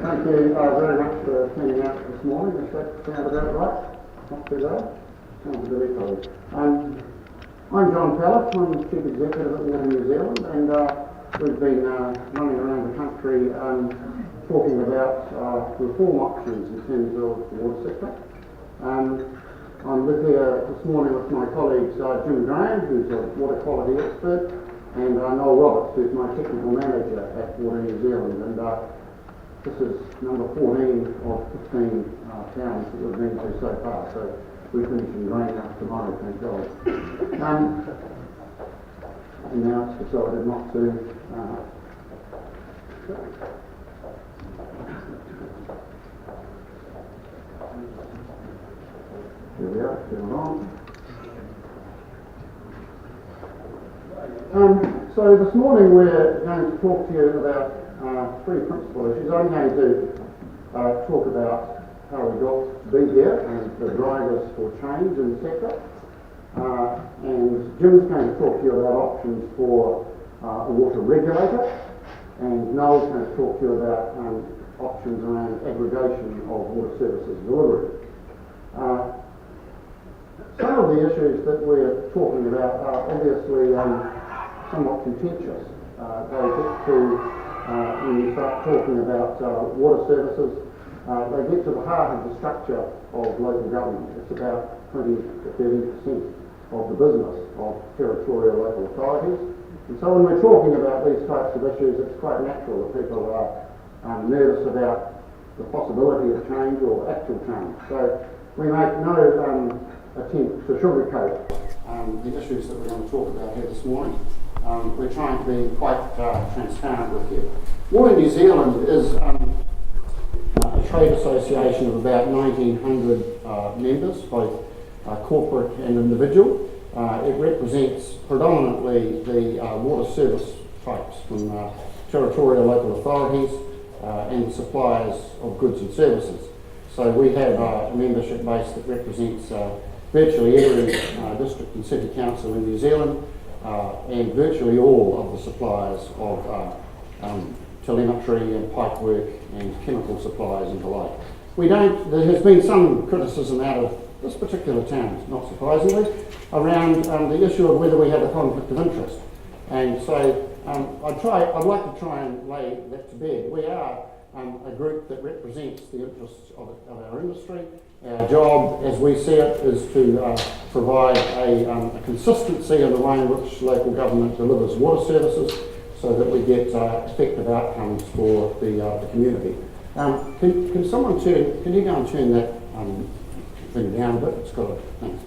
Thank you very much for turning out this morning. Does that sound about right? Not too bad? Sounds very cold. I'm John Pallett. I'm the Chief Executive at Water New Zealand, and we've been running around the country talking about reform options in terms of the water sector. I'm with here this morning with my colleagues Jim Graham, who's a water quality expert, and Noel Roberts, who's my technical manager at Water New Zealand. And this is number 14 of 15 towns that we've been to so far. So we finish in rain tomorrow, thank God. And now it's decided not to. Here we are, going on. So this morning we're going to talk to you about three principal issues. I'm going to talk about how we got to be here and the drivers for change in the sector. And Jim's going to talk to you about options for a water regulator. And Noel's going to talk to you about options around aggregation of water services delivery. Some of the issues that we're talking about are obviously somewhat contentious. They get to, when you start talking about water services, they get to the heart of the structure of local government. It's about 20 to 30% of the business of territorial local authorities. And so when we're talking about these types of issues, it's quite natural that people are nervous about the possibility of change or actual change. So we make no attempt to sugarcoat the issues that we're going to talk about here this morning. We're trying to be quite transparent with you. Water New Zealand is a trade association of about 1,900 members, both corporate and individual. It represents predominantly the water service types from territorial local authorities and suppliers of goods and services. So we have a membership base that represents virtually every district and city council in New Zealand and virtually all of the suppliers of telemetry and pipework and chemical supplies and the like. There has been some criticism out of this particular town, not surprisingly, around the issue of whether we have a conflict of interest. And so I'd like to try and lay that to bed. We are a group that represents the interests of our industry. Our job, as we see it, is to provide a consistency in the way in which local government delivers water services so that we get effective outcomes for the community. Can someone can you go and turn that thing down a bit? It's got a thanks.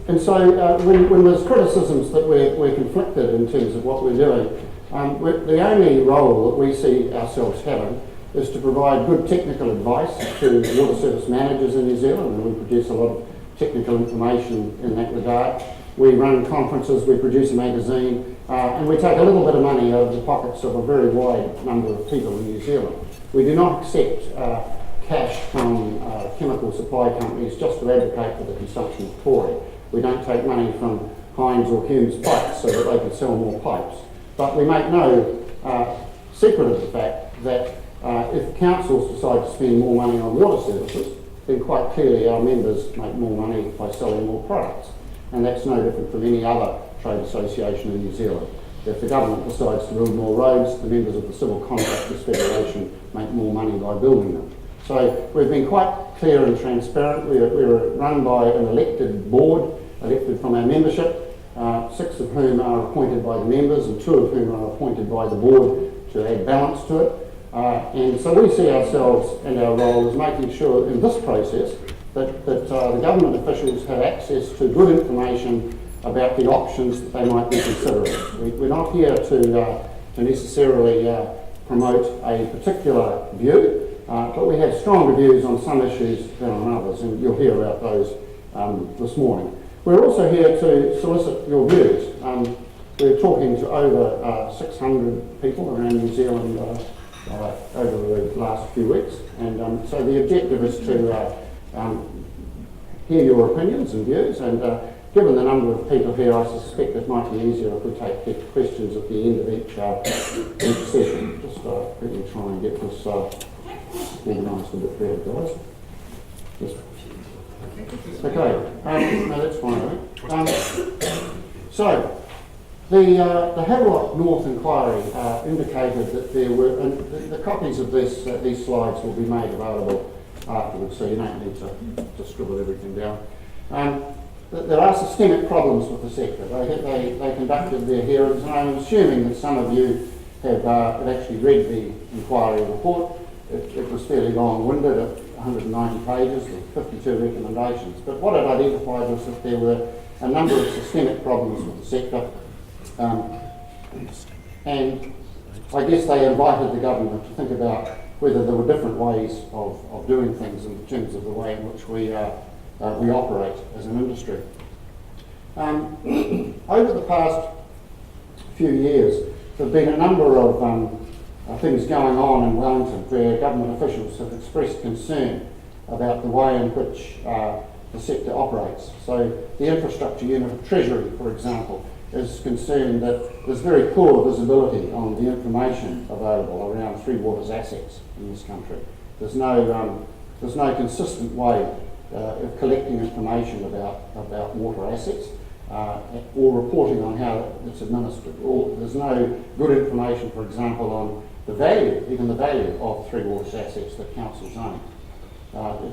And so when there's criticisms that we're conflicted in terms of what we're doing, the only role that we see ourselves having is to provide good technical advice to water service managers in New Zealand, and we produce a lot of technical information in that regard. We run conferences, we produce a magazine, and we take a little bit of money out of the pockets of a very wide number of people in New Zealand. We do not accept cash from chemical supply companies just to advocate for the consumption of Tory. We don't take money from Heinz or Hume's pipes so that they can sell more pipes. But we make no secret of the fact that if councils decide to spend more money on water services, then quite clearly our members make more money by selling more products. And that's no different from any other trade association in New Zealand. If the government decides to build more roads, the members of the Civil Contractors Federation make more money by building them. So we've been quite clear and transparent. We're run by an elected board, elected from our membership, 6 of whom are appointed by the members and 2 of whom are appointed by the board to add balance to it. And so we see ourselves and our role as making sure in this process that the government officials have access to good information about the options that they might be considering. We're not here to necessarily promote a particular view, but we have stronger views on some issues than on others, and you'll hear about those this morning. We're also here to solicit your views. We're talking to over 600 people around New Zealand over the last few weeks, and so the objective is to hear your opinions and views and given the number of people here, I suspect it might be easier if we take questions at the end of each session. Just quickly try and get this organised a bit better, guys. Yes. Okay, no, that's fine, I think. So, the Havelock North inquiry indicated that there were, and the copies of these slides will be made available afterwards, so you don't need to scribble everything down. There are systemic problems with the sector. They conducted their hearings, and I'm assuming that some of you have actually read the inquiry report. It was fairly long-winded, at 190 pages with 52 recommendations. But what it identified was that there were a number of systemic problems with the sector, and I guess they invited the government to think about whether there were different ways of doing things in terms of the way in which we operate as an industry. Over the past few years, there have been a number of things going on in Wellington where government officials have expressed concern about the way in which the sector operates. So the infrastructure unit of Treasury, for example, is concerned that there's very poor visibility on the information available around Three Waters assets in this country. There's no consistent way of collecting information about water assets or reporting on how it's administered. Or there's no good information, for example, on the value, even the value of Three Waters assets that councils own.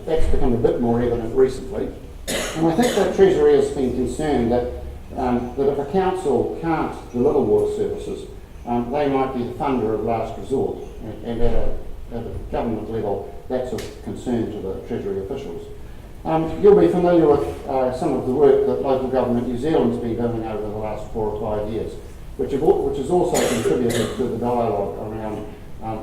That's become a bit more evident recently, and I think that Treasury has been concerned that if a council can't deliver water services, they might be the funder of last resort, and at a government level, that's of concern to the Treasury officials. You'll be familiar with some of the work that local government New Zealand's been doing over the last 4 or 5 years, which has also contributed to the dialogue around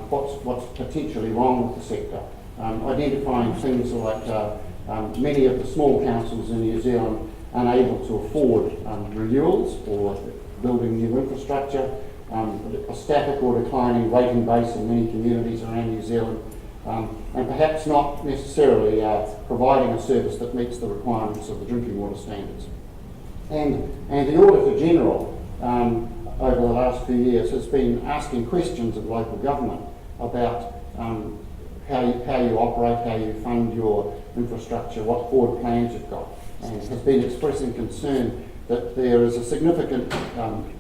what's potentially wrong with the sector, identifying things like many of the small councils in New Zealand unable to afford renewals or building new infrastructure, a static or declining rating base in many communities around New Zealand, and perhaps not necessarily providing a service that meets the requirements of the drinking water standards. And the Auditor General over the last few years has been asking questions of local government about how you operate, how you fund your infrastructure, what forward plans you've got, and has been expressing concern that there is a significant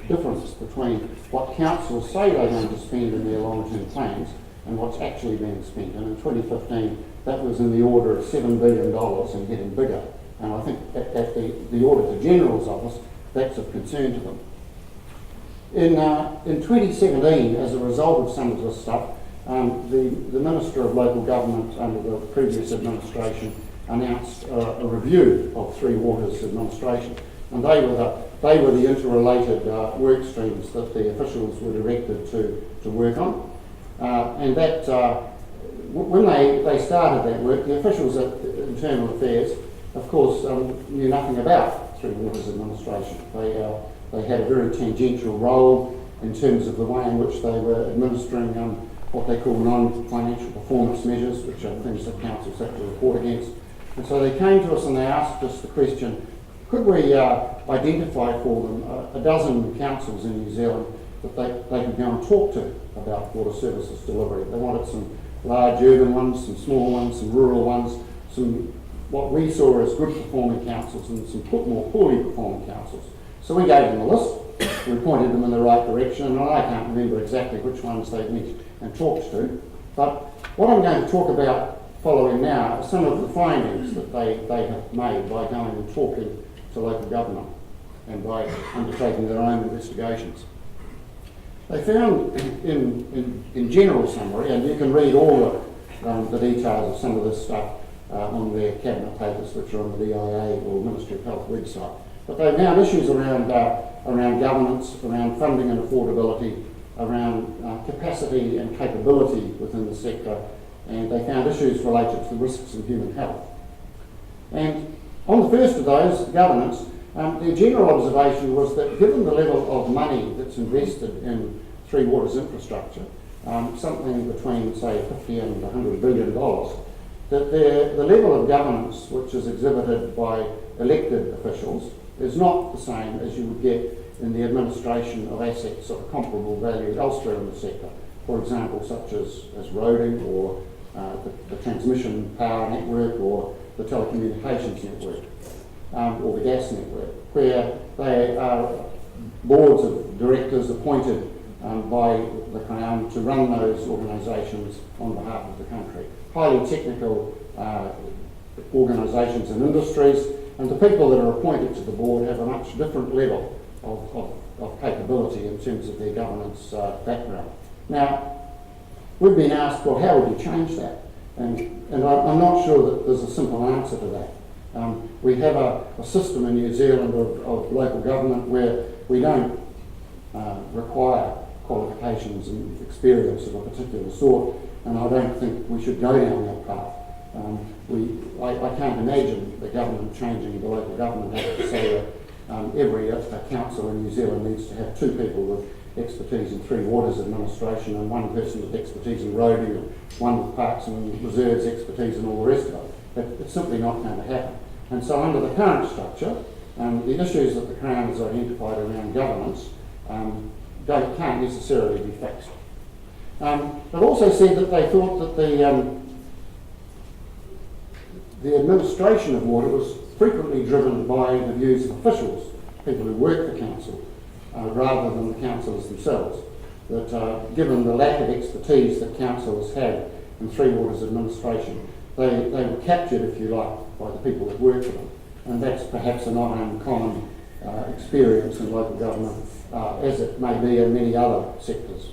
difference between what councils say they're going to spend in their long-term plans and what's actually being spent. And in 2015, that was in the order of $7 billion and getting bigger. And I think at the Auditor General's office, that's of concern to them. In 2017, as a result of some of this stuff, the Minister of Local Government under the previous administration announced a review of Three Waters administration, and they were the interrelated work streams that the officials were directed to work on, and that when they started that work, the officials at Internal Affairs, of course, knew nothing about Three Waters administration. They had a very tangential role in terms of the way in which they were administering what they call non-financial performance measures, which are things that councils have to report against. And so they came to us and they asked us the question, could we identify for them a dozen councils in New Zealand that they could go and talk to about water services delivery. They wanted some large urban ones, some small ones, some rural ones, some what we saw as good performing councils and some more poorly performing councils. So we gave them a list, we pointed them in the right direction, and I can't remember exactly which ones they met and talked to, but what I'm going to talk about following now are some of the findings that they have made by going and talking to local government and by undertaking their own investigations. They found, in general summary, and you can read all the details of some of this stuff on their cabinet papers, which are on the DIA or Ministry of Health website, but they found issues around governance, around funding and affordability, around capacity and capability within the sector, and they found issues related to risks in human health. And on the first of those, governance, the general observation was that given the level of money that's invested in Three Waters infrastructure, something between, say, $50 and $100 billion, that the level of governance which is exhibited by elected officials is not the same as you would get in the administration of assets of a comparable value elsewhere in the sector. For example, such as roading or the transmission power network or the telecommunications network or the gas network, where they are boards of directors appointed by the Crown to run those organisations on behalf of the country. Highly technical organisations and industries, and the people that are appointed to the board have a much different level of capability in terms of their governance background. Now, we've been asked, well, how would you change that? And I'm not sure that there's a simple answer to that. We have a system in New Zealand of local government where we don't require qualifications and experience of a particular sort, and I don't think we should go down that path. I can't imagine the government changing the local government act to say that every council in New Zealand needs to have 2 people with expertise in 3 waters administration and 1 person with expertise in roading and 1 with parks and reserves expertise and all the rest of it. It's simply not going to happen. And so under the current structure, the issues that the Crown has identified around governance can't necessarily be fixed. They've also said that they thought that the administration of water was frequently driven by the views of officials, people who work for council, rather than the councillors themselves. That given the lack of expertise that councillors had in 3 waters administration, they were captured, if you like, by the people that work for them. And that's perhaps a not uncommon experience in local government, as it may be in many other sectors.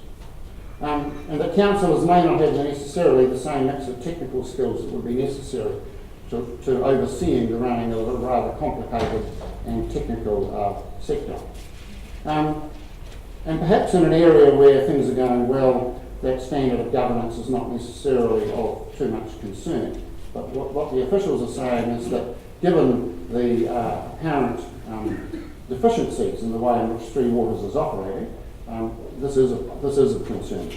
And that councillors may not have necessarily the same mix of technical skills that would be necessary to overseeing the running of a rather complicated and technical sector. And perhaps in an area where things are going well, that standard of governance is not necessarily of too much concern. But what the officials are saying is that given the apparent deficiencies in the way in which 3 waters is operating, this is a concern.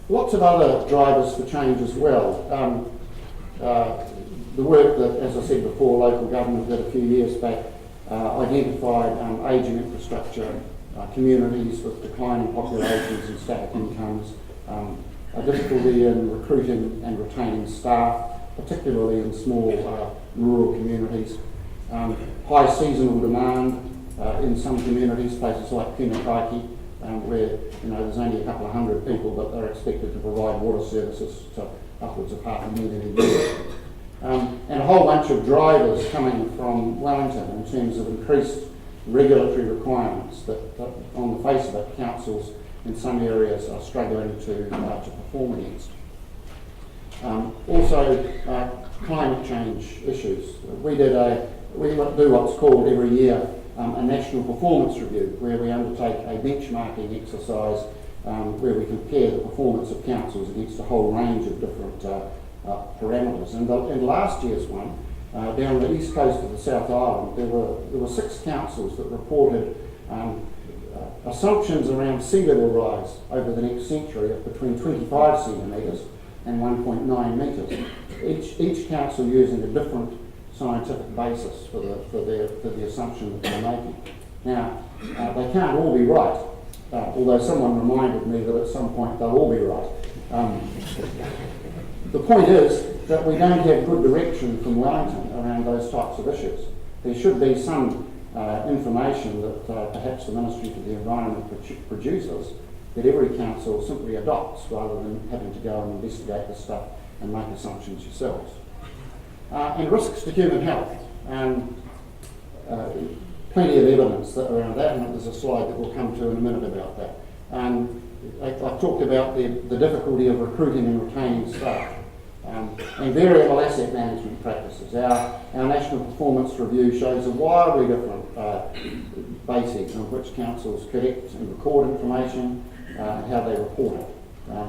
Lots of other drivers for change as well. The work that, as I said before, local government did a few years back identified ageing infrastructure, communities with declining populations and static incomes, a difficulty in recruiting and retaining staff, particularly in small rural communities, high seasonal demand in some communities, places like Punakaiki, where there's only a couple of hundred people, but they're expected to provide water services to upwards of 500,000 a year. And a whole bunch of drivers coming from Wellington in terms of increased regulatory requirements that on the face of it, councils in some areas are struggling to perform against. Also, climate change issues. We do what's called every year a national performance review, where we undertake a benchmarking exercise where we compare the performance of councils against a whole range of different parameters. And in last year's one, down the east coast of the South Island, there were 6 councils that reported assumptions around sea level rise over the next century of between 25 centimetres and 1.9 metres. Each council using a different scientific basis for the assumption that they're making. Now, they can't all be right, although someone reminded me that at some point they'll all be right. The point is that we don't have good direction from Wellington around those types of issues. There should be some information that perhaps the Ministry for the Environment produces that every council simply adopts rather than having to go and investigate this stuff and make assumptions yourselves. And risks to human health. Plenty of evidence around that, and there's a slide that we'll come to in a minute about that. I've talked about the difficulty of recruiting and retaining staff. And variable asset management practices. Our National Performance Review shows a wildly different bases on which councils collect and record information and how they report it.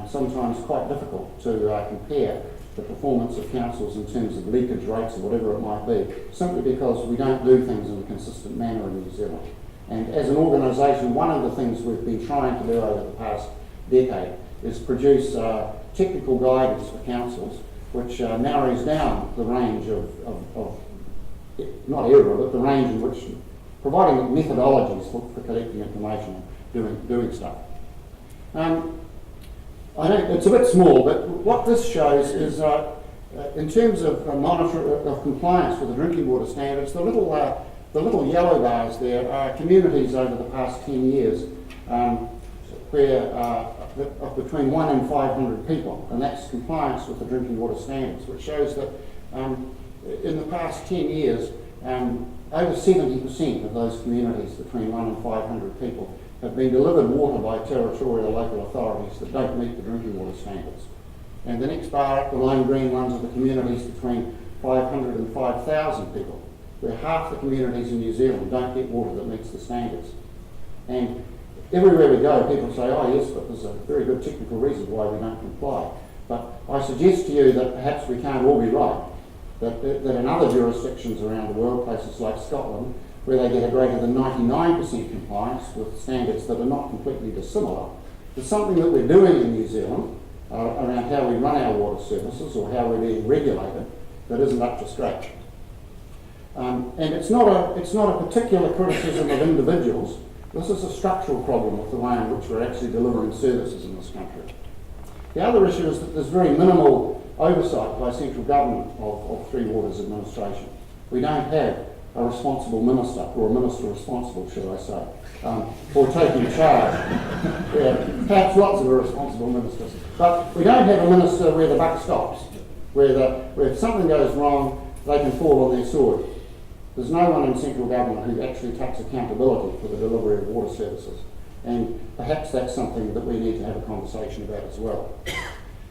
Sometimes quite difficult to compare the performance of councils in terms of leakage rates or whatever it might be, simply because we don't do things in a consistent manner in New Zealand. And as an organisation, one of the things we've been trying to do over the past decade is produce technical guidance for councils which narrows down the range of not error, but the range in which, providing methodologies for collecting information and doing stuff. I know it's a bit small, but what this shows is, in terms of of compliance with the drinking water standards, the little yellow bars there are communities over the past 10 years where of between 1 and 500 people, and that's compliance with the drinking water standards, which shows that in the past 10 years, over 70% of those communities between 1 and 500 people have been delivered water by territorial local authorities that don't meet the drinking water standards. And the next bar up, the lime green ones, are the communities between 500 and 5,000 people, where half the communities in New Zealand don't get water that meets the standards. And everywhere we go, people say, oh yes, but there's a very good technical reason why we don't comply. But I suggest to you that perhaps we can't all be right, that in other jurisdictions around the world, places like Scotland, where they get a greater than 99% compliance with standards that are not completely dissimilar, there's something that we're doing in New Zealand around how we run our water services or how we're being regulated that isn't up to scratch. And it's not a particular criticism of individuals. This is a structural problem with the way in which we're actually delivering services in this country. The other issue is that there's very minimal oversight by central government of Three Waters administration. We don't have a responsible minister, or a minister responsible, should I say, for taking charge. Perhaps lots of responsible ministers. But we don't have a minister where the buck stops, where if something goes wrong, they can fall on their sword. There's no one in central government who actually takes accountability for the delivery of water services. And perhaps that's something that we need to have a conversation about as well.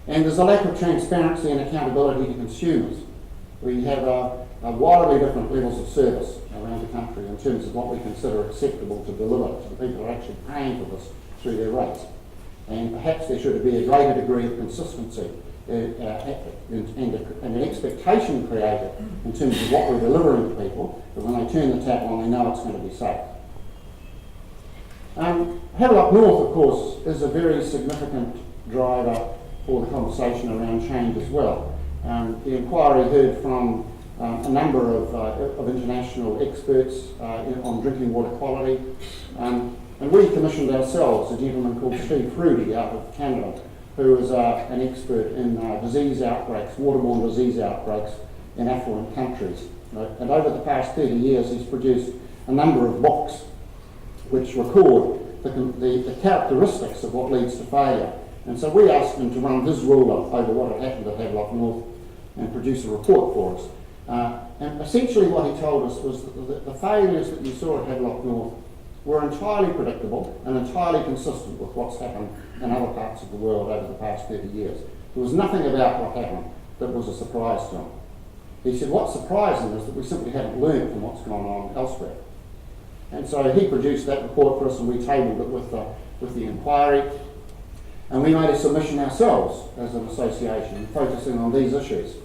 And there's a lack of transparency and accountability to consumers. We have wildly different levels of service around the country in terms of what we consider acceptable to deliver to the people who are actually paying for this through their rates. And perhaps there should be a greater degree of consistency and an expectation created in terms of what we're delivering to people, that when they turn the tap on, they know it's going to be safe. Havelock North, of course, is a very significant driver for the conversation around change as well. The inquiry heard from a number of international experts on drinking water quality, and we commissioned ourselves a gentleman called Steve Fruity out of Canada, who is an expert in disease outbreaks, waterborne disease outbreaks in affluent countries. And over the past 30 years, he's produced a number of books which record the characteristics of what leads to failure. And so we asked him to run his ruler over what had happened at Havelock North and produce a report for us. And essentially what he told us was that the failures that you saw at Havelock North were entirely predictable and entirely consistent with what's happened in other parts of the world over the past 30 years. There was nothing about what happened that was a surprise to him. He said what's surprising is that we simply haven't learned from what's gone on elsewhere. And so he produced that report for us, and we tabled it with the inquiry. And we made a submission ourselves as an association, focusing on these issues.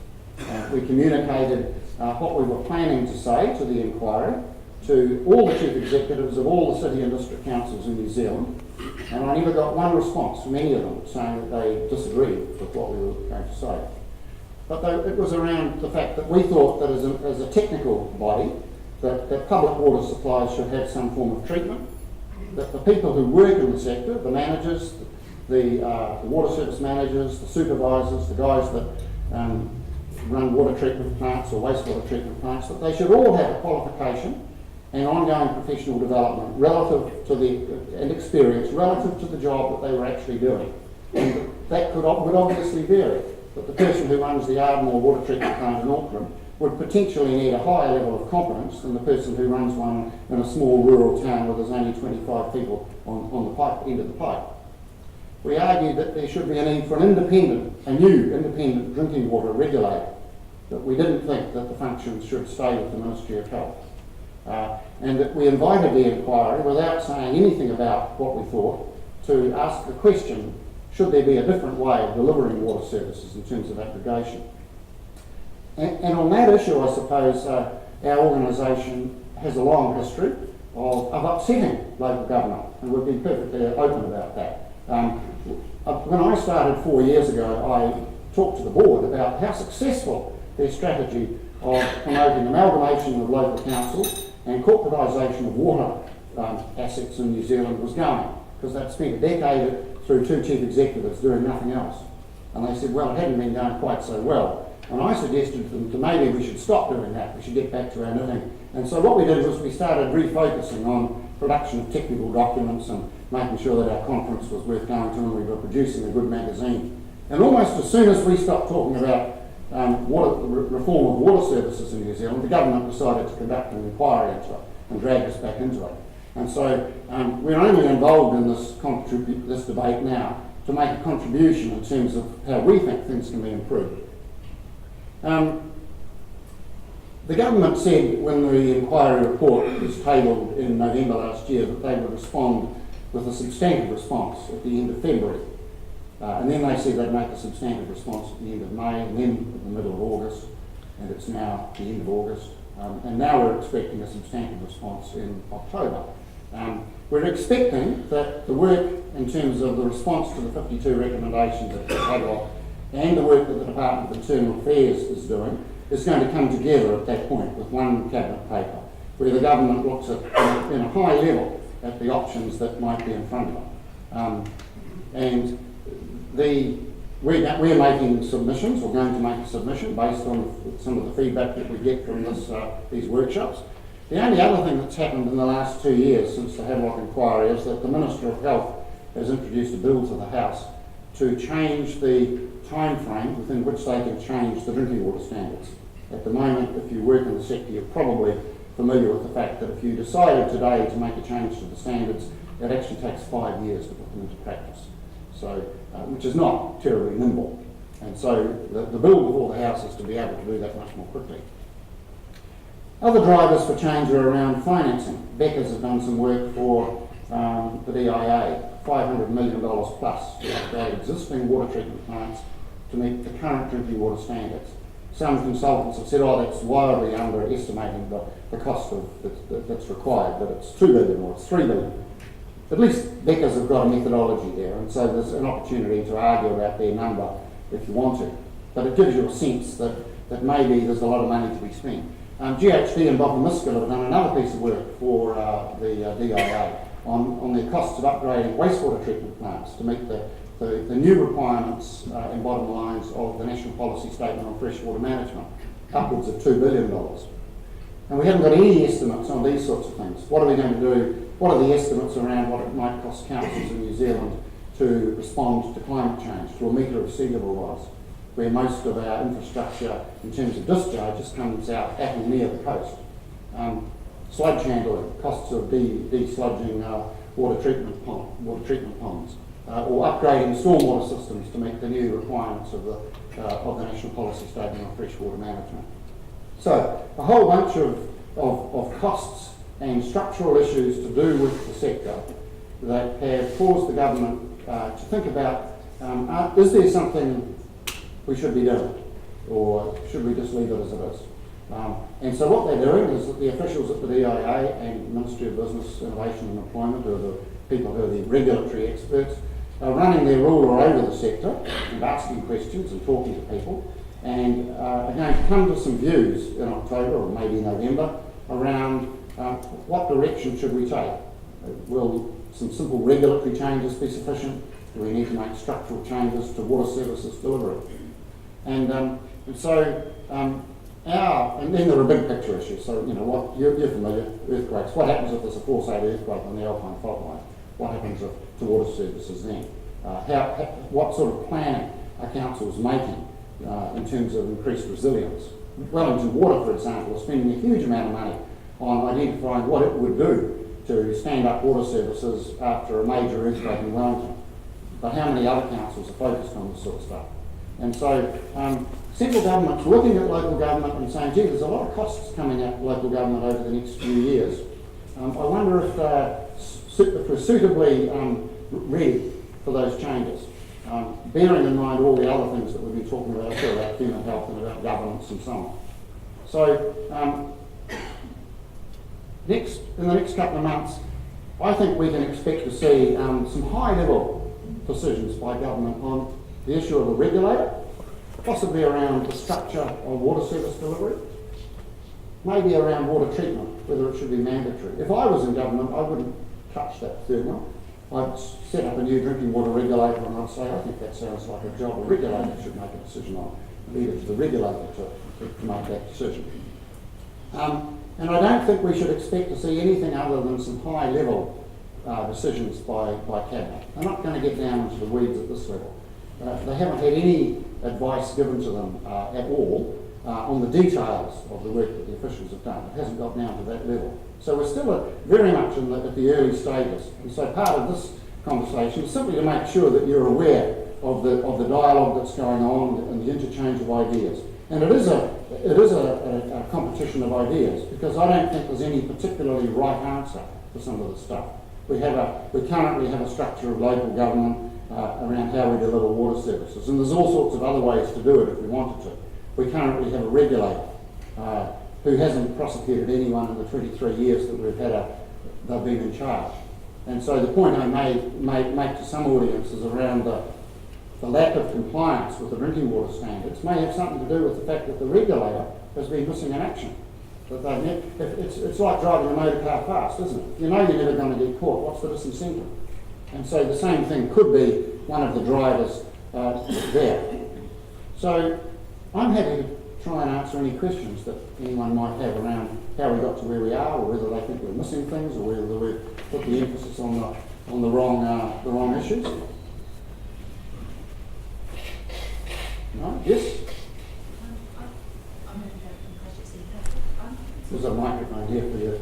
We communicated what we were planning to say to the inquiry to all the chief executives of all the city and district councils in New Zealand, and I never got one response from any of them saying that they disagreed with what we were going to say. But it was around the fact that we thought that as a technical body, that public water supplies should have some form of treatment, that the people who work in the sector, the managers, the water service managers, the supervisors, the guys that run water treatment plants or wastewater treatment plants, that they should all have a qualification and ongoing professional development relative to and experience relative to the job that they were actually doing. And that would obviously vary. But the person who runs the Ardmore water treatment plant in Auckland would potentially need a higher level of competence than the person who runs one in a small rural town where there's only 25 people on the end of the pipe. We argued that there should be a need for a new independent drinking water regulator, that we didn't think that the functions should stay with the Ministry of Health. And that we invited the inquiry, without saying anything about what we thought, to ask the question, should there be a different way of delivering water services in terms of aggregation? And on that issue, I suppose, our organisation has a long history of upsetting local government, and we've been perfectly open about that. When I started 4 years ago, I talked to the board about how successful their strategy of promoting amalgamation of local councils and corporatisation of water assets in New Zealand was going, because they'd spent a decade through two chief executives doing nothing else. And they said, well, it hadn't been going quite so well. And I suggested to them that maybe we should stop doing that, we should get back to our knitting. And so what we did was we started refocusing on production of technical documents and making sure that our conference was worth going to, and we were producing a good magazine. And almost as soon as we stopped talking about reform of water services in New Zealand, the government decided to conduct an inquiry into it and drag us back into it. And so we're only involved in this debate now to make a contribution in terms of how we think things can be improved. The government said when the inquiry report was tabled in November last year that they would respond with a substantive response at the end of February. And then they said they'd make a substantive response at the end of May, and then at the middle of August, and it's now the end of August. And now we're expecting a substantive response in October. We're expecting that the work in terms of the response to the 52 recommendations at Hadlock and the work that the Department of Internal Affairs is doing is going to come together at that point with one cabinet paper, where the government looks at, in a high level, at the options that might be in front of them. We're making submissions, or going to make a submission based on some of the feedback that we get from these workshops. The only other thing that's happened in the last 2 years since the Hadlock inquiry is that the Minister of Health has introduced a bill to the House to change the time frame within which they can change the drinking water standards. At the moment, if you work in the sector, you're probably familiar with the fact that if you decided today to make a change to the standards, it actually takes 5 years to put them into practice. So, which is not terribly nimble. And so the bill before the House is to be able to do that much more quickly. Other drivers for change are around financing. Beckers have done some work for the DIA, $500 million plus to upgrade existing water treatment plants to meet the current drinking water standards. Some consultants have said, oh, that's wildly underestimating the cost that's required, that it's $2 billion or it's $3 billion. At least Beckers have got a methodology there, and so there's an opportunity to argue about their number if you want to. But it gives you a sense that maybe there's a lot of money to be spent. GHD and Bob Miskell have done another piece of work for the DIA on the costs of upgrading wastewater treatment plants to meet the new requirements and bottom lines of the National Policy Statement on Freshwater Management, upwards of $2 billion. And we haven't got any estimates on these sorts of things. What are we going to do? What are the estimates around what it might cost councils in New Zealand to respond to climate change, to a metre of sea level rise, where most of our infrastructure in terms of discharges comes out at and near the coast? Sludge handling, costs of de-sludging water treatment ponds, or upgrading stormwater systems to meet the new requirements of the National Policy Statement on Freshwater Management. So a whole bunch of costs and structural issues to do with the sector that have caused the government to think about, is there something we should be doing, or should we just leave it as it is? And so what they're doing is that the officials at the DIA and Ministry of Business, Innovation and Employment, who are the people who are the regulatory experts, are running their ruler over the sector and asking questions and talking to people, and are going to come to some views in October or maybe November around what direction should we take. Will some simple regulatory changes be sufficient? Do we need to make structural changes to water services delivery? And then there are big picture issues. So, you know, what you're familiar, earthquakes. What happens if there's a force-8 earthquake on the Alpine fault line? What happens to water services then? What sort of planning are councils making in terms of increased resilience? Wellington Water, for example, is spending a huge amount of money on identifying what it would do to stand up water services after a major earthquake in Wellington. But how many other councils are focused on this sort of stuff? And so central government's looking at local government and saying, gee, there's a lot of costs coming at local government over the next few years. I wonder if we're suitably ready for those changes, bearing in mind all the other things that we've been talking about here, about human health and about governance and so on. So in the next couple of months, I think we can expect to see some high-level decisions by government on the issue of a regulator, possibly around the structure of water service delivery, maybe around water treatment, whether it should be mandatory. If I was in government, I wouldn't touch that third one. I'd set up a new drinking water regulator and I'd say, I think that sounds like a job a regulator should make a decision on. Leave it to the regulator to make that decision. And I don't think we should expect to see anything other than some high-level decisions by Cabinet. They're not going to get down into the weeds at this level. They haven't had any advice given to them at all on the details of the work that the officials have done. It hasn't got down to that level. So we're still very much at the early stages. And so part of this conversation is simply to make sure that you're aware of the dialogue that's going on and the interchange of ideas. And it is a competition of ideas, because I don't think there's any particularly right answer for some of the stuff. We currently have a structure of local government around how we deliver water services, and there's all sorts of other ways to do it if we wanted to. We currently have a regulator who hasn't prosecuted anyone in the 23 years that they've been in charge. And so the point I make to some audiences around the lack of compliance with the drinking water standards may have something to do with the fact that the regulator has been missing in action. It's like driving a motor car fast, isn't it? You know you're never going to get caught. What's the disincentive? And so the same thing could be one of the drivers there. So I'm happy to try and answer any questions that anyone might have around how we got to where we are, or whether they think we're missing things, or whether we've put the emphasis on the wrong issues. No? Yes? There's a microphone here for you.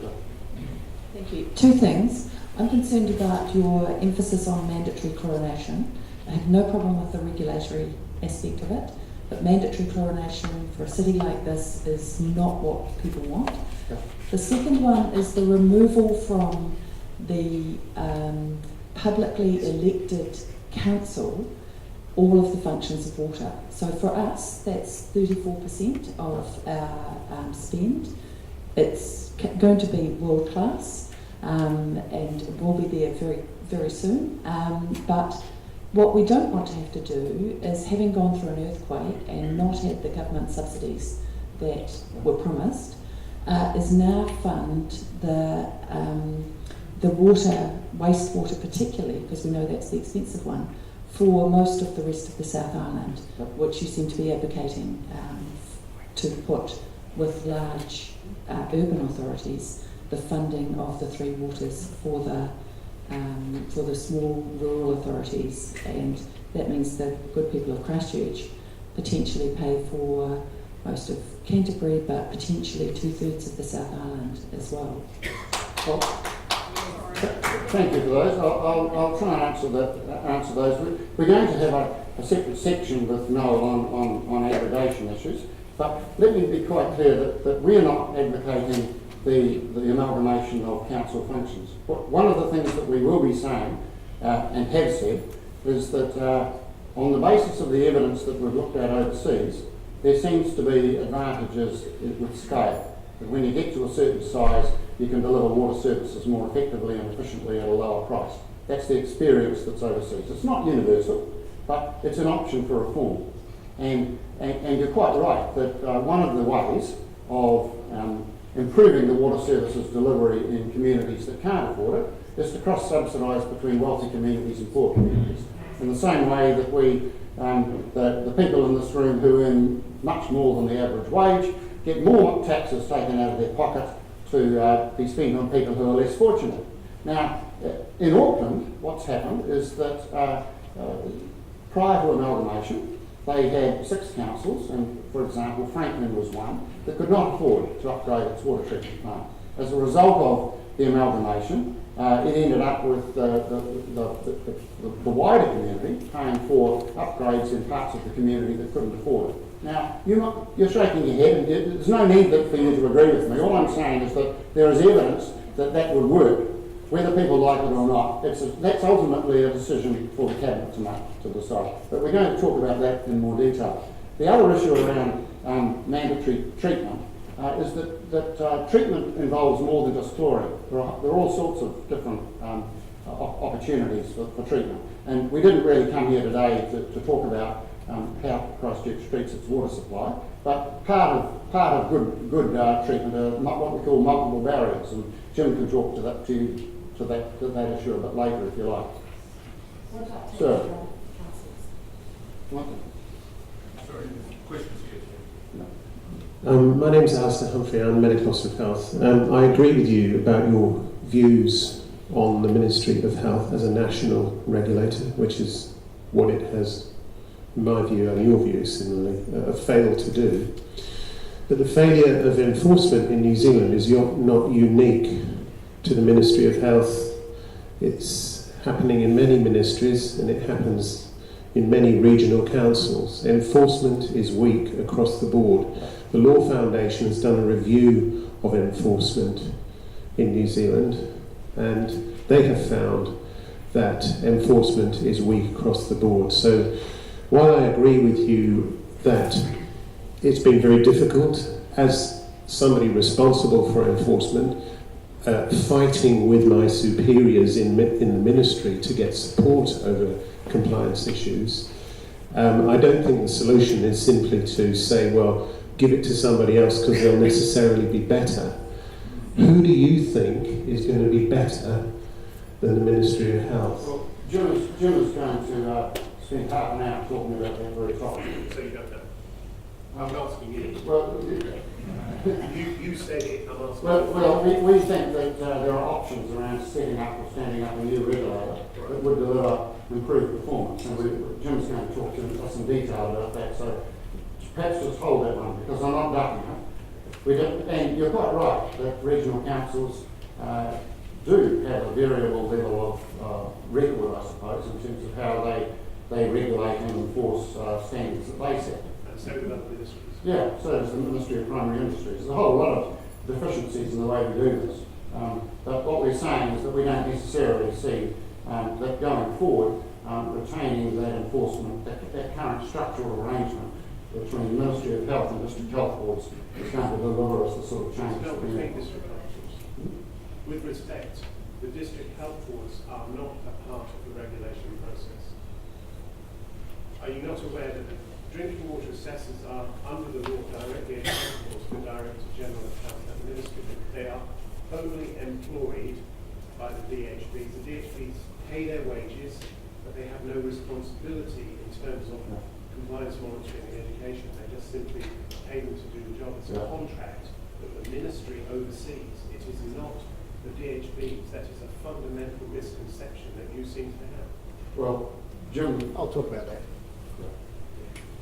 Thank you. Two things. I'm concerned about your emphasis on mandatory chlorination. I have no problem with the regulatory aspect of it, but mandatory chlorination for a city like this is not what people want. Yeah. The second one is the removal from the publicly elected council all of the functions of water. So for us, that's 34% of our spend. It's going to be world class and will be there very, very soon. But what we don't want to have to do is, having gone through an earthquake and not had the government subsidies that were promised, is now fund the wastewater particularly, because we know that's the expensive one, for most of the rest of the South Island, which you seem to be advocating to put with large urban authorities the funding of the three waters for the small rural authorities, and that means the good people of Christchurch potentially pay for most of Canterbury, but potentially 2/3 of the South Island as well. Well, thank you for those. I'll try and answer those. We're going to have a separate section with Noel on aggregation issues, but let me be quite clear that we're not advocating the amalgamation of council functions. One of the things that we will be saying and have said is that on the basis of the evidence that we've looked at overseas, there seems to be advantages with scale. That when you get to a certain size, you can deliver water services more effectively and efficiently at a lower price. That's the experience that's overseas. It's not universal, but it's an option for reform. And you're quite right that one of the ways of improving the water services delivery in communities that can't afford it is to cross-subsidise between wealthy communities and poor communities. In the same way that the people in this room who earn much more than the average wage get more taxes taken out of their pocket to be spent on people who are less fortunate. Now, in Auckland, what's happened is that prior to amalgamation, they had 6 councils, and for example, Franklin was one, that could not afford to upgrade its water treatment plant. As a result of the amalgamation, it ended up with the wider community paying for upgrades in parts of the community that couldn't afford it. Now, you're shaking your head, and there's no need for you to agree with me. All I'm saying is that there is evidence that would work, whether people like it or not. That's ultimately a decision for the Cabinet to make, to decide. But we're going to talk about that in more detail. The other issue around mandatory treatment is that treatment involves more than just chlorine. There are all sorts of different opportunities for treatment. And we didn't really come here today to talk about how Christchurch treats its water supply. But part of good treatment are what we call multiple barriers, and Jim can talk to that issue a bit later if you like. Sir. What? Sorry, questions here. My name is Alistair Humphrey. I'm Medical Officer of Health. I agree with you about your views on the Ministry of Health as a national regulator, which is what it has, in my view and your view similarly, failed to do. But the failure of enforcement in New Zealand is not unique to the Ministry of Health. It's happening in many ministries, and it happens in many regional councils. Enforcement is weak across the board. The Law Foundation has done a review of enforcement in New Zealand, and they have found that enforcement is weak across the board. So while I agree with you that it's been very difficult, as somebody responsible for enforcement, fighting with my superiors in the ministry to get support over compliance issues, I don't think the solution is simply to say, well, give it to somebody else because they'll necessarily be better. Who do you think is going to be better than the Ministry of Health? Well, Jim is going to spend half an hour talking about that very topic. So you don't know. I'm asking you. Well, You said it, I'm asking well, we think that there are options around setting up or standing up a new regulator that would deliver improved performance, and Jim's going to talk to us in detail about that. So perhaps just hold that one, because I'm not ducking it. And you're quite right that regional councils do have a variable level of record, I suppose, in terms of how they regulate and enforce standards that they set. And so do other ministries. Yeah, so does the Ministry of Primary Industries. There's a whole lot of deficiencies in the way we do this. But what we're saying is that we don't necessarily see that going forward, retaining that enforcement, that current structural arrangement between the Ministry of Health and district health boards is going to deliver us the sort of change that we need. District health boards. With respect, the district health boards are not a part of the regulation process. Are you not aware that the drinking water assessors are under the law directly accountable to the Director General of Health Administrative? They are only employed by the DHBs. The DHBs pay their wages, but they have no responsibility in terms of compliance monitoring and education. They just simply pay them to do the job. It's a contract that the ministry oversees. It is not the DHBs. That is a fundamental misconception that you seem to have. Well, Jim, I'll talk about that.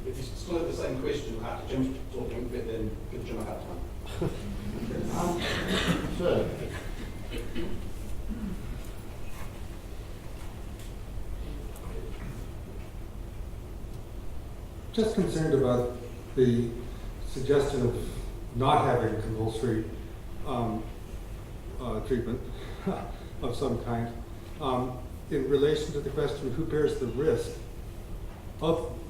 If you still have the same question after Jim's talking, but then give Jim a hard time. sir. Just concerned about the suggestion of not having compulsory treatment of some kind in relation to the question of who bears the risk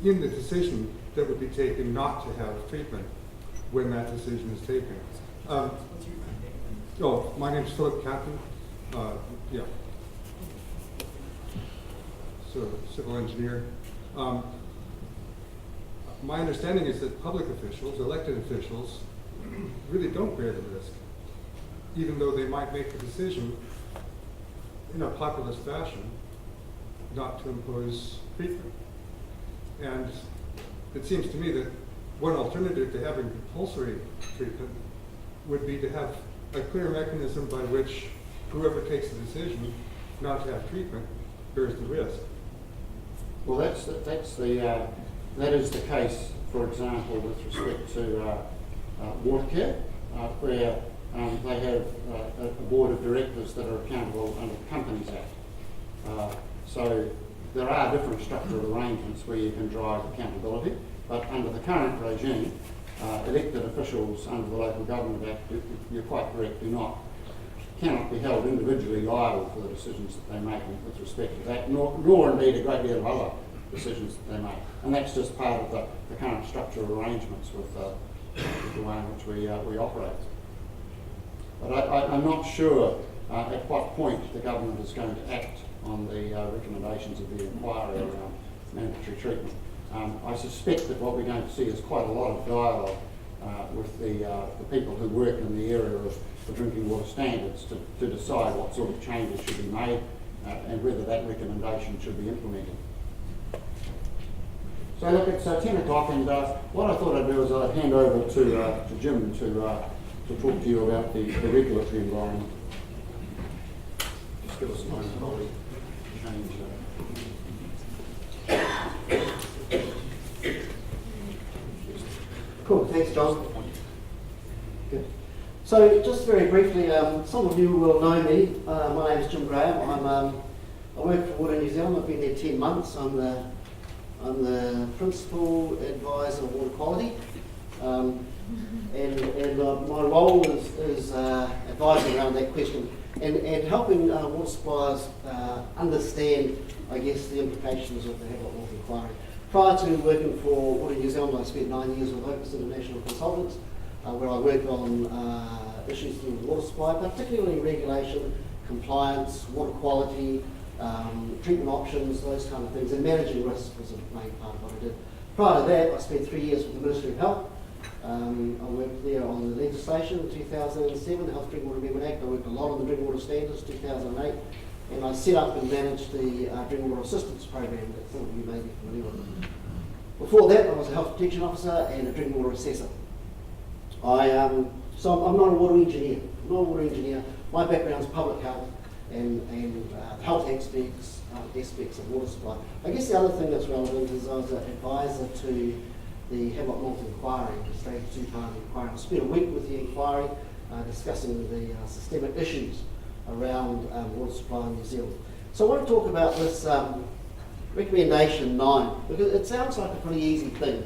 in the decision that would be taken not to have treatment when that decision is taken. My name's Philip Catton. So civil engineer. My understanding is that public officials, elected officials, really don't bear the risk, even though they might make the decision in a populist fashion not to impose treatment. And it seems to me that one alternative to having compulsory treatment would be to have a clear mechanism by which whoever takes the decision not to have treatment bears the risk. Well, that is the case, for example, with respect to Watercare, where they have a board of directors that are accountable under the Companies Act. So there are different structural arrangements where you can drive accountability, but under the current regime, elected officials under the Local Government Act, you're quite correct, cannot be held individually liable for the decisions that they make with respect to that, nor indeed a great deal of other decisions that they make. And that's just part of the current structural arrangements with the way in which we operate. But I'm not sure at what point the government is going to act on the recommendations of the inquiry around mandatory treatment. I suspect that what we're going to see is quite a lot of dialogue with the people who work in the area of the drinking water standards to decide what sort of changes should be made and whether that recommendation should be implemented. So look, it's 10 o'clock, and what I thought I'd do is I'd hand over to Jim to talk to you about the regulatory environment. Just give us a moment while we change Cool, thanks John. Good. So just very briefly, some of you will know me. My name is Jim Graham. I work for Water New Zealand. I've been there 10 months. I'm the principal advisor of water quality, and my role is advising around that question and helping water suppliers understand, I guess, the implications of the Havelock North inquiry. Prior to working for Water New Zealand, I spent 9 years with Opus International Consultants, where I worked on issues to do with water supply, particularly regulation, compliance, water quality, treatment options, those kind of things, and managing risk was a main part of what I did. Prior to that, I spent 3 years with the Ministry of Health. I worked there on the legislation in 2007, the Health Drinking Water Amendment Act. I worked a lot on the Drinking Water Standards 2008, and I set up and managed the Drinking Water Assistance Program that some of you may be familiar with. Before that, I was a Health Protection Officer and a Drinking Water Assessor. So I'm not a water engineer. I'm not a water engineer. My background is public health and health aspects of water supply. I guess the other thing that's relevant is I was an advisor to the Havelock North inquiry, the stage 2-part inquiry. I spent a week with the inquiry discussing the systemic issues around water supply in New Zealand. So I want to talk about this recommendation 9, because it sounds like a pretty easy thing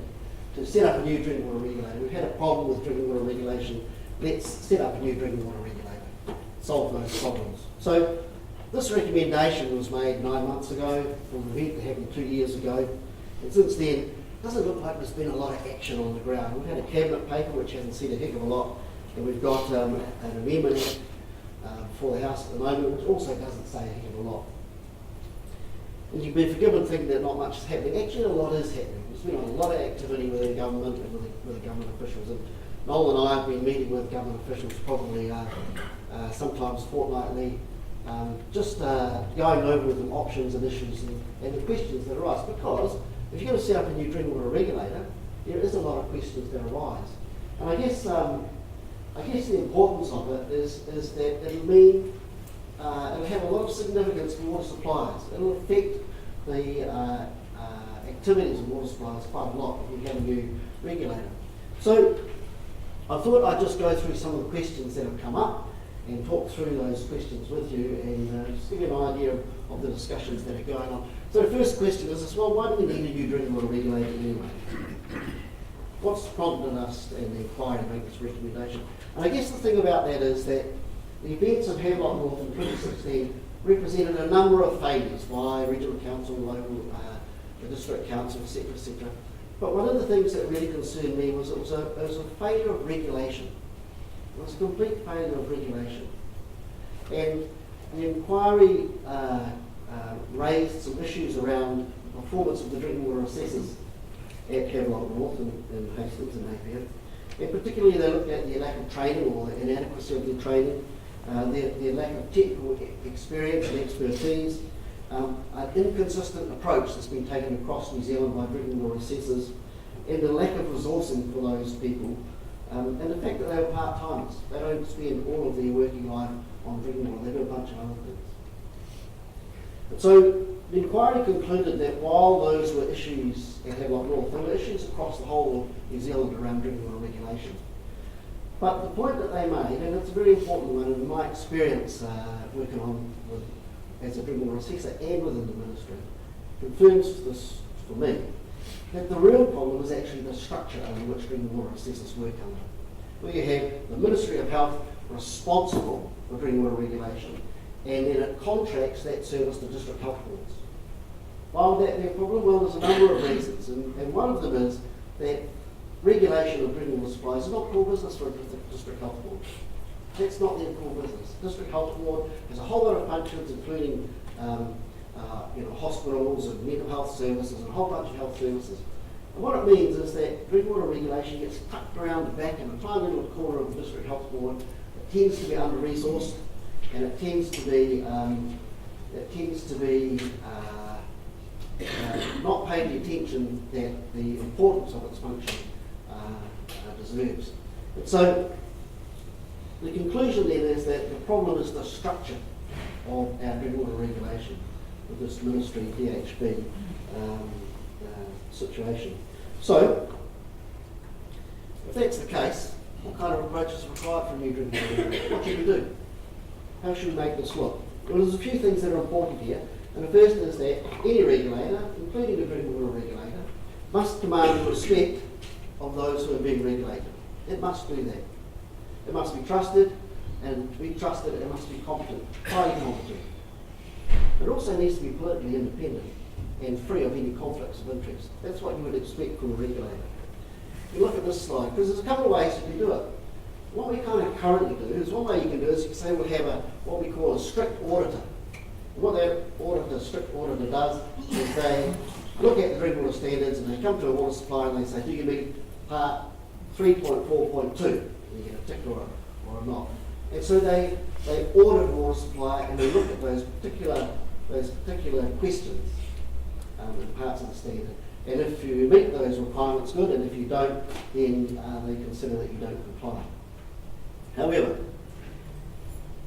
to set up a new drinking water regulator. We've had a problem with drinking water regulation. Let's set up a new drinking water regulator. Solve those problems. So this recommendation was made 9 months ago from an event that happened 2 years ago. And since then, it doesn't look like there's been a lot of action on the ground. We've had a cabinet paper which hasn't said a heck of a lot, and we've got an amendment for the House at the moment which also doesn't say a heck of a lot. And you'd be forgiven thinking that not much is happening. Actually, a lot is happening. There's been a lot of activity within government and with the government officials. And Noel and I have been meeting with government officials probably sometimes fortnightly, just going over with them options and issues and the questions that arise. Because if you're going to set up a new drinking water regulator, there is a lot of questions that arise. And I guess the importance of it is that it'll mean it'll have a lot of significance for water suppliers. It'll affect the activities of water suppliers quite a lot if we have a new regulator. So I thought I'd just go through some of the questions that have come up and talk through those questions with you and just give you an idea of the discussions that are going on. So the first question is, well, why do we need a new drinking water regulator anyway? What's prompted us in the inquiry to make this recommendation? And I guess the thing about that is that the events of Havelock North in 2016 represented a number of failures by regional council, local, the district council, etc., etc. But one of the things that really concerned me was it was a failure of regulation. It was a complete failure of regulation. And the inquiry raised some issues around the performance of the drinking water assessors at Havelock North and Hastings and Napier. And particularly they looked at the lack of training or the inadequacy of their training, their lack of technical experience and expertise, an inconsistent approach that's been taken across New Zealand by drinking water assessors, and the lack of resourcing for those people, and the fact that they were part-timers. They don't spend all of their working life on drinking water, they do a bunch of other things. And so the inquiry concluded that while those were issues at Havelock North, there were issues across the whole of New Zealand around drinking water regulation. But the point that they made, and it's a very important one, in my experience working on as a drinking water assessor and within the ministry, confirms this for me, that the real problem is actually the structure under which drinking water assessors work under. Where you have the Ministry of Health responsible for drinking water regulation, and then it contracts that service to district health boards. Why would that be a problem? Well, there's a number of reasons, and one of them is that regulation of drinking water supplies is not core business for a district health board. That's not their core business. District health board has a whole lot of functions, including hospitals and mental health services and a whole bunch of health services. And what it means is that drinking water regulation gets tucked around the back in a tiny little corner of the District Health Board. It tends to be under-resourced, and it tends to be not paid the attention that the importance of its function deserves. And so the conclusion then is that the problem is the structure of our drinking water regulation with this ministry DHB situation. So, if that's the case, what kind of approach is required for new drinking water regulation? What should we do? How should we make this look? Well, there's a few things that are important here. And the first is that any regulator, including the drinking water regulator, must command the respect of those who are being regulated. It must do that. It must be trusted, and to be trusted, it must be competent, highly competent. It also needs to be politically independent and free of any conflicts of interest. That's what you would expect from a regulator. You look at this slide, because there's a couple of ways you can do it. What we kind of currently do is, one way you can do is you can say we'll have what we call a strict auditor. And what that strict auditor does is they look at the drinking water standards and they come to a water supply and they say, do you meet part 3.4.2? And you get a tick or a not. And so they audit a water supply and they look at those particular questions in parts of the standard. And if you meet those requirements, good, and if you don't, then they consider that you don't comply. However,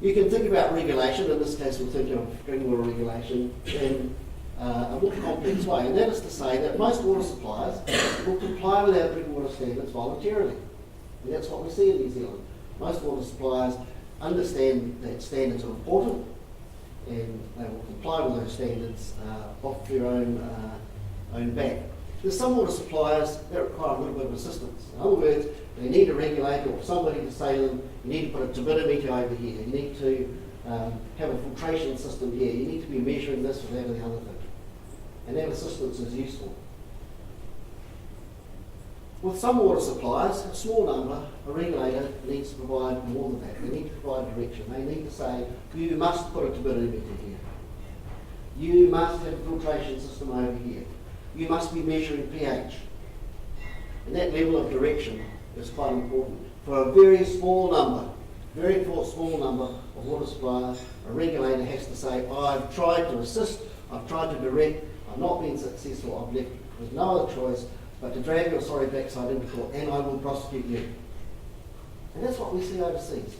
you can think about regulation, in this case we'll think of drinking water regulation, in a more complex way, and that is to say that most water suppliers will comply with our drinking water standards voluntarily. And that's what we see in New Zealand. Most water suppliers understand that standards are important, and they will comply with those standards off their own back. There's some water suppliers that require a little bit of assistance. In other words, they need a regulator or somebody to say to them, you need to put a turbidimeter over here, you need to have a filtration system here, you need to be measuring this or that or the other thing. And that assistance is useful. With some water suppliers, a small number, a regulator needs to provide more than that. They need to provide direction. They need to say, you must put a turbidimeter here. You must have a filtration system over here. You must be measuring pH. And that level of direction is quite important. For a very small number of water suppliers, a regulator has to say, I've tried to assist, I've tried to direct, I've not been successful, I've left with no other choice but to drag your sorry backside into court, and I will prosecute you. And that's what we see overseas.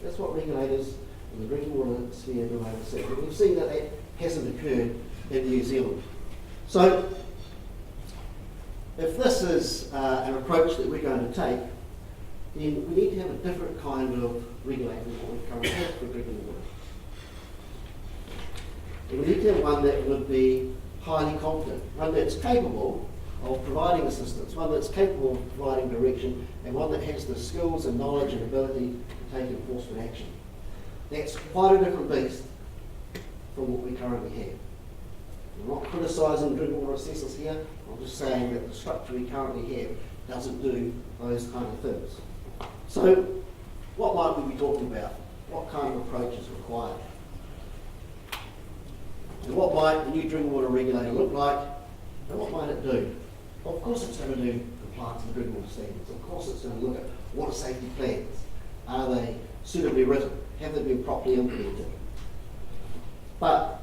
That's what regulators in the drinking water sphere do overseas. And we've seen that that hasn't occurred in New Zealand. So, if this is an approach that we're going to take, then we need to have a different kind of regulator than what we currently have for drinking water. And we need to have one that would be highly competent, one that's capable of providing assistance, one that's capable of providing direction, and one that has the skills and knowledge and ability to take enforcement action. That's quite a different beast from what we currently have. I'm not criticising drinking water assessors here, I'm just saying that the structure we currently have doesn't do those kind of things. So, what might we be talking about? What kind of approach is required? And what might the new drinking water regulator look like, and what might it do? Well, of course it's going to do compliance with drinking water standards. Of course it's going to look at water safety plans. Are they suitably written? Have they been properly implemented? But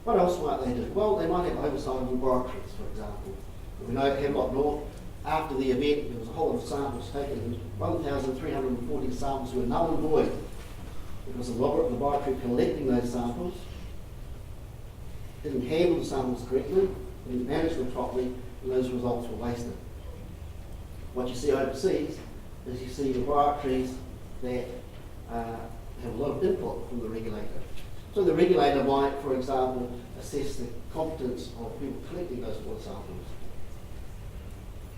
what else might they do? Well, they might have oversight of laboratories, for example. We know at Hemlock North, after the event, there was a whole lot of samples taken, and 1,340 samples were null and void. It was a laboratory collecting those samples, didn't handle the samples correctly, didn't manage them properly, and those results were wasted. What you see overseas is you see laboratories that have a lot of input from the regulator. So the regulator might, for example, assess the competence of people collecting those water samples.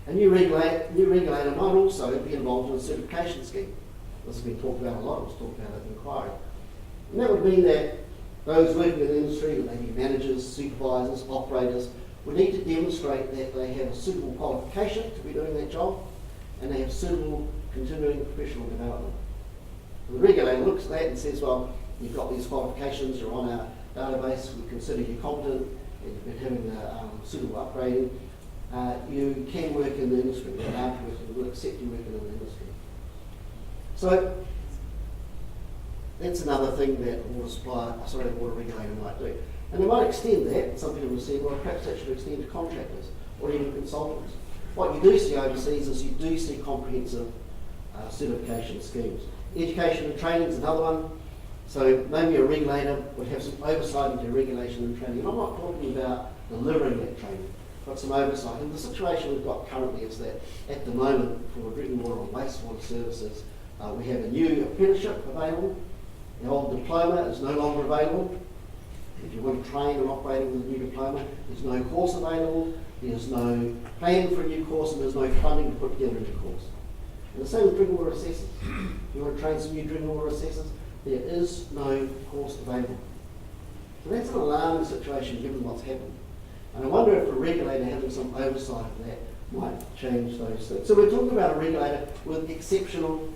A new regulator might also be involved in a certification scheme. This has been talked about a lot, it was talked about at the inquiry. And that would mean that those working in the industry, maybe managers, supervisors, operators, would need to demonstrate that they have a suitable qualification to be doing that job, and they have suitable continuing professional development. And the regulator looks at that and says, well, you've got these qualifications, you're on database, we consider you competent, and you've been having suitable upgrading, you can work in the industry. You're allowed to work, we'll accept you working in the industry. So that's another thing that a water regulator might do. And they might extend that. Some people will say, well, perhaps that should extend to contractors or even consultants. What you do see overseas is you do see comprehensive certification schemes. Education and training is another one. So maybe a regulator would have some oversight into regulation and training. And I'm not talking about delivering that training, but some oversight. And the situation we've got currently is that at the moment for drinking water and wastewater services, we have a new apprenticeship available. The old diploma is no longer available. If you want to train and operating with a new diploma, there's no course available, there's no plan for a new course, and there's no funding to put together a new course. And the same with drinking water assessors. If you want to train some new drinking water assessors, there is no course available. So that's an alarming situation given what's happened. And I wonder if a regulator having some oversight of that might change those things. So we're talking about a regulator with exceptional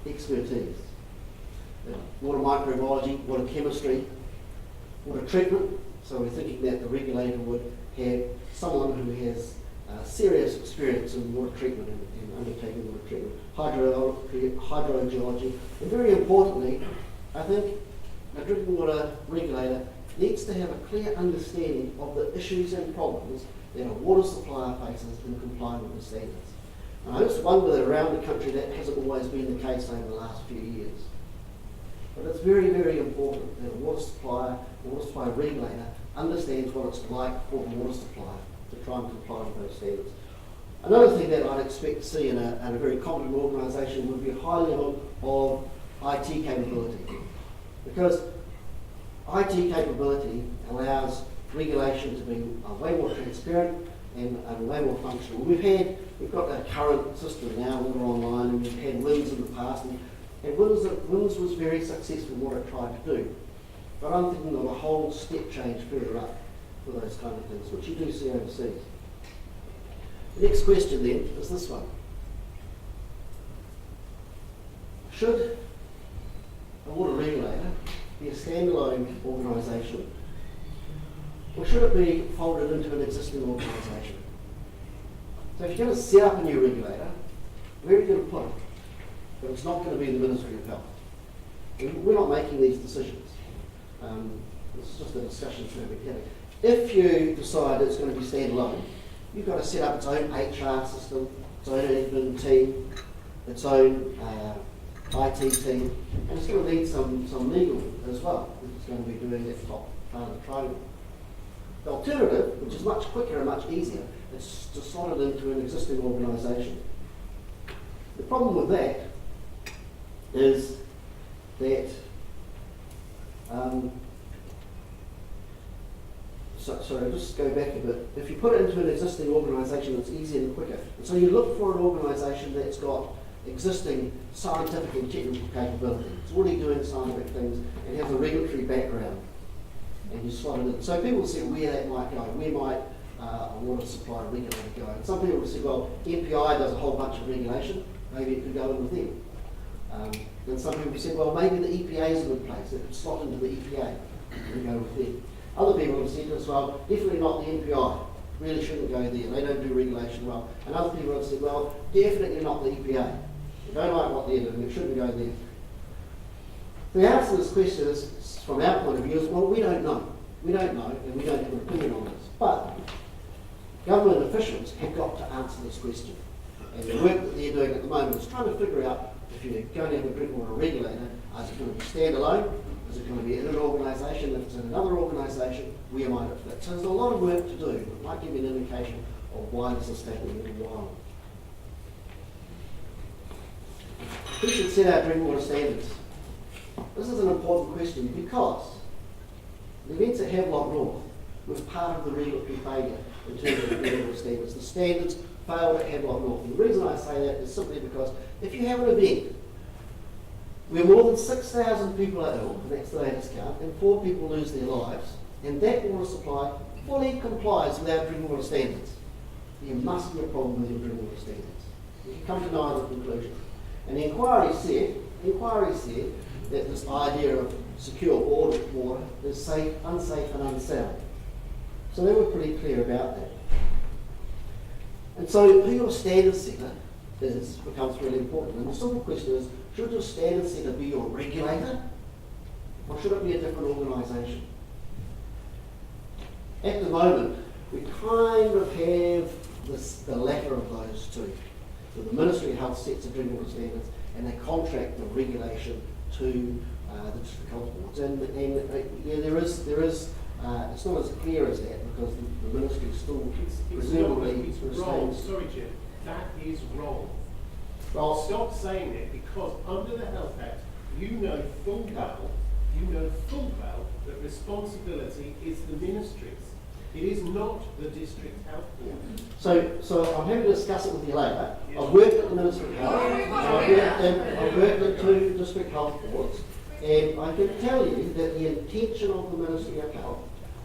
expertise. Water microbiology, water chemistry, water treatment. So we're thinking that the regulator would have someone who has serious experience in water treatment and undertaking water treatment, hydrogeology, and very importantly, I think a drinking water regulator needs to have a clear understanding of the issues and problems that a water supplier faces in complying with the standards. And I just wonder that around the country that hasn't always been the case over the last few years. But it's very, very important that a water supply regulator understands what it's like for the water supplier to try and comply with those standards. Another thing that I'd expect to see in a very competent organisation would be a high level of IT capability. Because IT capability allows regulation to be way more transparent and way more functional. We've got a current system now, Water Online, and we've had WINS in the past, and WINS was very successful in what it tried to do. But I'm thinking of a whole step change further up for those kind of things, which you do see overseas. The next question then is this one. Should a water regulator be a standalone organisation, or should it be folded into an existing organisation? So if you're going to set up a new regulator, where are you going to put it? But it's not going to be the Ministry of Health. We're not making these decisions. This is just a discussion we're having. If you decide it's going to be standalone, you've got to set up its own HR system, its own admin team, its own IT team, and it's going to need some legal as well, if it's going to be doing that top part of the training. The alternative, which is much quicker and much easier, is to slot it into an existing organisation. The problem with that is that sorry, just go back a bit. If you put it into an existing organisation, it's easier and quicker. And so you look for an organisation that's got existing scientific and technical capability. It's already doing scientific things and has a regulatory background. And you slot it in. So people will see where that might go. Where might a water supply regulator go? And some people will say, well, MPI does a whole bunch of regulation. Maybe it could go in with them. And some people say, well, maybe the EPA is a good place. It could slot into the EPA and go with them. Other people have said as well, definitely not the MPI. Really shouldn't go there. They don't do regulation well. And other people have said, well, definitely not the EPA. They don't like what they're doing. It shouldn't go there. The answer to this question is, from our point of view, is, well, we don't know. We don't know, and we don't have an opinion on this. But government officials have got to answer this question. And the work that they're doing at the moment is trying to figure out, if you're going to have a drinking water regulator, is it going to be standalone? Is it going to be in an organisation? If it's in another organisation, where might it fit? So there's a lot of work to do. It might give you an indication of why this is taking a little while. Who should set our drinking water standards? This is an important question because the events at Havelock North was part of the regulatory failure in terms of the drinking water standards. The standards failed at Havelock North. And the reason I say that is simply because if you have an event where more than 6,000 people are ill, and that's the latest count, and 4 people lose their lives, and that water supply fully complies with our drinking water standards, there must be a problem with your drinking water standards. You can come to no other conclusion. And the inquiry said that this idea of secure water is safe, unsafe and unsound. So they were pretty clear about that. And so who your standard setter becomes really important. And the simple question is, should your standard setter be your regulator, or should it be a different organisation? At the moment, we kind of have the latter of those two. So the Ministry of Health sets the drinking water standards, and they contract the regulation to the district health boards. And yeah, there is it's not as clear as that, because the ministry still presumably it's wrong. Sorry, Jim. That is wrong. Well, stop saying it, because under the Health Act, you know full well that responsibility is the ministry's. It is not the district health board. So I'm happy to discuss it with you later. I've worked at the Ministry of Health, and I've worked at 2 district health boards, and I can tell you that the intention of the Ministry of Health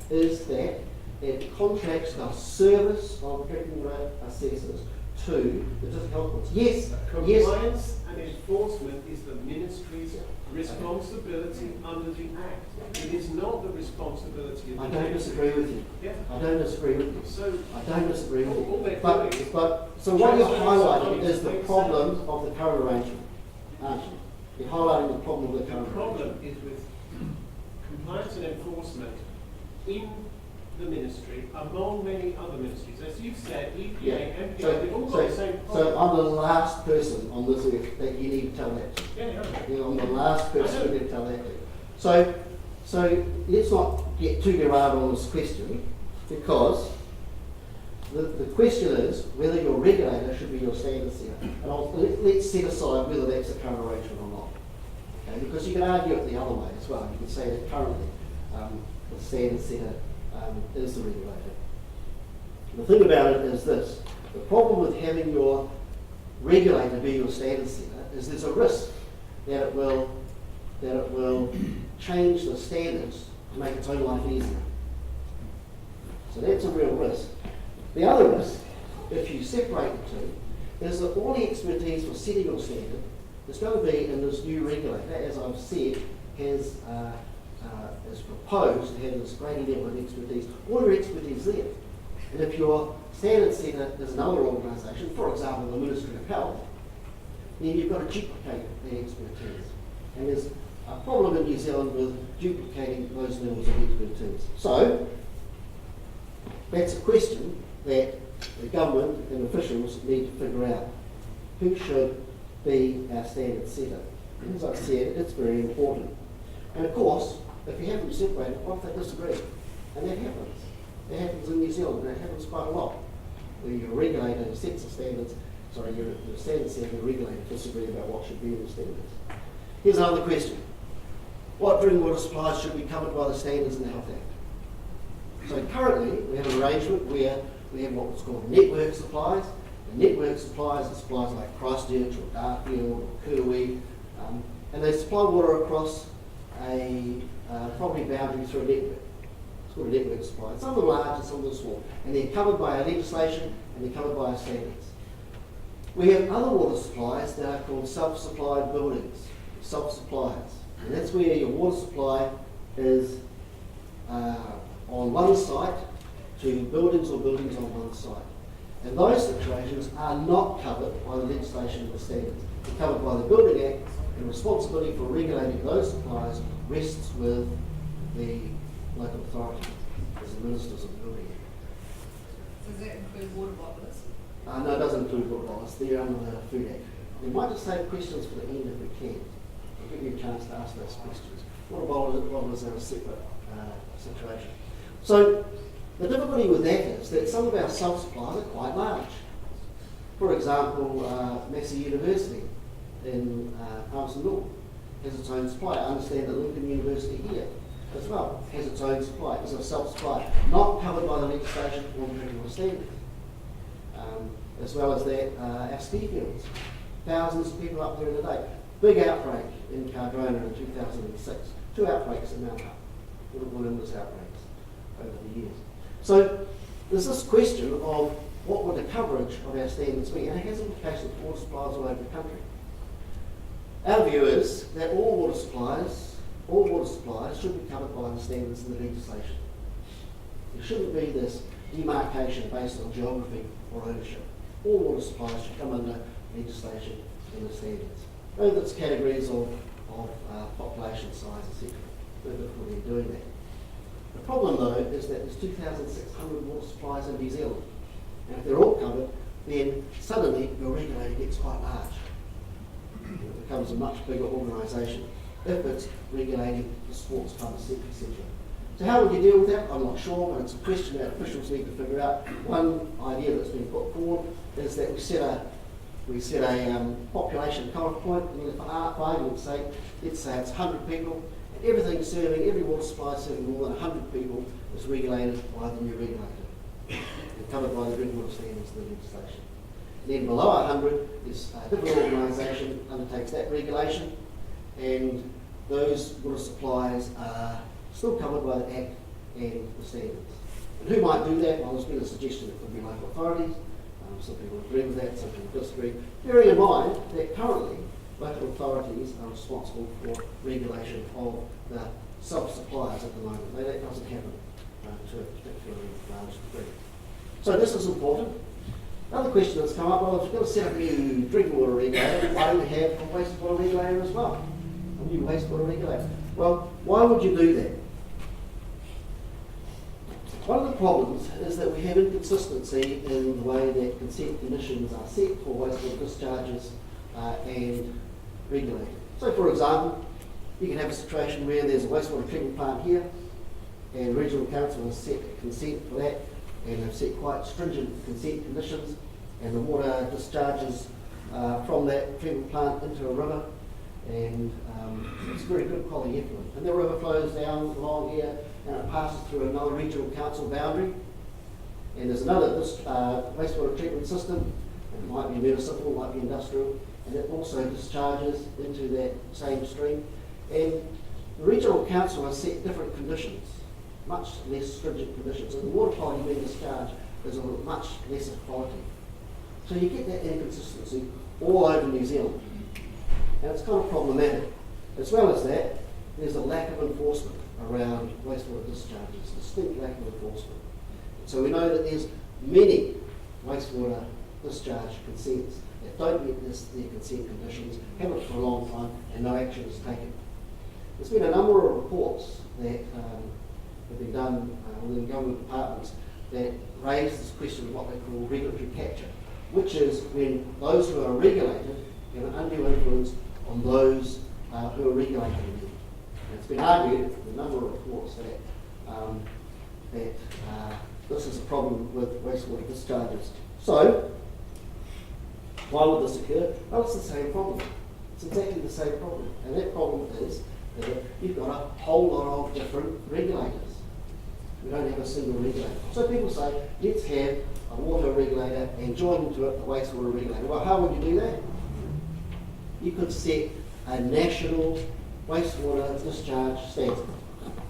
is that it contracts the service of drinking water assessors to the district health boards. Yes, Compliance and enforcement is the ministry's responsibility under the Act. It is not the responsibility of the I don't disagree with you. Yeah. I don't disagree with you. So I don't disagree with all you. they're But doing is so what you're highlighting transferring is the money to problem of the current arrangement, aren't you? You're highlighting the problem of the the current problem arrangement. is with compliance and enforcement in the ministry, among many other ministries. As you've said, EPA, MPA, they've all got the same problem. So I'm the last person on this earth that you need to tell that to. Yeah. I'm the last person you need to tell that to. So let's not get too derailed on this question, because the question is whether your regulator should be your standard setter. And let's set aside whether that's the current arrangement or not. Okay? Because you can argue it the other way as well. You can say that currently the standard setter is the regulator. The thing about it is this: the problem with having your regulator be your standard setter is there's a risk that it will change the standards to make its own life easier. So that's a real risk. The other risk, if you separate the two, is that all the expertise for setting your standard is going to be in this new regulator, as I've said, has proposed to have this greater level of expertise. All your expertise there. And if your standard setter is another organisation, for example the Ministry of Health, then you've got to duplicate that expertise. And there's a problem in New Zealand with duplicating those levels of expertise. So that's a question that the government and officials need to figure out. Who should be our standard setter? As I've said, it's very important. And of course, if you have them separated, what if they disagree? And that happens. That happens in New Zealand, and it happens quite a lot. Where your regulator sets the standards, your standard setter and the regulator disagree about what should be in the standards. Here's another question. What drinking water supplies should be covered by the standards in the Health Act? So currently, we have an arrangement where we have what's called network supplies. And network supplies are supplies like Christchurch or Darfield or Kerwee, and they supply water across a property boundary through a network. It's called a network supply. Some of them are large and some of them are small. And they're covered by our legislation and they're covered by our standards. We have other water supplies that are called self-supplied buildings, self-suppliers. And that's where your water supply is on one site to buildings or buildings on one site. And those situations are not covered by the legislation and the standards. They're covered by the Building Act, and responsibility for regulating those supplies rests with the local authority as the ministers of the Building Act. Does that include water bottlers? No, it doesn't include water bottlers. They're under the Food Act. We might just save questions for the end if we can. I'll give you a chance to ask those questions. Water bottlers are a separate situation. So the difficulty with that is that some of our self-supplies are quite large. For example, Massey University in Palmerston North has its own supply. I understand that Lincoln University here as well has its own supply. It's a self-supply, not covered by the legislation or the drinking water standards. As well as that, our ski fields. Thousands of people up there in a day. Big outbreak in Cardrona in 2006. 2 outbreaks in Mount Hutt. Wilderness outbreaks over the years. So there's this question of what would the coverage of our standards be, and it has implications for water supplies all over the country. Our view is that all water supplies all water supplies should be covered by the standards in the legislation. There shouldn't be this demarcation based on geography or ownership. All water supplies should come under legislation and the standards. Whether it's categories of population size, etc. No difficulty in doing that. The problem though is that there's 2,600 water supplies in New Zealand. And if they're all covered, then suddenly your regulator gets quite large. It becomes a much bigger organisation if it's regulating the sports club, etc., etc. So how would you deal with that? I'm not sure, but it's a question that officials need to figure out. One idea that's been put forward is that we set a population cutoff point, and for argument's sake, let's say it's 100 people, and every water supply serving more than 100 people is regulated by the new regulator, and covered by the drinking water standards and the legislation. And then below 100 is a different organisation undertakes that regulation, and those water supplies are still covered by the Act and the standards. And who might do that? Well, there's been a suggestion it could be local authorities. Some people agree with that, some people disagree. Bearing in mind that currently local authorities are responsible for regulation of the sub-suppliers at the moment. That doesn't happen to a particularly large degree. So this is important. Another question that's come up, well, if you're going to set up a new drinking water regulator, why don't we have a wastewater regulator as well? A new wastewater regulator. Well, why would you do that? One of the problems is that we have inconsistency in the way that consent conditions are set for wastewater discharges and regulated. So, for example, you can have a situation where there's a wastewater treatment plant here, and regional council has set consent for that, and have set quite stringent consent conditions, and the water discharges from that treatment plant into a river, and it's very good quality effluent. And the river flows down along here, and it passes through another regional council boundary, and there's another wastewater treatment system. It might be municipal, it might be industrial, and it also discharges into that same stream. And the regional council has set different conditions, much less stringent conditions, and the water quality being discharged is of much lesser quality. So you get that inconsistency all over New Zealand, and it's kind of problematic. As well as that, there's a lack of enforcement around wastewater discharges, distinct lack of enforcement. So we know that there's many wastewater discharge consents that don't meet their consent conditions, haven't for a long time, and no action is taken. There's been a number of reports that have been done within government departments that raise this question of what they call regulatory capture, which is when those who are regulated have an undue influence on those who are regulating them. And it's been argued in a number of reports that this is a problem with wastewater discharges. So, why would this occur? Well, it's the same problem. It's exactly the same problem. And that problem is that you've got a whole lot of different regulators. We don't have a single regulator. So people say, let's have a water regulator and join into it a wastewater regulator. Well, how would you do that? You could set a national wastewater discharge standard.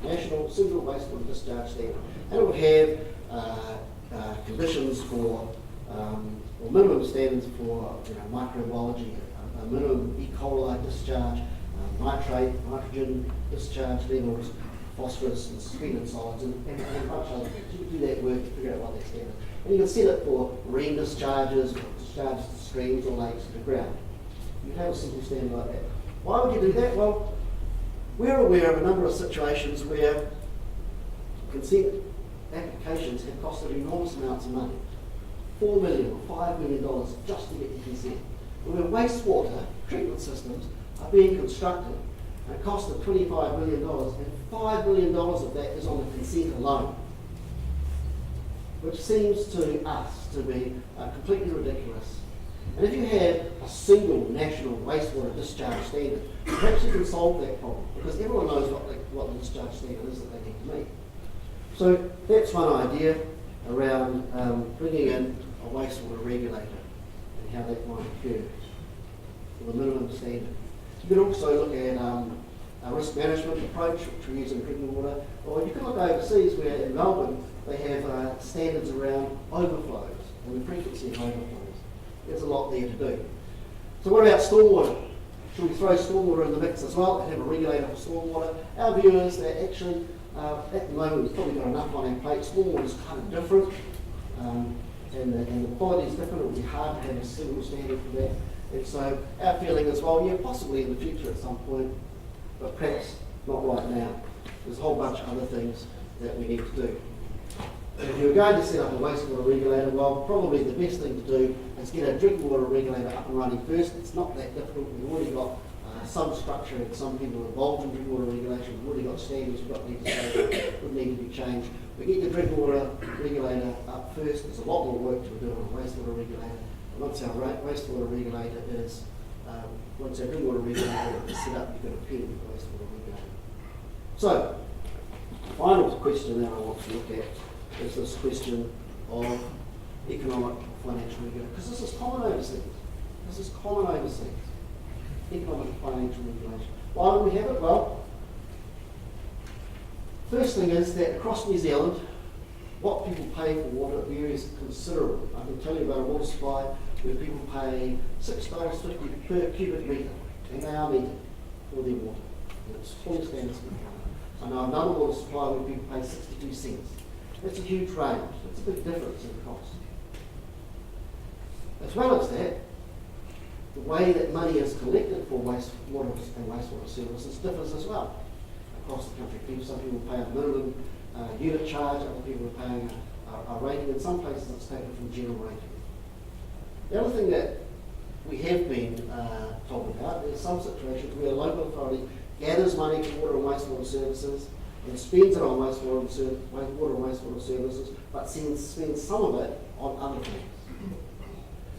National single wastewater discharge standard. And it would have conditions for, or minimum standards for microbiology, a minimum E. coli discharge, nitrate, nitrogen discharge levels, phosphorus and sweetened solids, and a bunch of other things. You can do that work to figure out what that standard is. And you can set it for marine discharges, discharges to streams or lakes to the ground. You can have a simple standard like that. Why would you do that? Well, we're aware of a number of situations where consent applications have costed enormous amounts of money. $4 million or $5 million just to get the consent. Where wastewater treatment systems are being constructed and it cost them $25 million, and $5 million of that is on the consent alone, which seems to us to be completely ridiculous. And if you had a single national wastewater discharge standard, perhaps you can solve that problem, because everyone knows what the discharge standard is that they need to meet. So that's one idea around bringing in a wastewater regulator and how that might occur for the minimum standard. You could also look at a risk management approach, which we use in drinking water, or you could look overseas where in Melbourne they have standards around overflows and the frequency of overflows. There's a lot there to do. So what about stormwater? should we throw stormwater in the mix as well and have a regulator for stormwater? Our view is that actually, at the moment, we've probably got enough on our plate. Stormwater is kind of different, and the quality is different. It would be hard to have a single standard for that. And so our feeling is, well, yeah, possibly in the future at some point, but perhaps not right now. There's a whole bunch of other things that we need to do. If you're going to set up a wastewater regulator, well, probably the best thing to do is get a drinking water regulator up and running first. It's not that difficult. We've already got some structure and some people involved in drinking water regulation. We've already got standards, we've got legislation that need to be changed. We get the drinking water regulator up first. There's a lot more work to do on a wastewater regulator. And once our wastewater regulator is, once our drinking water regulator is set up, you've got a pen with the wastewater regulator. So, final question that I want to look at is this question of economic financial regulation, because this is common overseas. This is common overseas. Economic financial regulation. Why do we have it? Well, first thing is that across New Zealand, what people pay for water varies considerably. I can tell you about a water supply where people pay $6.50 per cubic metre, an hour metre, for their water. And it's fully standard. I know another water supply where people pay 62 cents. That's a huge range. It's a big difference in cost. As well as that, the way that money is collected for wastewater and wastewater services differs as well across the country. Some people pay a minimum unit charge, other people are paying a rating. In some places it's taken from general rating. The other thing that we have been told about is some situations where a local authority gathers money for water and wastewater services and spends it on wastewater and wastewater services, but spends some of it on other things.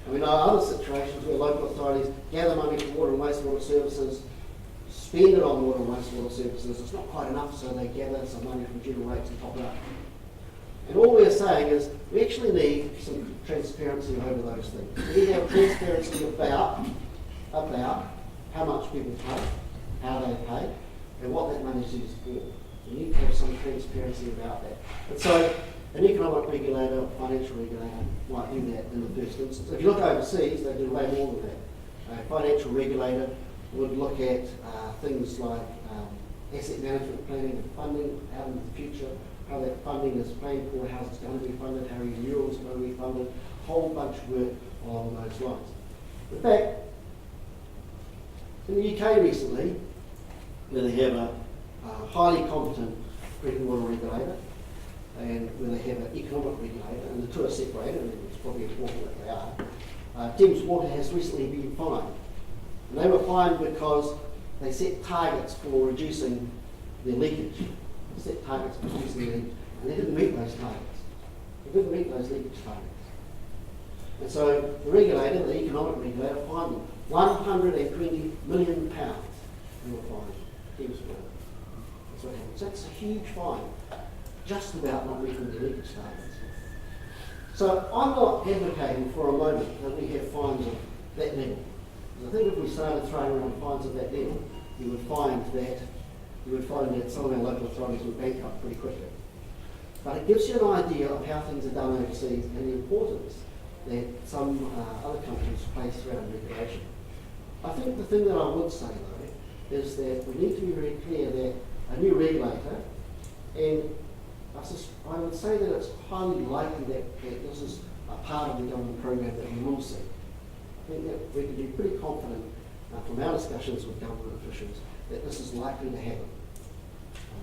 And we know other situations where local authorities gather money for water and wastewater services, spend it on water and wastewater services. It's not quite enough, so they gather some money from general rates and top it up. And all we're saying is we actually need some transparency over those things. We need to have transparency about how much people pay, how they pay, and what that money is used for. We need to have some transparency about that. And so an economic regulator or financial regulator might do that in the first instance. If you look overseas, they do way more than that. A financial regulator would look at things like asset management planning and funding out in the future, how that funding is planned for, how it's going to be funded, how renewals are going to be funded, a whole bunch of work along those lines. In fact, in the UK recently, where they have a highly competent drinking water regulator, and where they have an economic regulator, and the two are separated, and it's probably important that they are. Thames Water has recently been fined. And they were fined because they set targets for reducing their leakage. They set targets for reducing their leakage, and they didn't meet those targets. They didn't meet those leakage targets. And so the regulator, the economic regulator, fined them £120 million. They were fined. Thames Water. That's what happened. So that's a huge fine, just about not meeting the leakage targets. So I'm not advocating for a moment that we have fines of that level. I think if we started throwing around fines of that level, you would find that some of our local authorities would bankrupt pretty quickly. But it gives you an idea of how things are done overseas and the importance that some other countries place around regulation. I think the thing that I would say though is that we need to be very clear that a new regulator, and I would say that it's highly likely that this is a part of the government program that we will see. I think that we can be pretty confident from our discussions with government officials that this is likely to happen.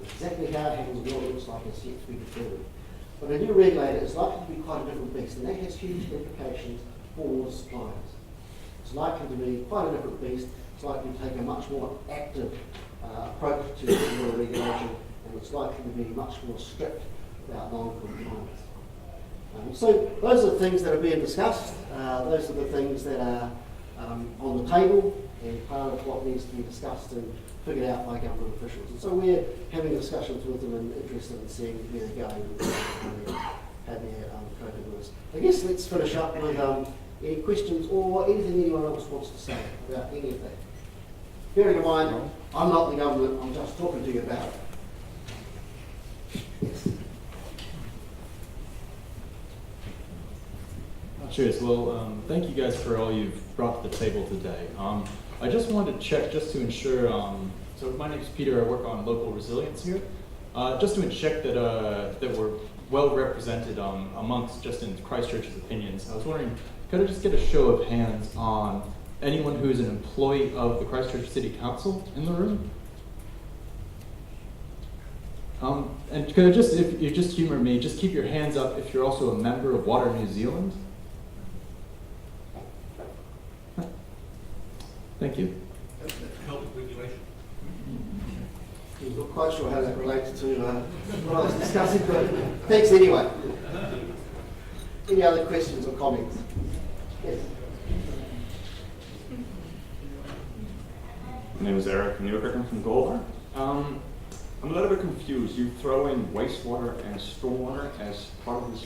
Exactly how it happens and what it looks like is yet to be determined. But a new regulator is likely to be quite a different beast, and that has huge implications for water suppliers. It's likely to be quite a different beast. It's likely to take a much more active approach to water regulation, and it's likely to be much more strict about non-compliance. So those are the things that are being discussed. Those are the things that are on the table and part of what needs to be discussed and figured out by government officials. And so we're having discussions with them and interested in seeing where they're going and how they're coping with this. I guess let's finish up with any questions or anything anyone else wants to say about any of that. Bearing in mind, I'm not the government, I'm just talking to you about it. Yes. Cheers. Well, thank you guys for all you've brought to the table today. I just wanted to check just to ensure, so my name is Peter, I work on local resilience here. Just to check that, that we're well represented amongst just in Christchurch's opinions. I was wondering, could I just get a show of hands on anyone who is an employee of the Christchurch City Council in the room? And could I just, if you just humor me, just keep your hands up if you're also a member of Water New Zealand? Thank you. Help regulation. I'm not quite sure how that relates to what I was discussing, but thanks anyway. Any other questions or comments? Yes. My name is Eric Newkirk. I'm from Galway. I'm a little bit confused. You throw in wastewater and stormwater as part of this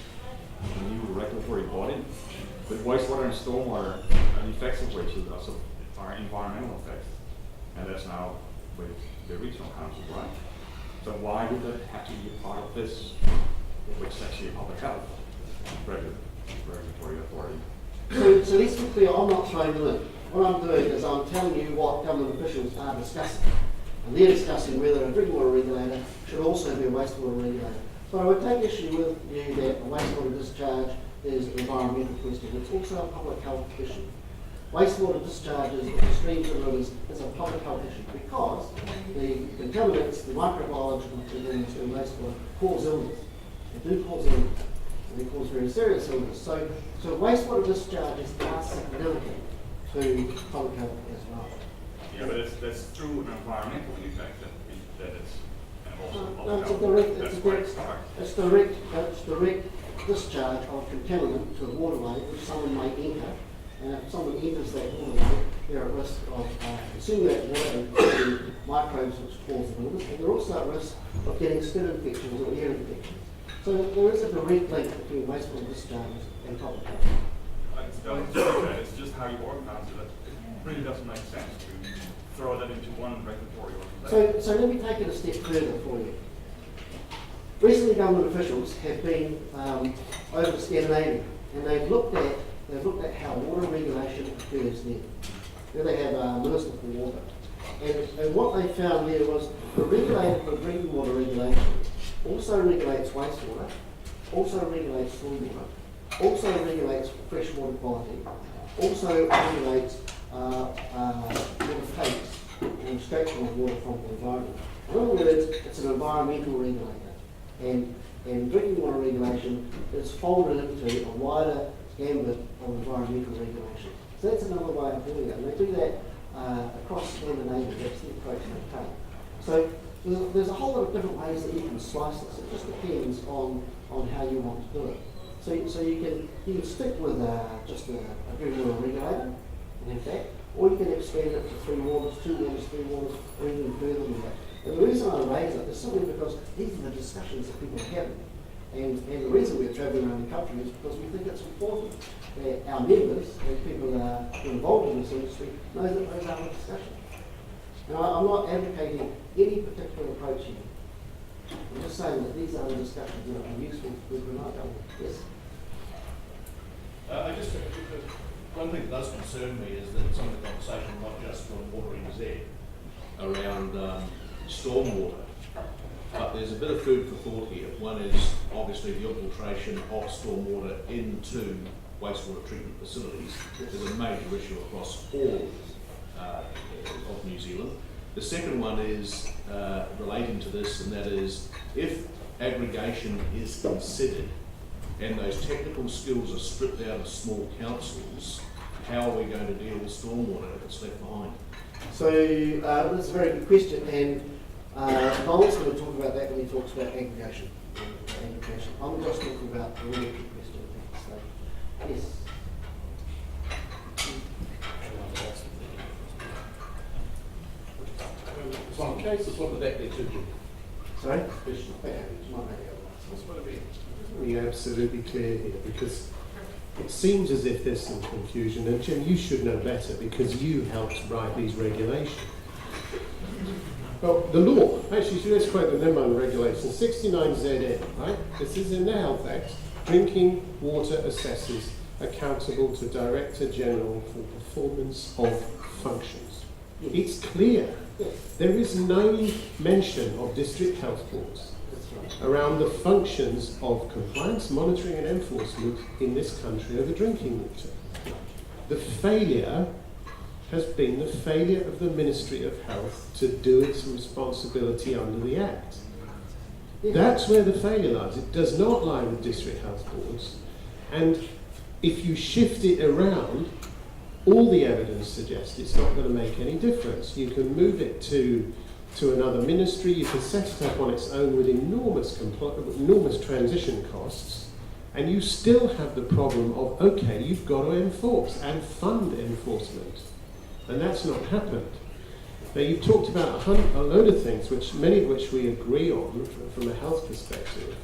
new regulatory body, but wastewater and stormwater, the effects of which is also are environmental effects, and that's now with the regional council, right? So why would that have to be a part of this, which is actually a public health regulatory authority? So let's be clear, I'm not throwing them in. What I'm doing is I'm telling you what government officials are discussing. And they're discussing whether a drinking water regulator should also be a wastewater regulator. So I would take issue with you that a wastewater discharge is an environmental question. It's also a public health issue. Wastewater discharges into streams and rivers is a public health issue because the contaminants, the microbiological contaminants in wastewater cause illness. They do cause illness, and they cause very serious illness. So wastewater discharges are significant to public health as well. Yeah, but that's through an environmental effect that it's and also No, it's a public direct, health. it's That's why it direct, starts. it's direct discharge of contaminant to the waterway which someone may enter. And if someone enters that waterway, they're at risk of consuming that water and getting microbes which cause illness, and they're also at risk of getting skin infections or ear infections. So there is a direct link between wastewater discharges and public health. It's just how you organize it. It really doesn't make sense to throw that into one regulatory organization. So let me take it a step further for you. Recently, government officials have been over to Scandinavia, and they've looked at how water regulation occurs there. There they have a Minister for Water. And what they found there was the regulator for drinking water regulation also regulates wastewater, also regulates stormwater, also regulates freshwater quality, also regulates water takes and extraction of water from the environment. In other words, it's an environmental regulator. And drinking water regulation is folded into a wider gambit of environmental regulation. So that's another way of doing it. And they do that across Scandinavia. That's the approach they take. So there's a whole lot of different ways that you can slice this. It just depends on how you want to do it. So you can stick with just a drinking water regulator, and have that, or you can expand it to 3 waters, 2 waters, 3 waters, or even further than that. And the reason I raise it is simply because these are the discussions that people are having. And the reason we're travelling around the country is because we think it's important that our members and people who are involved in this industry know that those are the discussions. Now, I'm not advocating any particular approach here. I'm just saying that these are the discussions that are useful for people like that. Yes? One thing that does concern me is that some of the conversation, not just from Water NZ, around stormwater, but there's a bit of food for thought here. One is obviously the infiltration of stormwater into wastewater treatment facilities is a major issue across all of New Zealand. The second one is relating to this, and that is if aggregation is considered and those technical skills are stripped out of small councils, how are we going to deal with stormwater if it's left behind? So that's a very good question, and Noel's going to talk about that when he talks about aggregation. I'm just talking about the regulatory question. So, yes. So in case of what would that be to? Sorry? Question. Be absolutely clear here, because it seems as if there's some confusion, and Jim, you should know better because you helped write these regulations. Well, the law, actually, let's quote the number on regulation, 69ZN, right? This is in the Health Act. Drinking water assessors accountable to Director General for performance of functions. It's clear. There is no mention of district health boards around the functions of compliance, monitoring and enforcement in this country over drinking water. The failure has been the failure of the Ministry of Health to do its responsibility under the Act. That's where the failure lies. It does not lie with district health boards. And if you shift it around, all the evidence suggests it's not going to make any difference. You can move it to another ministry, you can set it up on its own with enormous transition costs, and you still have the problem of, okay, you've got to enforce and fund enforcement. And that's not happened. Now, you've talked about a load of things, many of which we agree on from a health perspective,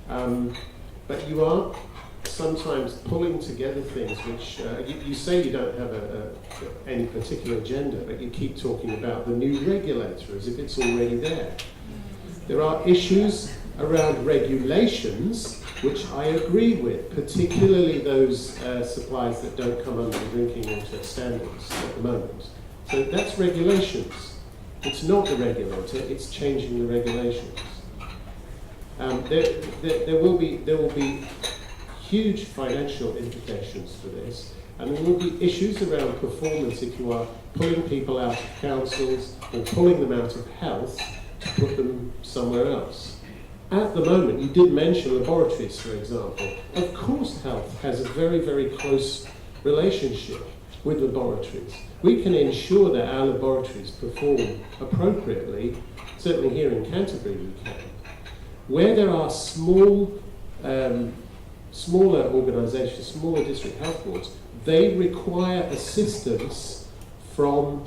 but you are sometimes pulling together things which you say you don't have any particular agenda, but you keep talking about the new regulator as if it's already there. There are issues around regulations which I agree with, particularly those supplies that don't come under the drinking water standards at the moment. So that's regulations. It's not the regulator, it's changing the regulations. There will be huge financial implications for this, and there will be issues around performance if you are pulling people out of councils or pulling them out of health to put them somewhere else. At the moment, you did mention laboratories, for example. Of course, health has a very, very close relationship with laboratories. We can ensure that our laboratories perform appropriately, certainly here in Canterbury we can. Where there are smaller organisations, smaller district health boards, they require assistance from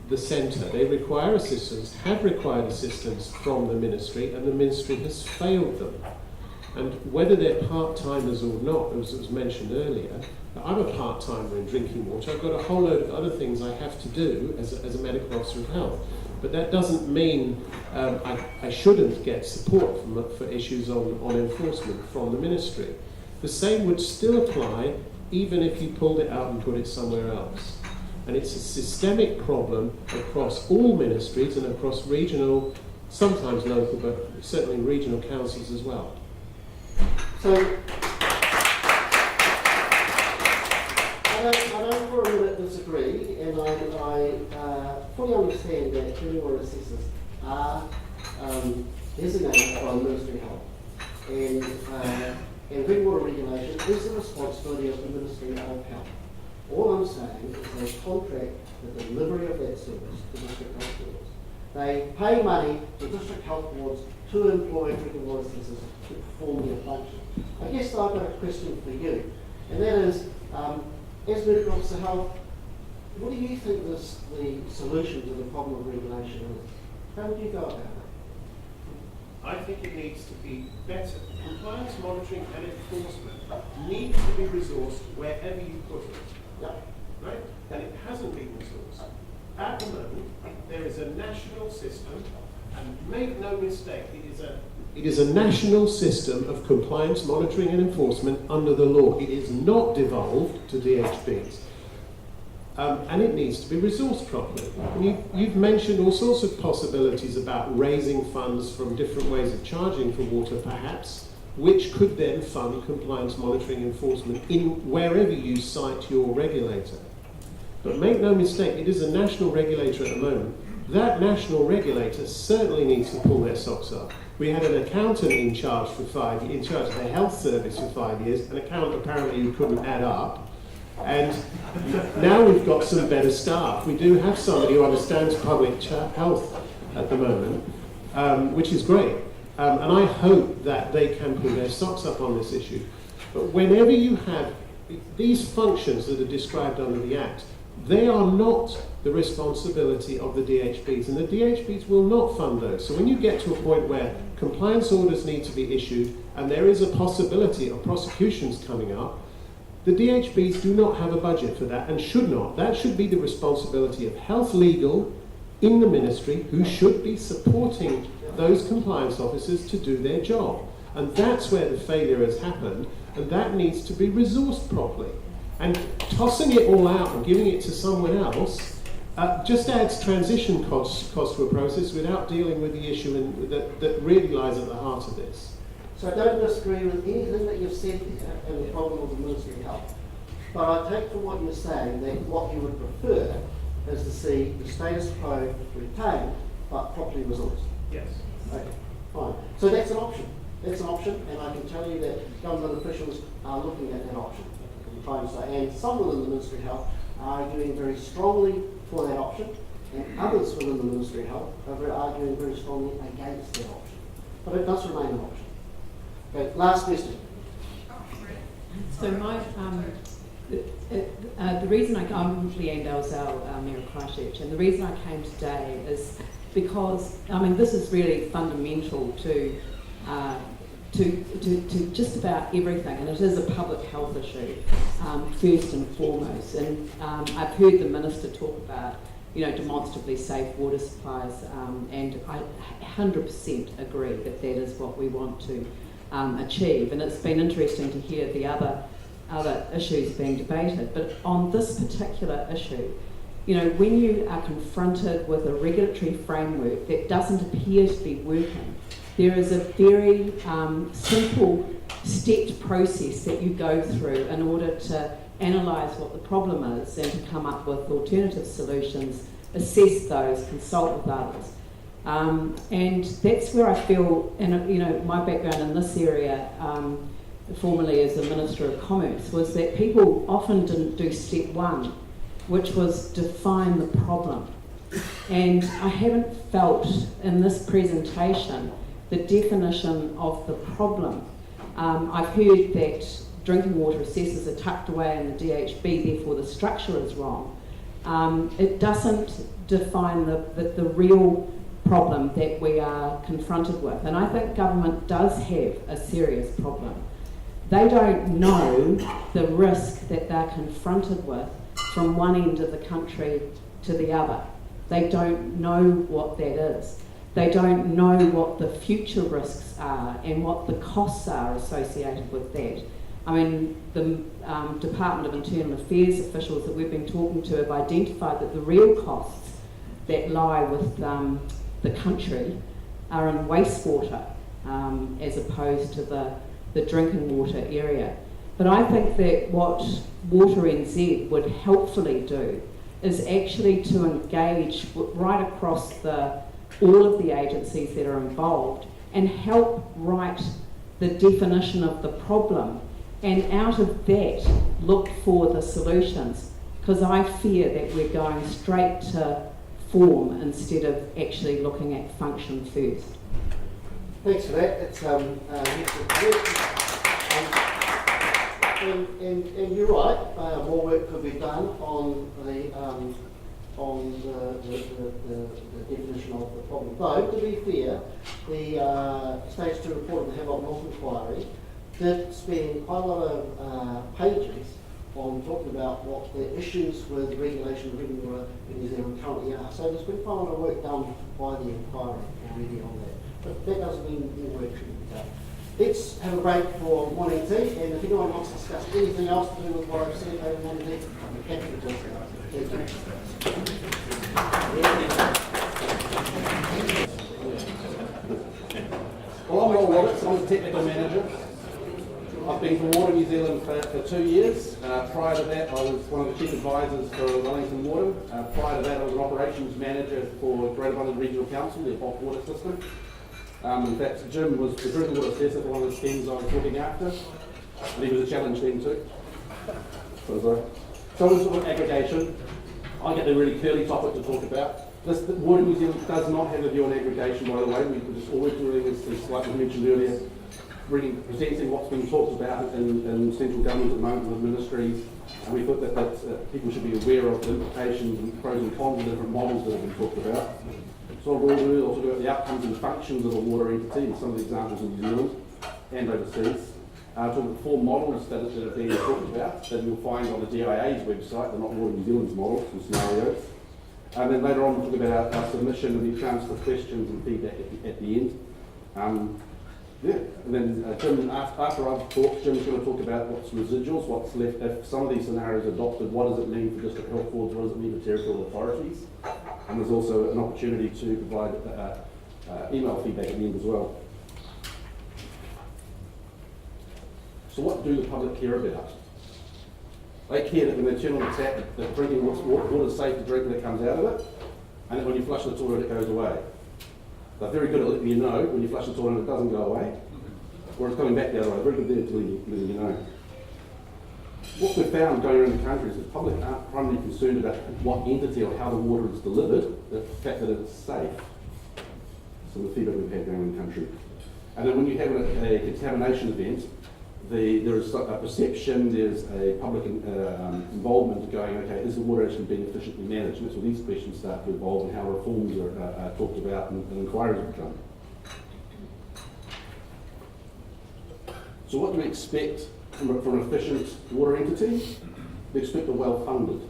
the centre. They require assistance, have required assistance from the ministry, and the ministry has failed them. And whether they're part-timers or not, as was mentioned earlier, I'm a part-timer in drinking water. I've got a whole load of other things I have to do as a medical officer of health. But that doesn't mean I shouldn't get support for issues on enforcement from the ministry. The same would still apply even if you pulled it out and put it somewhere else. And it's a systemic problem across all ministries and across regional, sometimes local, but certainly regional councils as well. So, I don't for a minute disagree, and I fully understand that drinking water assessors are designated by the Ministry of Health. And drinking water regulation is the responsibility of the Ministry of Health. All I'm saying is they contract the delivery of that service to district health boards. They pay money to district health boards to employ drinking water assessors to perform their function. I guess I've got a question for you, and that is, as medical officer health, what do you think the solution to the problem of regulation is? How would you go about it? I think it needs to be better. Compliance monitoring and enforcement needs to be resourced wherever you put it. Yep. Right? And it hasn't been resourced. At the moment, there is a national system, and make no mistake, it is a national system of compliance, monitoring and enforcement under the law. It is not devolved to DHBs. And it needs to be resourced properly. You've mentioned all sorts of possibilities about raising funds from different ways of charging for water, perhaps, which could then fund compliance, monitoring, enforcement in wherever you cite your regulator. But make no mistake, it is a national regulator at the moment. That national regulator certainly needs to pull their socks up. We had an accountant in charge of the health service for 5 years, an accountant apparently who couldn't add up. And now we've got some better staff. We do have somebody who understands public health at the moment, which is great. And I hope that they can pull their socks up on this issue. But whenever you have these functions that are described under the Act, they are not the responsibility of the DHBs, and the DHBs will not fund those. So when you get to a point where compliance orders need to be issued and there is a possibility of prosecutions coming up, the DHBs do not have a budget for that and should not. That should be the responsibility of health legal in the ministry, who should be supporting those compliance officers to do their job. And that's where the failure has happened, and that needs to be resourced properly. And tossing it all out and giving it to someone else just adds transition cost to a process without dealing with the issue that really lies at the heart of this. So I don't disagree with anything that you've said here and the problem of the Ministry of Health. But I take from what you're saying that what you would prefer is to see the status quo retained but properly resourced. Yes. Okay, fine. So that's an option. That's an option, and I can tell you that government officials are looking at that option. And some within the Ministry of Health are arguing very strongly for that option, and others within the Ministry of Health are arguing very strongly against that option. But it does remain an option. Okay, last question. So my, the reason I'm Leanne Dalzell, Mayor of Christchurch, and the reason I came today is because, this is really fundamental to just about everything, and it is a public health issue, first and foremost. And I've heard the Minister talk about, demonstrably safe water supplies, and I 100% agree that that is what we want to achieve. And it's been interesting to hear the other issues being debated. But on this particular issue, when you are confronted with a regulatory framework that doesn't appear to be working, there is a very simple stepped process that you go through in order to analyse what the problem is and to come up with alternative solutions, assess those, consult with others. And that's where I feel, and my background in this area, formerly as a Minister of Commerce, was that people often didn't do step one, which was define the problem. And I haven't felt in this presentation the definition of the problem. I've heard that drinking water assessors are tucked away in the DHB, therefore the structure is wrong. It doesn't define the real problem that we are confronted with. And I think government does have a serious problem. They don't know the risk that they're confronted with from one end of the country to the other. They don't know what that is. They don't know what the future risks are and what the costs are associated with that. The Department of Internal Affairs officials that we've been talking to have identified that the real costs that lie with the country are in wastewater as opposed to the drinking water area. But I think that what Water NZ would helpfully do is actually to engage right across all of the agencies that are involved and help write the definition of the problem, and out of that look for the solutions, because I fear that we're going straight to form instead of actually looking at function first. Thanks for that. It's and you're right. More work could be done on the definition of the problem. Though, to be fair, the Stage 2 report of the Havoc North Inquiry did spend quite a lot of pages on talking about what the issues with regulation of drinking water in New Zealand currently are. So there's been quite a lot of work done by the inquiry already on that. But that doesn't mean more work shouldn't be done. Let's have a break for morning tea, and if anyone wants to discuss anything else to do with what I've said over morning tea, I'm happy to do so. Thank you. Well, I'm Rob Roberts, I'm the Technical Manager. I've been for Water New Zealand for 2 years. Prior to that, I was one of the Chief Advisors for Wellington Water. Prior to that, I was an Operations Manager for Greater Wellington Regional Council, their bulk water system. In fact, Jim was the drinking water assessor for one of the schemes I was looking after, and he was a challenge then too. So this sort of aggregation, I get the really curly topic to talk about. Water New Zealand does not have a view on aggregation, by the way. All we're doing is, like we mentioned earlier, presenting what's been talked about in central government at the moment with ministries, and we thought that people should be aware of the implications and pros and cons of the different models that have been talked about. So we'll also look at the outcomes and functions of a water entity, and some of the examples in New Zealand and overseas. Talk about 4 models that have been talked about that you'll find on the DIA's website. They're not Water New Zealand's models and scenarios. And then later on we'll talk about our submission and the chance for questions and feedback at the end. Yeah, and then Jim, after I've talked, Jim's going to talk about what's residuals, what's left. If some of these scenarios are adopted, what does it mean for district health boards, what does it mean for territorial authorities? And there's also an opportunity to provide email feedback at the end as well. So what do the public care about? They care that when they turn on the tap, that drinking water is safe to drink when it comes out of it, and that when you flush the toilet, it goes away. They're very good at letting you know when you flush the toilet and it doesn't go away, or it's coming back the other way. Very good there to letting you know. What we've found going around the country is that the public aren't primarily concerned about what entity or how the water is delivered, the fact that it's safe. So the feedback we've had going around the country. And then when you have a contamination event, there is a perception, there's a public involvement going, okay, is the water actually being efficiently managed? And that's where these questions start to evolve and how reforms are talked about and inquiries are become. So what do we expect from an efficient water entity? We expect a well-funded,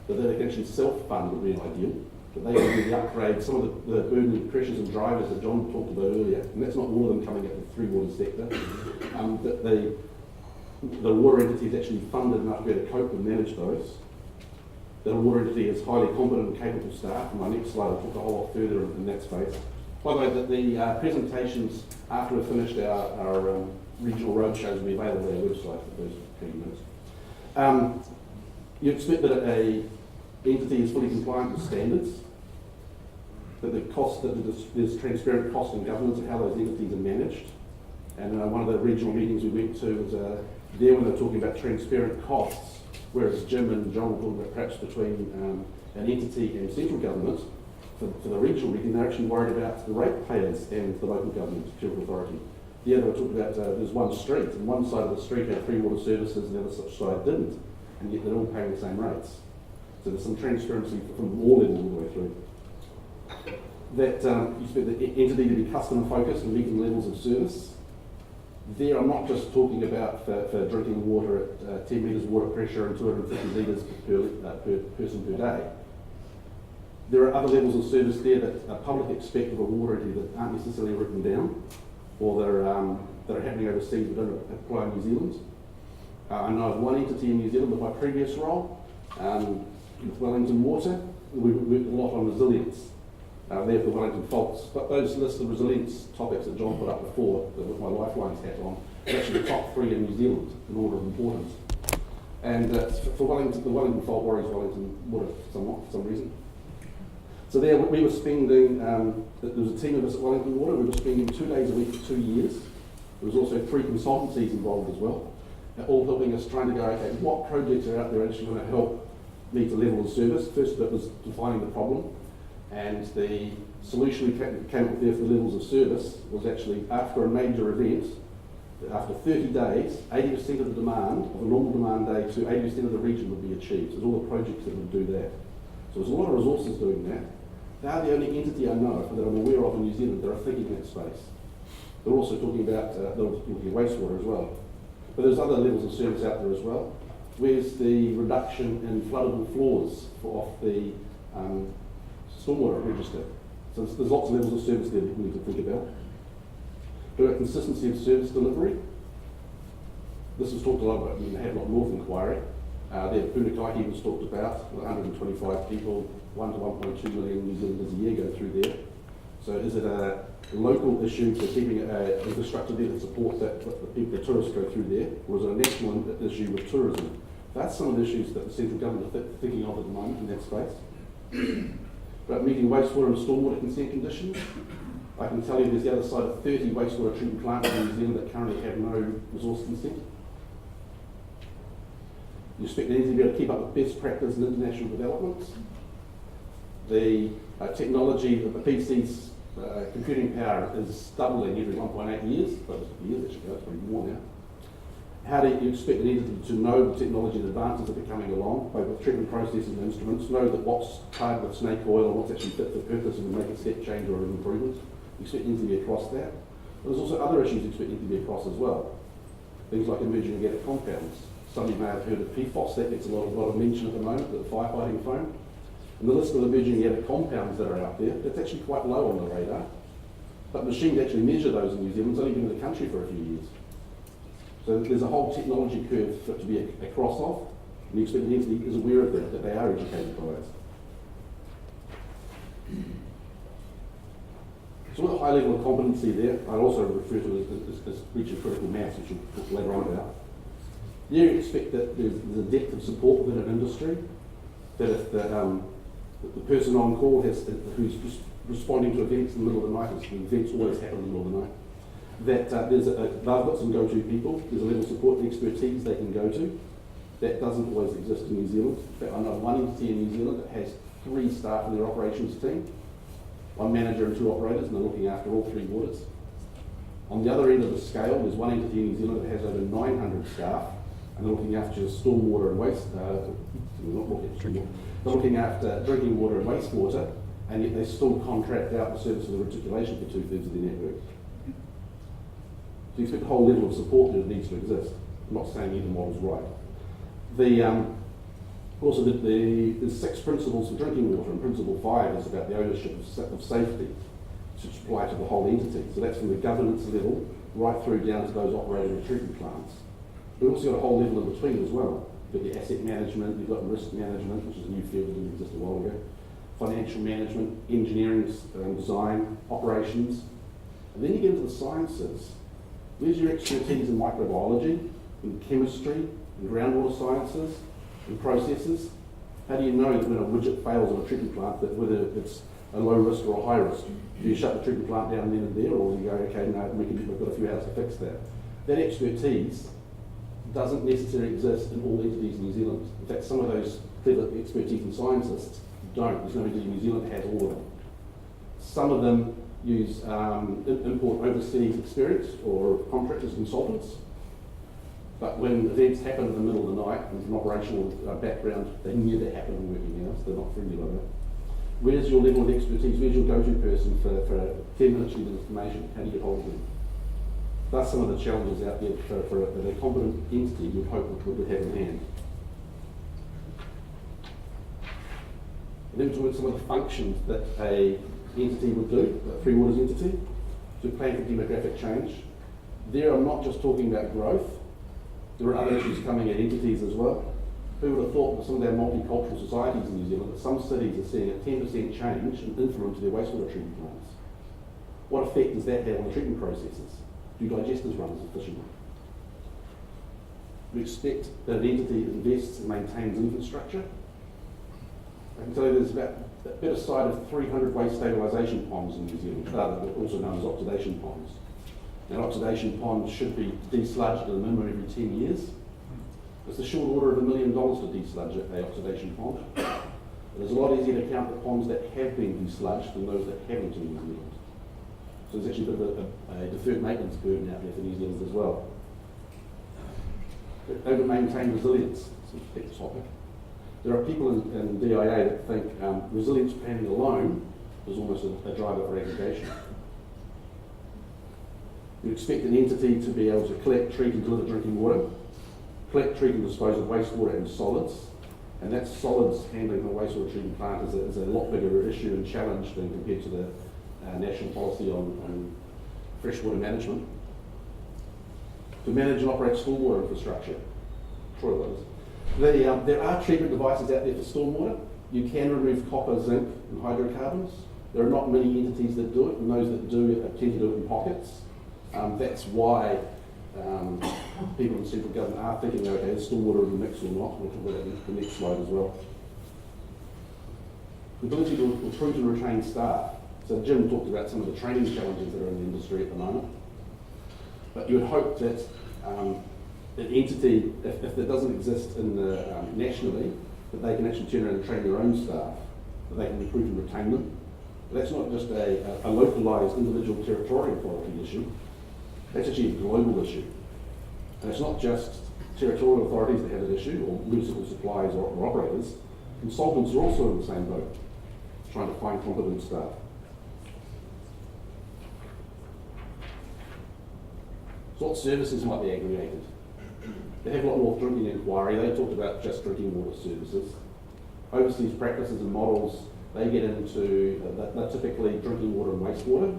that they can actually self-fund would be ideal, that they can do the upgrade, some of the burden and pressures and drivers that John talked about earlier, and that's not all of them coming at the three-water sector, that the water entity is actually funded enough to be able to cope and manage those, that a water entity has highly competent and capable staff. And my next slide will talk a whole lot further in that space. By the way, the presentations after we've finished our regional roadshows will be available on our website for those 20 minutes. You expect that a entity is fully compliant with standards, that there's transparent cost and governance of how those entities are managed. And one of the regional meetings we went to was there when they were talking about transparent costs, whereas Jim and John were talking about perhaps between an entity and central government. For the regional meeting, they're actually worried about the ratepayers and the local government, territorial authority. The other, they were talking about there's one street, and one side of the street had free water services and the other side didn't, and yet they're all paying the same rates. So there's some transparency from all levels all the way through. That you expect the entity to be customer focused and meeting levels of service. There, I'm not just talking about for drinking water at 10 metres water pressure and 250 litres per person per day. There are other levels of service there that the public expect of a water entity that aren't necessarily written down, or that are happening overseas but don't apply in New Zealand. I know of one entity in New Zealand with my previous role, with Wellington Water. We worked a lot on resilience. There for the Wellington faults, but those list of resilience topics that John put up before, with my Lifelines hat on, are actually the top 3 in New Zealand in order of importance. And for Wellington, the Wellington fault worries Wellington Water somewhat for some reason. So there we were spending, there was a team of us at Wellington Water, we were spending 2 days a week for 2 years. There was also 3 consultancies involved as well, all helping us trying to go, okay, what projects are out there actually going to help meet the level of service? First bit was defining the problem. And the solution we came up with there for the levels of service was actually after a major event, after 30 days, 80% of the demand, of a normal demand day, to 80% of the region would be achieved. So there's all the projects that would do that. So there's a lot of resources doing that. They are the only entity I know that I'm aware of in New Zealand that are thinking in that space. They're also talking about wastewater as well. But there's other levels of service out there as well. Where's the reduction in floodable floors off the stormwater register? So there's lots of levels of service there that we need to think about. We've got consistency of service delivery. This was talked a lot about in the Havelock North inquiry. There, Punakaiki was talked about, 125 people, 1 to 1.2 million New Zealanders a year go through there. So is it a local issue for keeping infrastructure there that supports that the tourists go through there, or is it a national issue with tourism? That's some of the issues that the central government are thinking of at the moment in that space. But meeting wastewater and stormwater consent conditions, I can tell you there's the other side of 30 wastewater treatment plants in New Zealand that currently have no resource consent. You expect the entity to be able to keep up with best practice and international developments. The technology of the PC's computing power is doubling every 1.8 years, but years actually, it's probably more now. How do you expect an entity to know the technology and advances that are coming along, both with treatment processes and instruments, know that what's tied with snake oil and what's actually fit for purpose and make a step change or an improvement? You expect an entity to be across that. But there's also other issues you expect an entity to be across as well. Things like emerging organic compounds. Some of you may have heard of PFOS, that gets a lot of mention at the moment, the firefighting foam. And the list of emerging organic compounds that are out there, that's actually quite low on the radar. But machines actually measure those in New Zealand. It's only been in the country for a few years. So there's a whole technology curve for it to be across of, and the expected entity is aware of that they are educated by it. So with a high level of competency there, I also refer to it as reaching critical mass, which we'll talk later on about. You expect that there's a depth of support within an industry, that if the person on call who's responding to events in the middle of the night, as events always happen in the middle of the night, that they've got some go-to people, there's a level of support and expertise they can go to. That doesn't always exist in New Zealand. In fact, I know one entity in New Zealand that has 3 staff in their operations team, 1 manager and 2 operators, and they're looking after all 3 waters. On the other end of the scale, there's one entity in New Zealand that has over 900 staff, and they're looking after stormwater and waste, they're looking after drinking water and wastewater, and yet they still contract out the service of the reticulation for 2/3 of their network. So you expect a whole level of support that needs to exist. I'm not saying either model's right. There's 6 principles for drinking water, and principle 5 is about the ownership of safety, which apply to the whole entity. So that's from the governance level right through down to those operating the treatment plants. We've also got a whole level in between as well. You've got the asset management, you've got risk management, which is a new field that didn't exist a while ago, financial management, engineering, design, operations, and then you get into the sciences. Where's your expertise in microbiology, in chemistry, in groundwater sciences, in processes? How do you know that when a widget fails on a treatment plant that whether it's a low risk or a high risk? Do you shut the treatment plant down then and there, or do you go, okay, no, we've got a few hours to fix that? That expertise doesn't necessarily exist in all entities in New Zealand. In fact, some of those clever expertise and scientists don't. There's no entity in New Zealand that has all of them. Some of them use import overseas experience or contractors, consultants. But when events happen in the middle of the night, with an operational background, they never happen in working hours. They're not friendly like that. Where's your level of expertise? Where's your go-to person for 10 minutes of information? How do you get hold of them? That's some of the challenges out there for a competent entity you'd hope would have in hand. And then towards some of the functions that a entity would do, a Three Waters entity, to plan for demographic change. There I'm not just talking about growth. There are other issues coming at entities as well. Who would have thought with some of our multicultural societies in New Zealand that some cities are seeing a 10% change in influence to their wastewater treatment plants? What effect does that have on the treatment processes? Do digesters run as efficiently? We expect that an entity invests and maintains infrastructure. I can tell you there's about a bit aside of 300 waste stabilisation ponds in New Zealand, also known as oxidation ponds. Now, oxidation ponds should be desludged at a minimum every 10 years. It's the short order of $1 million to desludge an oxidation pond. It's a lot easier to count the ponds that have been desludged than those that haven't in New Zealand. So there's actually a bit of a deferred maintenance burden out there for New Zealand as well. Over maintain resilience, it's a big topic. There are people in DIA that think resilience planning alone is almost a driver for aggregation. You expect an entity to be able to collect, treat and deliver drinking water, collect, treat and dispose of wastewater and solids, and that solids handling the wastewater treatment plant is a lot bigger issue and challenge than compared to the national policy on freshwater management. To manage and operate stormwater infrastructure, there are treatment devices out there for stormwater. You can remove copper, zinc and hydrocarbons. There are not many entities that do it, and those that do tend to do it in pockets. That's why people in central government are thinking, okay, is stormwater in the mix or not? We'll talk about that in the next slide as well. The ability to recruit and retain staff. So Jim talked about some of the training challenges that are in the industry at the moment. But you would hope that an entity, if it doesn't exist in the, nationally, that they can actually turn around and train their own staff, that they can recruit and retain them. But that's not just a localised individual territorial authority issue. That's actually a global issue. And it's not just territorial authorities that have that issue, or municipal suppliers or operators. Consultants are also in the same boat, trying to find competent staff. So what services might be aggregated? They have a lot more drinking inquiry. They talked about just drinking water services. Overseas practices and models, they get into, they're typically drinking water and wastewater.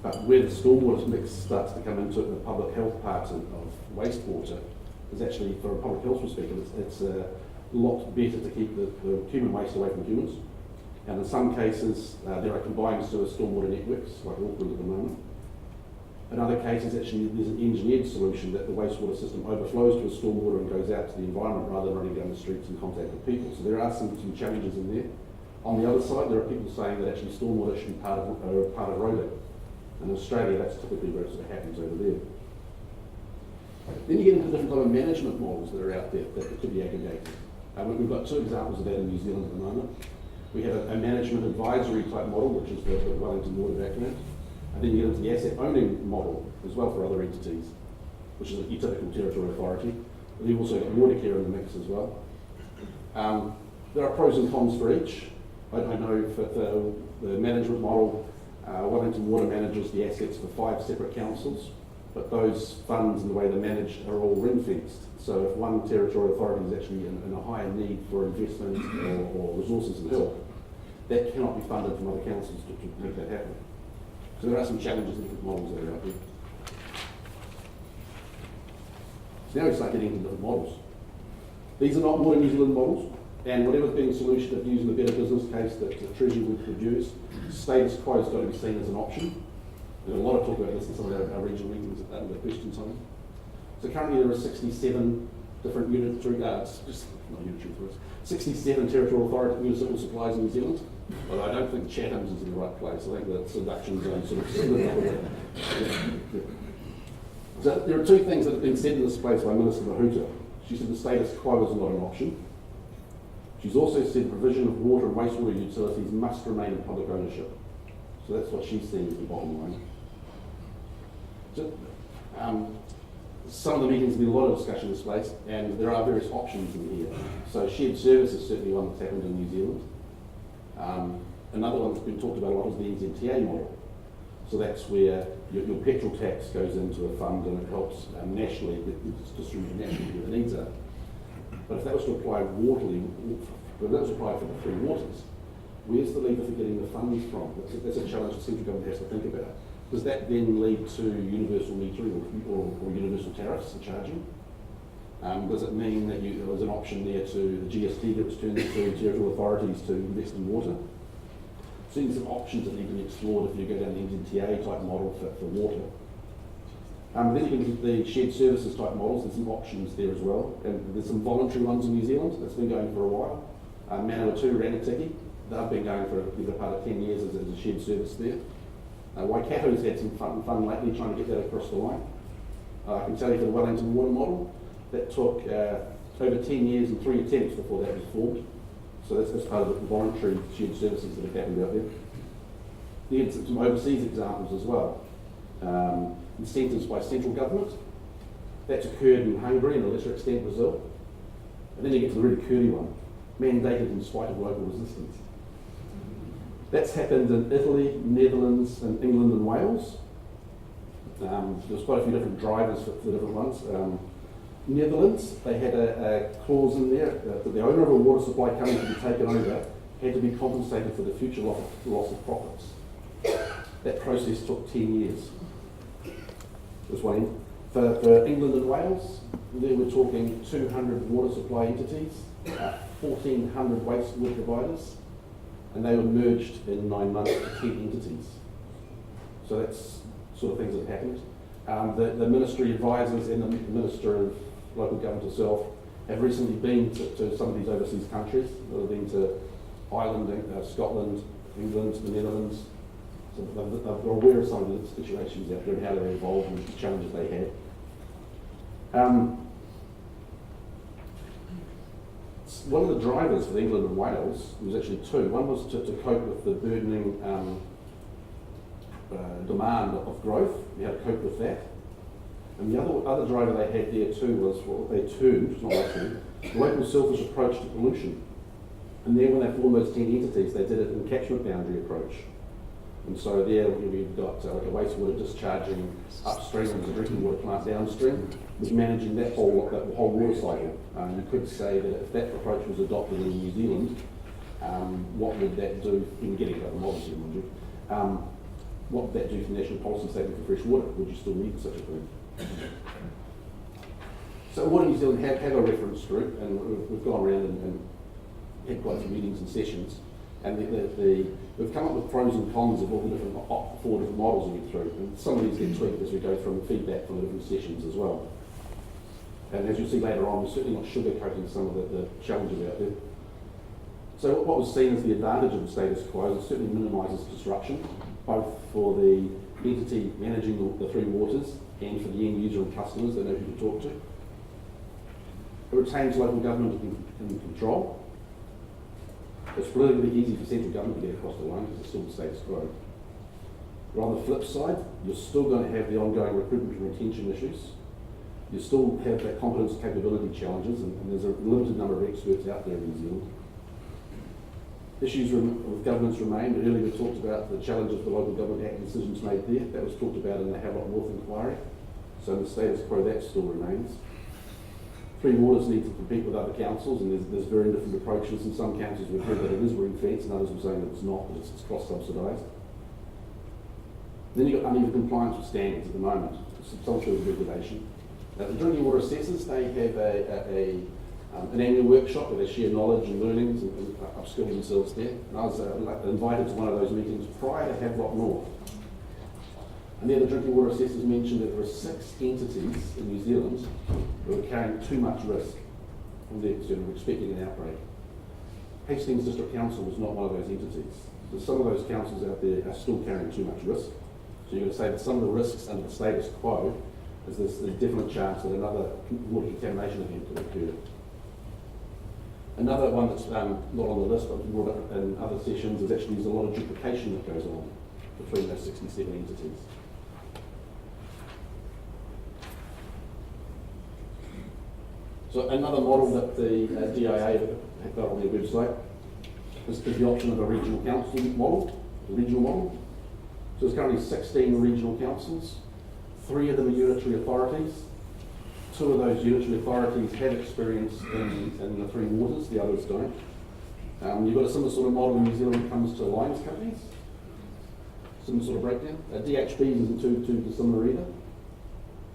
But where the stormwater mix starts to come into it, the public health part of wastewater, is actually, from a public health perspective, it's a lot better to keep the human waste away from humans. And in some cases, there are combined sewer stormwater networks, like Auckland at the moment. In other cases, actually, there's an engineered solution that the wastewater system overflows to a stormwater and goes out to the environment rather than running down the streets in contact with people. So there are some challenges in there. On the other side, there are people saying that actually stormwater should be part of roading. In Australia, that's typically where it sort of happens over there. Then you get into different type of management models that are out there that could be aggregated. We've got two examples of that in New Zealand at the moment. We have a management advisory type model, which is the Wellington Water background. And then you get into the asset owning model as well for other entities, which is your typical territorial authority. But you've also got water care in the mix as well. There are pros and cons for each. I know for the management model, Wellington Water manages the assets for 5 separate councils, but those funds and the way they're managed are all ring-fenced. So if one territorial authority is actually in a higher need for investment or resources and help, that cannot be funded from other councils to make that happen. So there are some challenges in different models that are out there. So now we start getting into different models. These are not Water New Zealand models, and whatever's being solution of using the better business case that the Treasury would produce, status quo has got to be seen as an option. There's a lot of talk about this in some of our regional meetings at the question time. So currently there are 67 different unitary, 67 territorial authority municipal supplies in New Zealand. Although I don't think Chatham's is in the right place. I think the seduction zone sort of So there are two things that have been said in this place by Minister Mahuta. She said the status quo is not an option. She's also said the provision of water and wastewater utilities must remain in public ownership. So that's what she's seeing as the bottom line. So, some of the meetings have been a lot of discussion in this place, and there are various options in here. So shared service is certainly one that's happened in New Zealand. Another one that's been talked about a lot is the NZTA model. So that's where your petrol tax goes into a fund and it helps nationally, it's distributed nationally where the needs are. But if that was to apply if that was to apply for the free waters, where's the lever for getting the funds from? That's a challenge the central government has to think about. Does that then lead to universal metering or universal tariffs and charging? Does it mean that there's an option there to the GST that was turned into territorial authorities to invest in water? So there's some options that need to be explored if you go down the NZTA type model for water. Then you can get the shared services type models. There's some options there as well. And there's some voluntary ones in New Zealand that's been going for a while. Manawatu, Ranatiki, they've been going for a part of 10 years as a shared service there. Waikato's had some fun lately trying to get that across the line. I can tell you for the Wellington Water model, that took over 10 years and 3 attempts before that was formed. So that's part of the voluntary shared services that have happened out there. You get some overseas examples as well. Incentives by central government. That's occurred in Hungary and to a lesser extent Brazil. And then you get to the really curly one, mandated in spite of local resistance. That's happened in Italy, Netherlands, and England and Wales. There's quite a few different drivers for the different ones. Netherlands, they had a clause in there that the owner of a water supply coming to be taken over had to be compensated for the future loss of profits. That process took 10 years. There's one end. For England and Wales, there we're talking 200 water supply entities, 1,400 wastewater providers, and they were merged in 9 months to 10 entities. So that's sort of things that have happened. The ministry advisors and the Minister of Local Government herself have recently been to some of these overseas countries. They've been to Ireland, Scotland, England, the Netherlands. So they're aware of some of the situations out there and how they're involved and the challenges they had. One of the drivers for England and Wales was actually two. One was to cope with the burdening demand of growth. We had to cope with that. And the other driver they had there too was what they termed, it's not like term, local selfish approach to pollution. And then when they formed those 10 entities, they did it in a catchment boundary approach. And so there we've got like a wastewater discharging upstream and a drinking water plant downstream, was managing that whole water cycle. You could say that if that approach was adopted in New Zealand, what would that do in getting about the models here, mind you? what would that do for national policy statement for fresh water? Would you still need such a thing? So Water New Zealand have a reference group, and we've gone around and had quite a few meetings and sessions, and we've come up with pros and cons of all the different 4 different models we went through, and some of these get tweaked as we go through the feedback from the different sessions as well. And as you'll see later on, we're certainly not sugarcoating some of the challenges out there. So what was seen as the advantage of the status quo is it certainly minimises disruption, both for the entity managing the 3 waters and for the end user and customers that know who to talk to. It retains local government in control. It's politically easy for central government to get across the line because it's still the status quo. But on the flip side, you're still going to have the ongoing recruitment and retention issues. You still have that competence capability challenges, and there's a limited number of experts out there in New Zealand. Issues with governance remain. Earlier we talked about the challenges for local government act decisions made there. That was talked about in the Havelock North inquiry. So in the status quo, that still remains. 3 waters need to compete with other councils, and there's very different approaches. In some councils we've heard that it is ring-fenced, and others were saying that it's not, that it's cross-subsidised. Then you've got uneven compliance with standards at the moment, substantial regulation. The drinking water assessors, they have an annual workshop where they share knowledge and learnings and upskill themselves there. And I was invited to one of those meetings prior to Havelock North. And there the drinking water assessors mentioned that there are 6 entities in New Zealand who are carrying too much risk from their concern of expecting an outbreak. Hastings District Council was not one of those entities. So some of those councils out there are still carrying too much risk. So you're going to say that some of the risks under the status quo is there's a definite chance that another water contamination event could occur. Another one that's not on the list but brought up in other sessions is actually there's a lot of duplication that goes on between those 67 entities. So another model that the DIA have got on their website is the option of a regional council model, a regional model. So there's currently 16 regional councils. 3 of them are unitary authorities. 2 of those unitary authorities have experience in the 3 waters, the others don't. You've got a similar sort of model in New Zealand when it comes to alliance companies. Similar sort of breakdown. DHBs isn't too dissimilar either.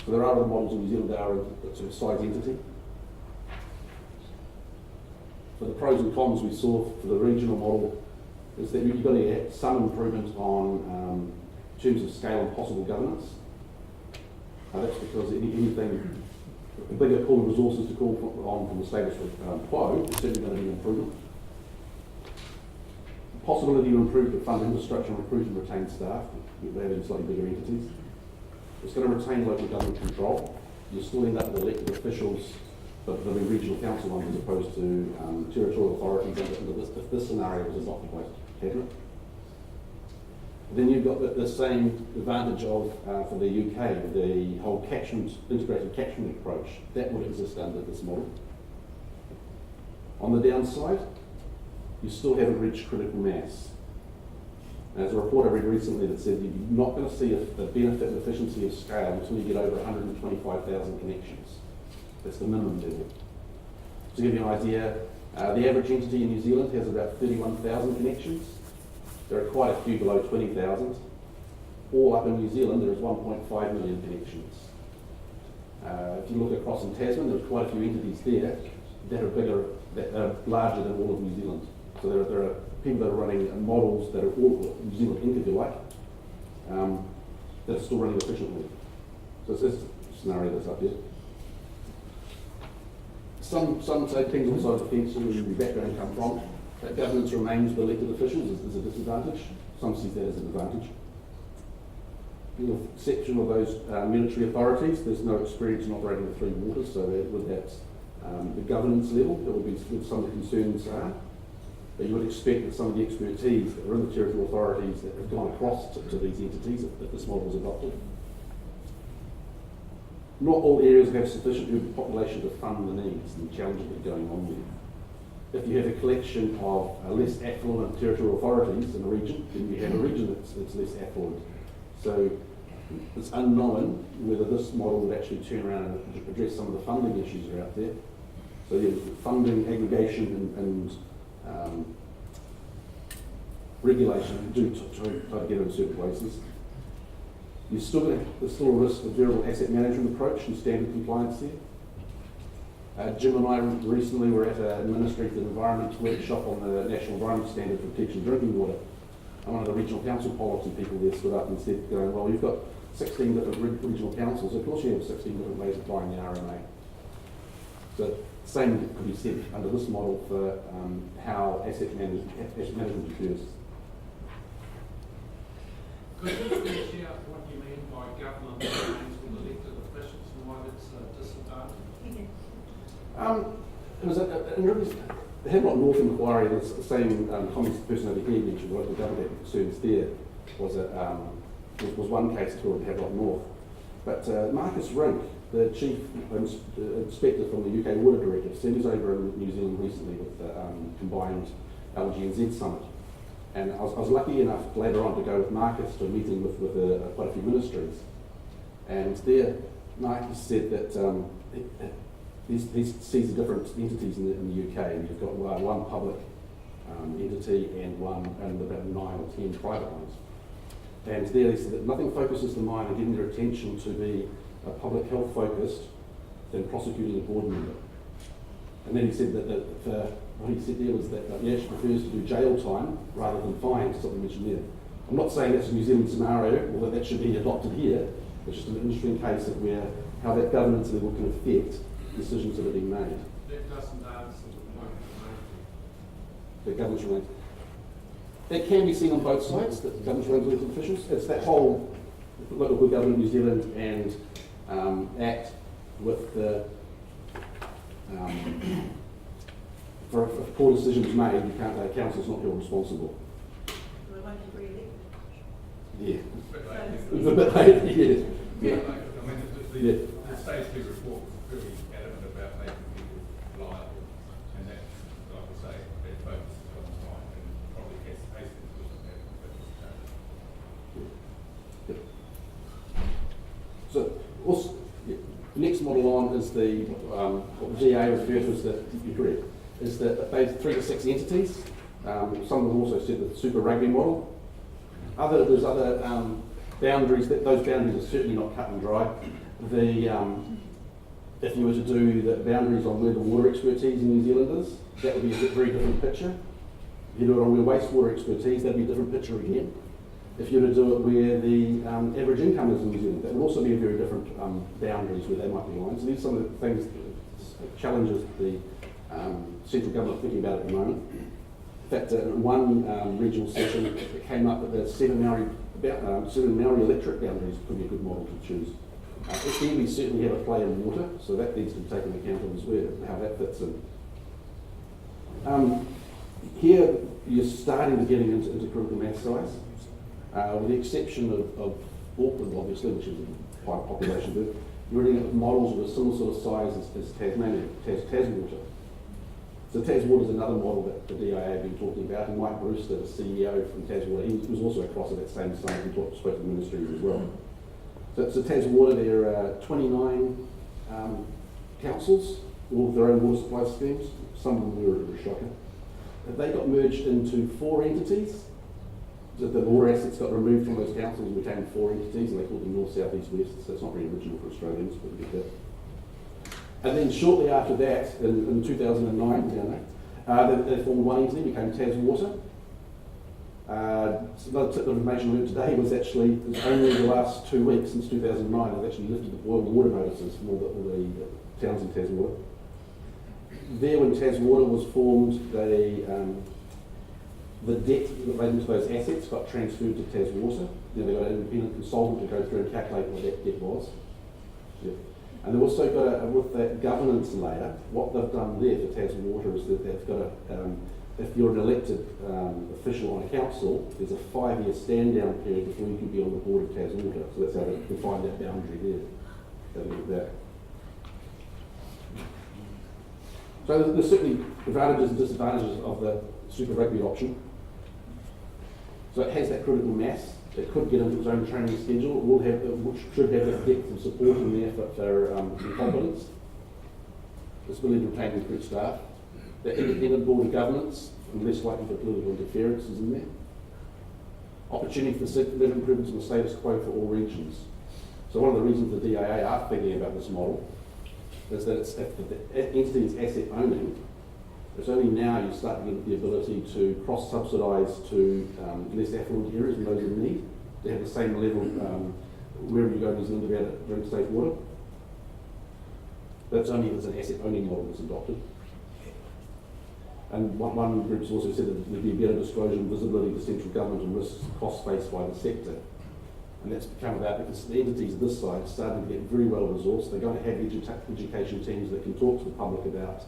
So there are other models in New Zealand that are a sort of size entity. For the pros and cons we saw for the regional model is that you've got to have some improvement on in terms of scale and possible governance. That's because anything, a bigger pool of resources to call on from the status quo is certainly going to be an improvement. The possibility to improve the fund infrastructure and recruit and retain staff, we're having slightly bigger entities. It's going to retain local government control. You'll still end up with elected officials, but there'll be regional council ones as opposed to territorial authorities if this scenario was adopted by Cabinet. Then you've got the same advantage of, for the UK, with the whole integrated catchment approach. That would exist under this model. On the downside, you still haven't reached critical mass. There's a report I read recently that said you're not going to see the benefit and efficiency of scale until you get over 125,000 connections. That's the minimum level. To give you an idea, the average entity in New Zealand has about 31,000 connections. There are quite a few below 20,000. All up in New Zealand, there is 1.5 million connections. If you look across in Tasman, there's quite a few entities there that are bigger, that are larger than all of New Zealand. So there are people that are running models that are all New Zealand Inc, if you like, that are still running efficiently. So it's this scenario that's up here. Some say things on the side of the fence where your background come from. That governance remains with elected officials is a disadvantage. Some see that as an advantage. With the exception of those military authorities, there's no experience in operating the 3 waters, so with that, the governance level, that would be where some of the concerns are. But you would expect that some of the expertise that are in the territorial authorities that have gone across to these entities if this model is adopted. Not all areas have sufficient urban population to fund the needs and the challenges that are going on there. If you have a collection of less affluent territorial authorities in a region, then you have a region that's less affluent. So it's unknown whether this model would actually turn around and address some of the funding issues that are out there. So yeah, funding, aggregation and regulation do try to get in certain places. There's still a risk of variable asset management approach and standard compliance there. Jim and I recently were at a Ministry for the Environment workshop on the National Environment Standard for Protection of Drinking Water. And one of the regional council policy people there stood up and said, going, well, you've got 16 different regional councils, of course you have 16 different ways of applying the RMA. So same could be said under this model for how asset management occurs. Could you finish out what you mean by government remains with elected officials and why that's a disadvantage? It was the Havelock North inquiry, the same comments the person over here mentioned, local government concerns there, was one case toward Havelock North. But Marcus Rink, the chief inspector from the UK Water Directive, sent us over in New Zealand recently with the combined LGNZ summit. And I was lucky enough later on to go with Marcus to a meeting with quite a few ministries. And there, Marcus said that he sees the different entities in the UK. And you've got one public entity and about 9 or 10 private ones. And there he said that nothing focuses the mind on getting their attention to be public health focused than prosecuting a board member. And then he said that what he said there was that he actually prefers to do jail time rather than fines, something mentioned there. I'm not saying that's a New Zealand scenario, or that should be adopted here. It's just an interesting case of how that governance level can affect decisions that are being made. That doesn't answer the point. The government remains. That can be seen on both sides, that government remains elected officials. It's that whole local government in New Zealand and act with the for a poor decision is made, you can't, the council's not held responsible. Well, won't you really? Yeah. It's a bit late, yeah. I mean, the Stage 2 report was very adamant about making people liable, and that, like I say, that focuses on time and probably has Hastings wasn't having. So, also, the next model on is what the GA refers to as you're correct, is that those 3 to 6 entities. Some of them also said the super rugby model. There's other boundaries. Those boundaries are certainly not cut and dry. If you were to do the boundaries on where the water expertise in New Zealand is, that would be a very different picture. If you do it on where wastewater expertise, that would be a different picture again. If you were to do it where the average income is in New Zealand, that would also be a very different boundaries where they might be lines. So these are some of the things, challenges the central government are thinking about at the moment. In fact, in one regional session, it came up that the 7 Maori electorate boundaries could be a good model to choose. We certainly have a play in water, so that needs to be taken into account as well, how that fits in. Here, you're starting to getting into critical mass size, with the exception of Auckland, obviously, which is a high population, but you're looking at models with a similar sort of size as Tasmania, Taswater. So Taswater is another model that the DIA have been talking about, and Mike Brewster, the CEO from Taswater, he was also across at that same summit and spoke to the ministries as well. So Taswater, there are 29 councils, all with their own water supply schemes. Some of them were a shocker. They got merged into 4 entities. So the water assets got removed from those councils and became 4 entities, and they called them North, South, East, West. So it's not very original for Australians, but we get that. And then shortly after that, in 2009, they formed one entity, became Taswater. So another tip of information I learned today was actually, it's only the last 2 weeks since 2009, they've actually lifted the boil water notices from all the towns in Taswater. There, when Taswater was formed, the debt relating to those assets got transferred to Taswater. Then they got an independent consultant to go through and calculate what that debt was. Yeah. And they've also got with that governance layer, what they've done there for Taswater is that they've got if you're an elected official on a council, there's a 5-year stand-down period before you can be on the board of Taswater. So that's how they define that boundary there. So there's certainly advantages and disadvantages of the super rugby option. So it has that critical mass. It could get into its own training schedule. It will have, which should have that depth of support in there for competence. This ability to retain recruit staff. The independent board of governance, and less likely for political interference is in there. opportunity for significant improvements in the status quo for all regions. So one of the reasons the DIA are thinking about this model is that if the entity is asset owning, it's only now you start to get the ability to cross-subsidise to less affluent areas and those in need, to have the same level wherever you go in New Zealand to be able to drink safe water. That's only if it's an asset owning model that's adopted. And one group's also said that there'd be better disclosure and visibility to central government and risks costs faced by the sector. And that's come about because the entities of this side are starting to get very well resourced. They're going to have education teams that can talk to the public about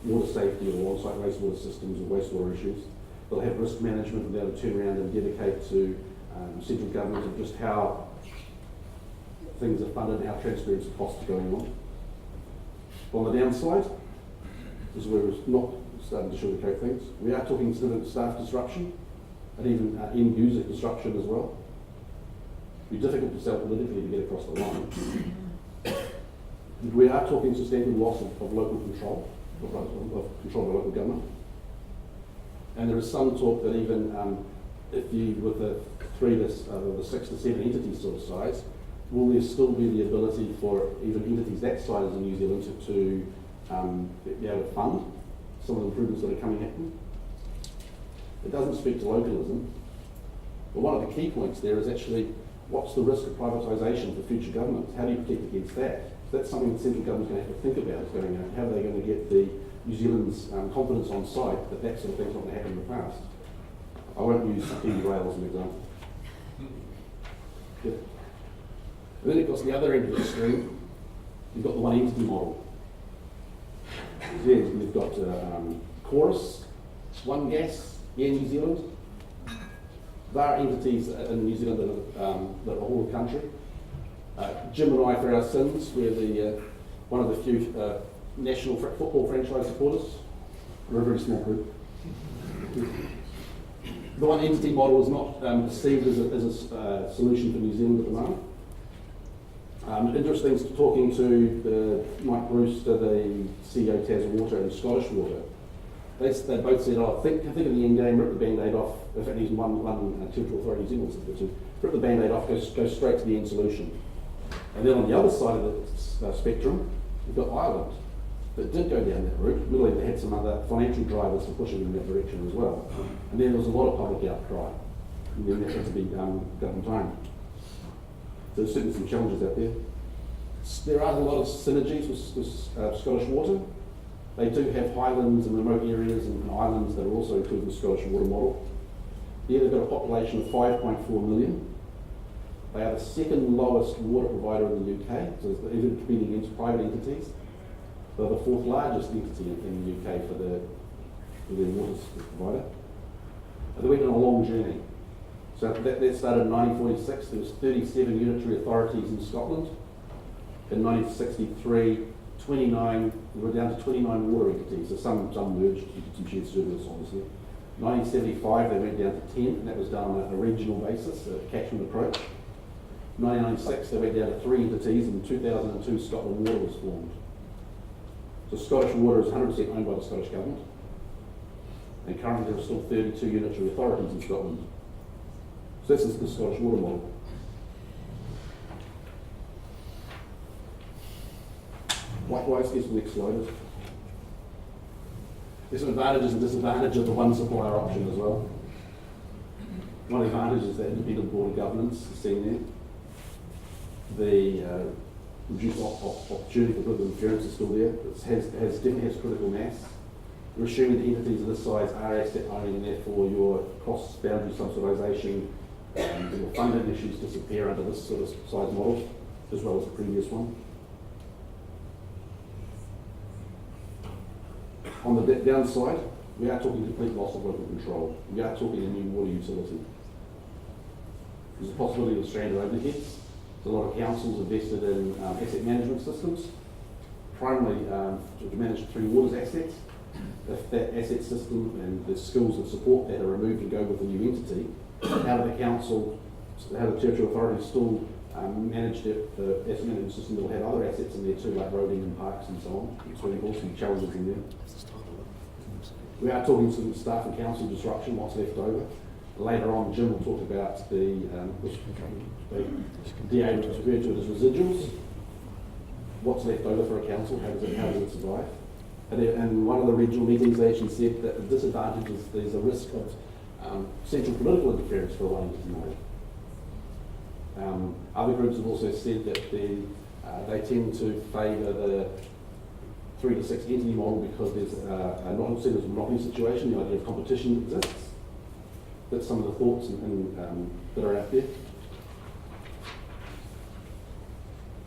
water safety or on-site wastewater systems or wastewater issues. They'll have risk management and be able to turn around and dedicate to central government of just how things are funded and how transparency costs are going on. On the downside, this is where we're not starting to sugarcoat things. We are talking significant staff disruption and even end-user disruption as well. It'd be difficult to sell politically to get across the line. We are talking substantial loss of local control, of control by local government. And there is some talk that even if you, with the 6 to 7 entities sort of size, will there still be the ability for even entities that size in New Zealand to be able to fund some of the improvements that are coming at them? It doesn't speak to localism, but one of the key points there is actually what's the risk of privatisation for future governments? How do you protect against that? That's something the central government's going to have to think about. Is going on. How are they going to get the New Zealand's confidence on site that that sort of thing's not going to happen in the past? I won't use Kiwi Rail as an example. Yeah. And then of course the other end of the extreme, you've got the one entity model. Then we've got Chorus, One Gas, Air New Zealand. There are entities in New Zealand that are all the country. Jim and I, for our sins, we're the one of the few national football franchise supporters. We're a very small group. The one entity model is not perceived as a solution for New Zealand at the moment. Interesting talking to Mike Bruce, the CEO of Tasman Water and Scottish Water. They both said, "Oh, think of the end game, rip the band-aid off." In fact, he's one territorial authority New Zealand said to rip the band-aid off, go straight to the end solution. And then on the other side of the spectrum, you've got Ireland that did go down that route. Admittedly, they had some other financial drivers for pushing in that direction as well. And then there was a lot of public outcry, and then that had to be government owned. So there's certainly some challenges out there. There are a lot of synergies with Scottish Water. They do have highlands and remote areas and islands that are also included in the Scottish Water model. Yeah, they've got a population of 5.4 million. They are the second lowest water provider in the UK, so even competing against private entities. They're the 4th largest entity in the UK for their water provider. And they went on a long journey. So that started in 1946. There was 37 unitary authorities in Scotland. In 1963, 29, we were down to 29 water entities. So some merged, you did some shared service obviously. 1975 they went down to 10, and that was done on a regional basis, a catchment approach. 1996 they went down to 3 entities, and in 2002 Scotland Water was formed. So Scottish Water is 100% owned by the Scottish Government, and currently there are still 32 unitary authorities in Scotland. So this is the Scottish Water model. Likewise, here's the next slide. There's some advantages and disadvantages of the one supplier option as well. One advantage is that independent board of governance is seen there. The reduced opportunity for political interference is still there. It definitely has critical mass. We're assuming that entities of this size are asset owning, and therefore your cross-boundary subsidisation and your funding issues disappear under this sort of size model, as well as the previous one. On the downside, we are talking complete loss of local control. We are talking a new water utility. There's a possibility of stranded overheads. There's a lot of councils invested in asset management systems, primarily to manage 3 waters assets. If that asset system and the skills that support that are removed and go with a new entity, how do the council, how the territorial authorities still manage the asset management system that will have other assets in there too, like roading and parks and so on. So there's also some challenges in there. We are talking some staff and council disruption, what's left over. later on, Jim will talk about the DA was referred to it as residuals. What's left over for a council? How does it survive? And one of the regional meetings, they actually said that the disadvantage is there's a risk of central political interference for a Wellington node. Other groups have also said that they tend to favour the 3 to 6 entity model because there's a monopoly situation, the idea of competition exists. That's some of the thoughts that are out there.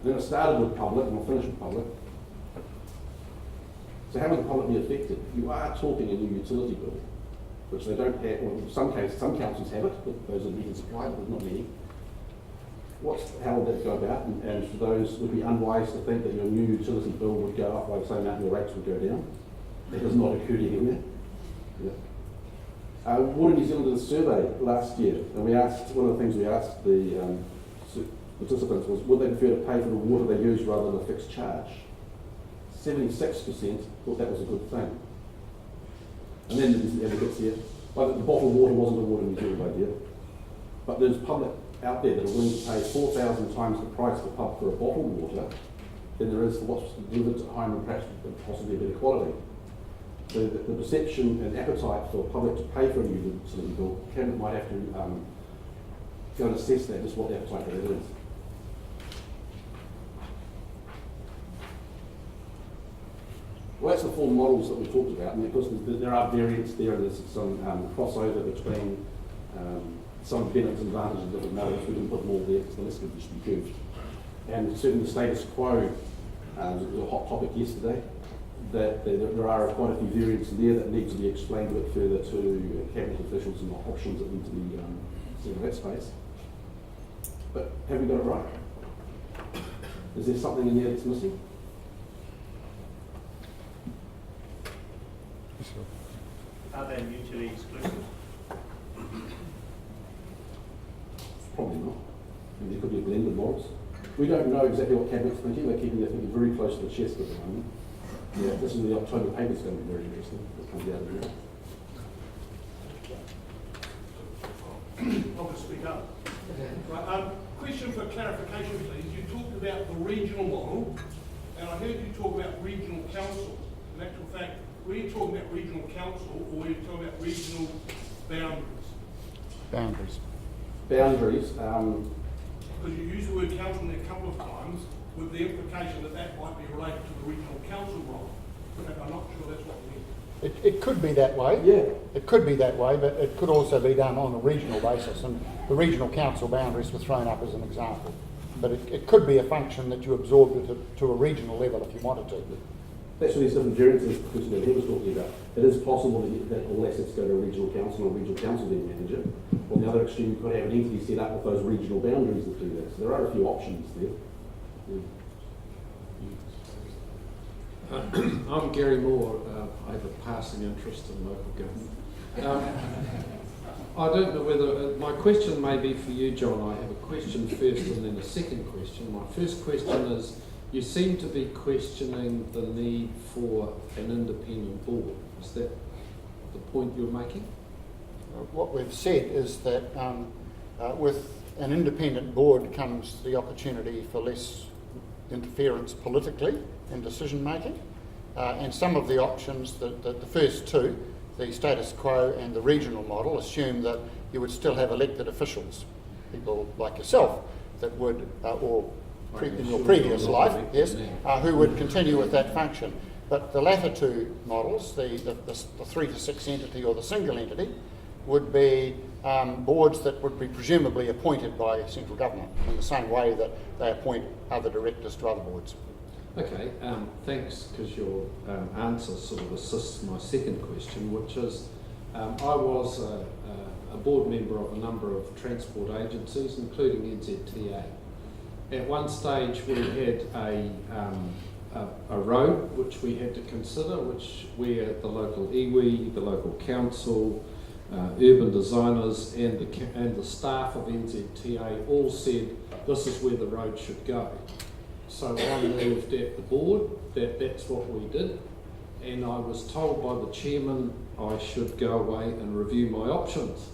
Then it started with public, and we'll finish with public. So how would the public be affected? You are talking a new utility bill, which they don't have, well, in some cases, some councils have it, but those are meter supply, but not many. How would that go about? And for those, would be unwise to think that your new utility bill would go up by the same amount, your rates would go down. That does not occur anywhere. Yeah. Water New Zealand did a survey last year, and we asked, one of the things we asked the participants was, would they prefer to pay for the water they use rather than a fixed charge? 76% thought that was a good thing. And then it gets here, but the bottled water wasn't a Water New Zealand idea. But there's public out there that are willing to pay 4,000 times the price of the pub for a bottled water than there is for what's delivered at home and perhaps possibly a better quality. So the perception and appetite for public to pay for a new utility bill might have to go and assess that, just what the appetite for that is. Well, that's the four models that we talked about, and of course there are variants there, and there's some crossover between some benefits and advantages of different models. We can put more there because the list could just be curved. And certainly the status quo was a hot topic yesterday, that there are quite a few variants there that need to be explained a bit further to cabinet officials and the options that need to be seen in that space. But have we got it right? Is there something in there that's missing? Are they mutually exclusive? Probably not. And there could be a blend of models. We don't know exactly what Cabinet's thinking. They're keeping their thinking very close to the chest at the moment. Yeah, this is the October paper. It's going to be very interesting. It comes out of there. I'll just speak up. Right, question for clarification, please. You talked about the regional model, and I heard you talk about regional council. In actual fact, were you talking about regional council, or were you talking about regional boundaries? Boundaries. Boundaries. Because you used the word council there a couple of times, with the implication that that might be related to the regional council role. But I'm not sure that's what you mean. It could be that way. Yeah. It could be that way, but it could also be done on a regional basis, and the regional council boundaries were thrown up as an example. But it could be a function that you absorbed to a regional level if you wanted to. That's what these different variances that he was talking about. It is possible that all assets go to a regional council and a regional council being manager. On the other extreme, you could have an entity set up with those regional boundaries that do that. So there are a few options there. Yeah. I'm Gary Moore. I have a passing interest in local government. I don't know whether, my question may be for you, John. I have a question first and then a second question. My first question is, you seem to be questioning the need for an independent board. Is that the point you're making? What we've said is that with an independent board comes the opportunity for less interference politically in decision making, and some of the options, the first two, the status quo and the regional model, assume that you would still have elected officials, people like yourself, that would, in your previous life, yes, who would continue with that function. But the latter two models, the 3 to 6 entity or the single entity, would be boards that would be presumably appointed by central government in the same way that they appoint other directors to other boards. Okay, thanks, because your answer sort of assists my second question, which is, I was a board member of a number of transport agencies, including NZTA. At one stage we had a road which we had to consider, where the local iwi, the local council, urban designers and the staff of NZTA all said this is where the road should go. So I moved at the board that that's what we did, and I was told by the chairman I should go away and review my options.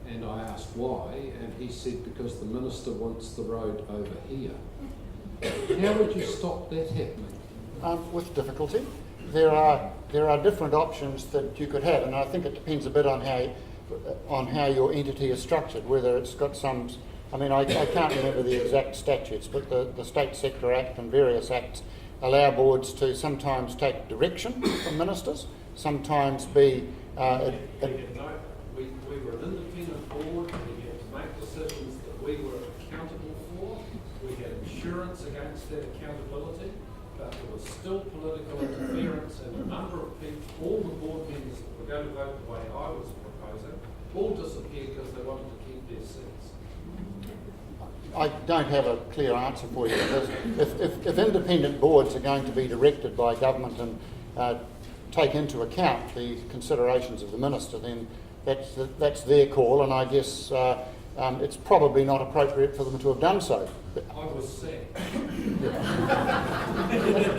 and I asked why, and he said because the minister wants the road over here. How would you stop that happening? With difficulty. There are different options that you could have, and I think it depends a bit on how your entity is structured, whether it's got some. I mean, I can't remember the exact statutes, but the State Sector Act and various acts allow boards to sometimes take direction from ministers, sometimes be. We were an independent board. We had to make decisions that we were accountable for. We had insurance against that accountability, but there was still political interference, and a number of people, all the board members that were going to vote the way I was proposing, all disappeared because they wanted to keep their seats. I don't have a clear answer for you, because if independent boards are going to be directed by government and take into account the considerations of the minister, then that's their call, and I guess it's probably not appropriate for them to have done so. I was sick.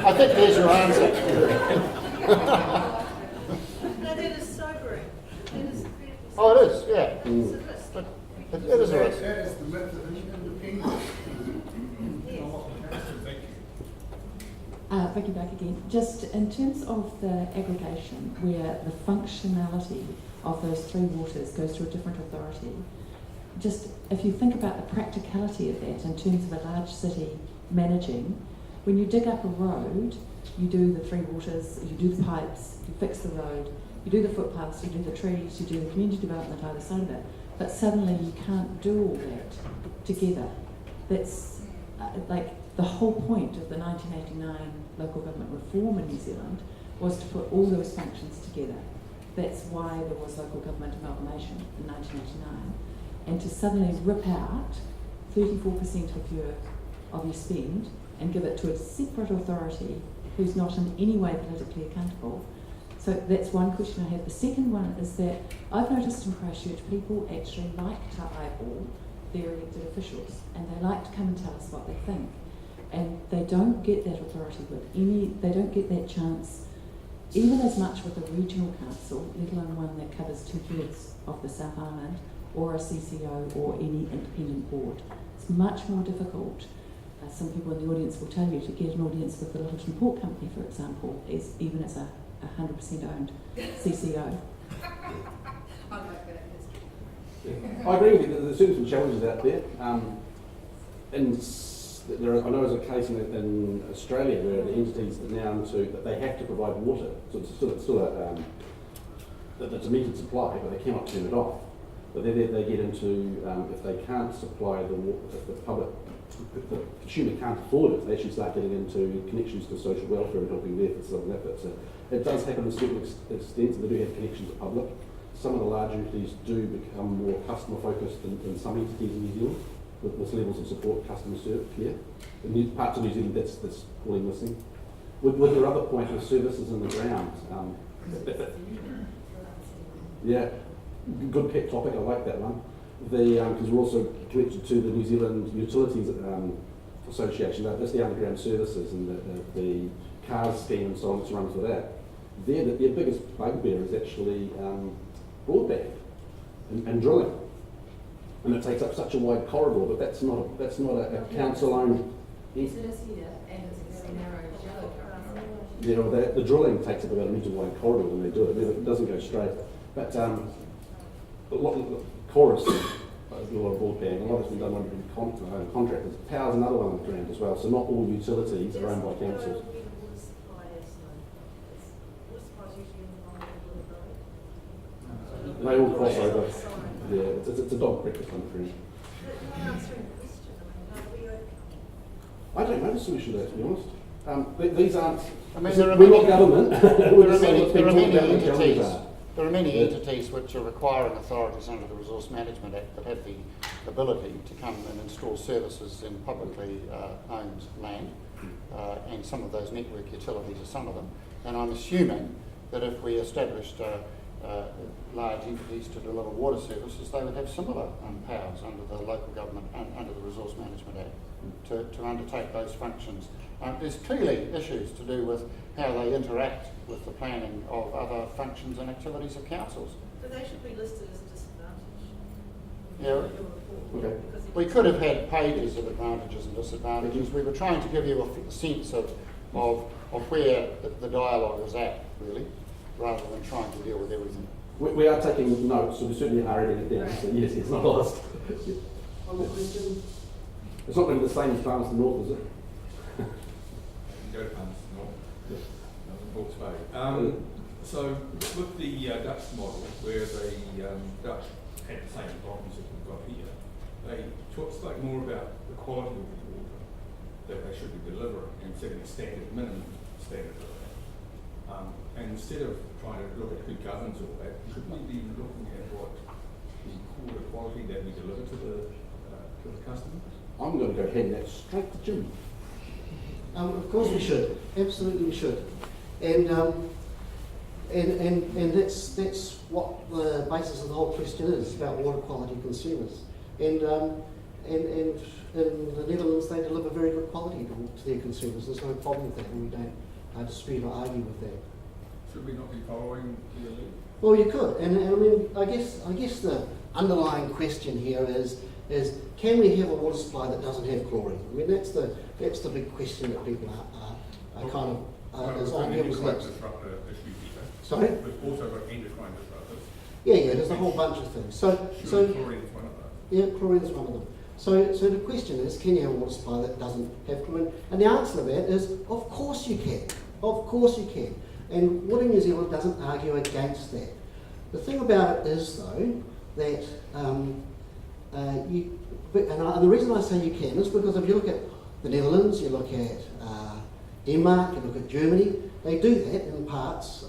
I think there's your answer. No, that is sobering. That is Oh, it is, yeah. It's a risk. But it is a risk. That is the method of independence. Vicky back again. Just in terms of the aggregation, where the functionality of those three waters goes to a different authority, just if you think about the practicality of that in terms of a large city managing, when you dig up a road, you do the three waters, you do the pipes, you fix the road, you do the footpaths, you do the trees, you do the community development either side of it, but suddenly you can't do all that together. That's like the whole point of the 1989 local government reform in New Zealand was to put all those functions together. That's why there was local government amalgamation in 1989. And to suddenly rip out 34% of your spend and give it to a separate authority who's not in any way politically accountable. So that's one question I have. The second one is that I've noticed in Christchurch people actually like to eyeball their elected officials, and they like to come and tell us what they think. And they don't get that authority they don't get that chance even as much with a regional council, let alone one that covers 2/3 of the South Island, or a CCO or any independent board. It's much more difficult. Some people in the audience will tell you to get an audience with the Littleton Port Company, for example, even as a 100% owned CCO. I agree with you. There's certain challenges out there. I know there's a case in Australia where the entities are now that they have to provide water. So it's still that's a metered supply, but they cannot turn it off. But then they get into if they can't supply the water, if the consumer can't afford it, they actually start getting into connections to social welfare and helping there for some of that. So it does happen to a certain extent, and they do have connections to public. Some of the large entities do become more customer focused than some entities in New Zealand, with levels of support, customer service, care. In parts of New Zealand that's calling missing. With your other point of services in the ground, yeah, good pet topic, I like that one. Because we're also connected to the New Zealand Utilities Association, that's the underground services and the CARS scheme and so on that runs with that. Their biggest bugbear is actually broadband and drilling. And it takes up such a wide corridor, but that's not a council-owned. Yes, it is here, and it's a very narrow, shallow corridor. Yeah, well, the drilling takes up about a metre wide corridor when they do it. It doesn't go straight. But chorus, a lot of broadband, a lot has been done under contractors. Power's another one on the ground as well, so not all utilities are owned by councils. They all cross over. Yeah, it's a dog breakfast on the ground. I don't know the solution to that, to be honest. These aren't. I mean, we're not government. There are many entities which are requiring authorities under the Resource Management Act that have the ability to come and install services in publicly owned land, and some of those network utilities are some of them. And I'm assuming that if we established large entities to deliver water services, they would have similar powers under the local government and under the Resource Management Act to undertake those functions. There's clearly issues to do with how they interact with the planning of other functions and activities of councils. But they should be listed as a disadvantage. Yeah. Okay. We could have had pages of advantages and disadvantages. We were trying to give you a sense of where the dialogue is at, really, rather than trying to deal with everything. We are taking notes, so we certainly are writing it down. So yes, it's not lost. One more question? It's not going to be the same as far as the north, is it? Go to Puns North. Hawke's Bay. So with the Dutch model, where the Dutch had the same problems that we've got here, they spoke more about the quality of the water that they should be delivering and setting a standard, minimum standard of that. And instead of trying to look at who governs all that, should we be looking at what the water quality that we deliver to the customer? I'm going to go hand that straight to Jim. Of course we should. Absolutely we should. And that's what the basis of the whole question is, about water quality consumers. And in the Netherlands they deliver very good quality to their consumers. There's no problem with that, and we don't dispute or argue with that. Should we not be following the lead? Well, you could, and I mean, I guess the underlying question here is can we have a water supply that doesn't have chlorine? I mean, that's the big question that people are kind of is on people's lips. Sorry? We've also got endocrine disruptors. Yeah, there's a whole bunch of things. So chlorine is one of those. Yeah, chlorine is one of them. So the question is, can you have a water supply that doesn't have chlorine? And the answer to that is, of course you can. Of course you can. And Water New Zealand doesn't argue against that. The thing about it is, though, that and the reason I say you can is because if you look at the Netherlands, you look at Denmark, you look at Germany, they do that in parts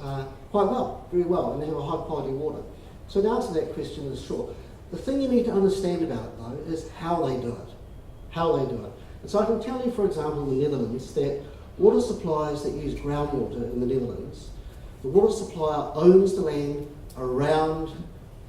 quite well, very well, and they have a high quality water. So the answer to that question is sure. The thing you need to understand about it, though, is how they do it. How they do it. And so I can tell you, for example, in the Netherlands, that water suppliers that use groundwater in the Netherlands, the water supplier owns the land around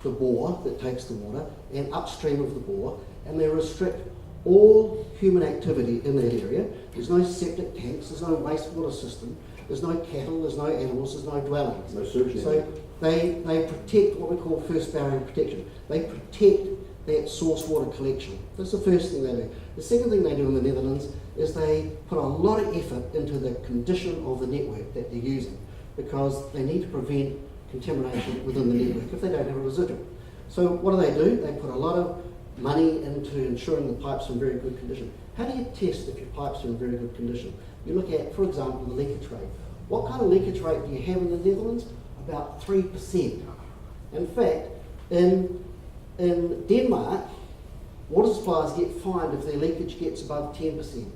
the bore that takes the water and upstream of the bore, and they restrict all human activity in that area. There's no septic tanks, there's no wastewater system, there's no cattle, there's no animals, there's no dwellings. No sewage. So they protect what we call first barrier protection. They protect that source water collection. That's the first thing they do. The second thing they do in the Netherlands is they put a lot of effort into the condition of the network that they're using, because they need to prevent contamination within the network if they don't have a residual. So what do? They put a lot of money into ensuring the pipes are in very good condition. How do you test if your pipes are in very good condition? You look at, for example, the leakage rate. What kind of leakage rate do you have in the Netherlands? About 3%. In fact, in Denmark, water suppliers get fined if their leakage gets above 10%.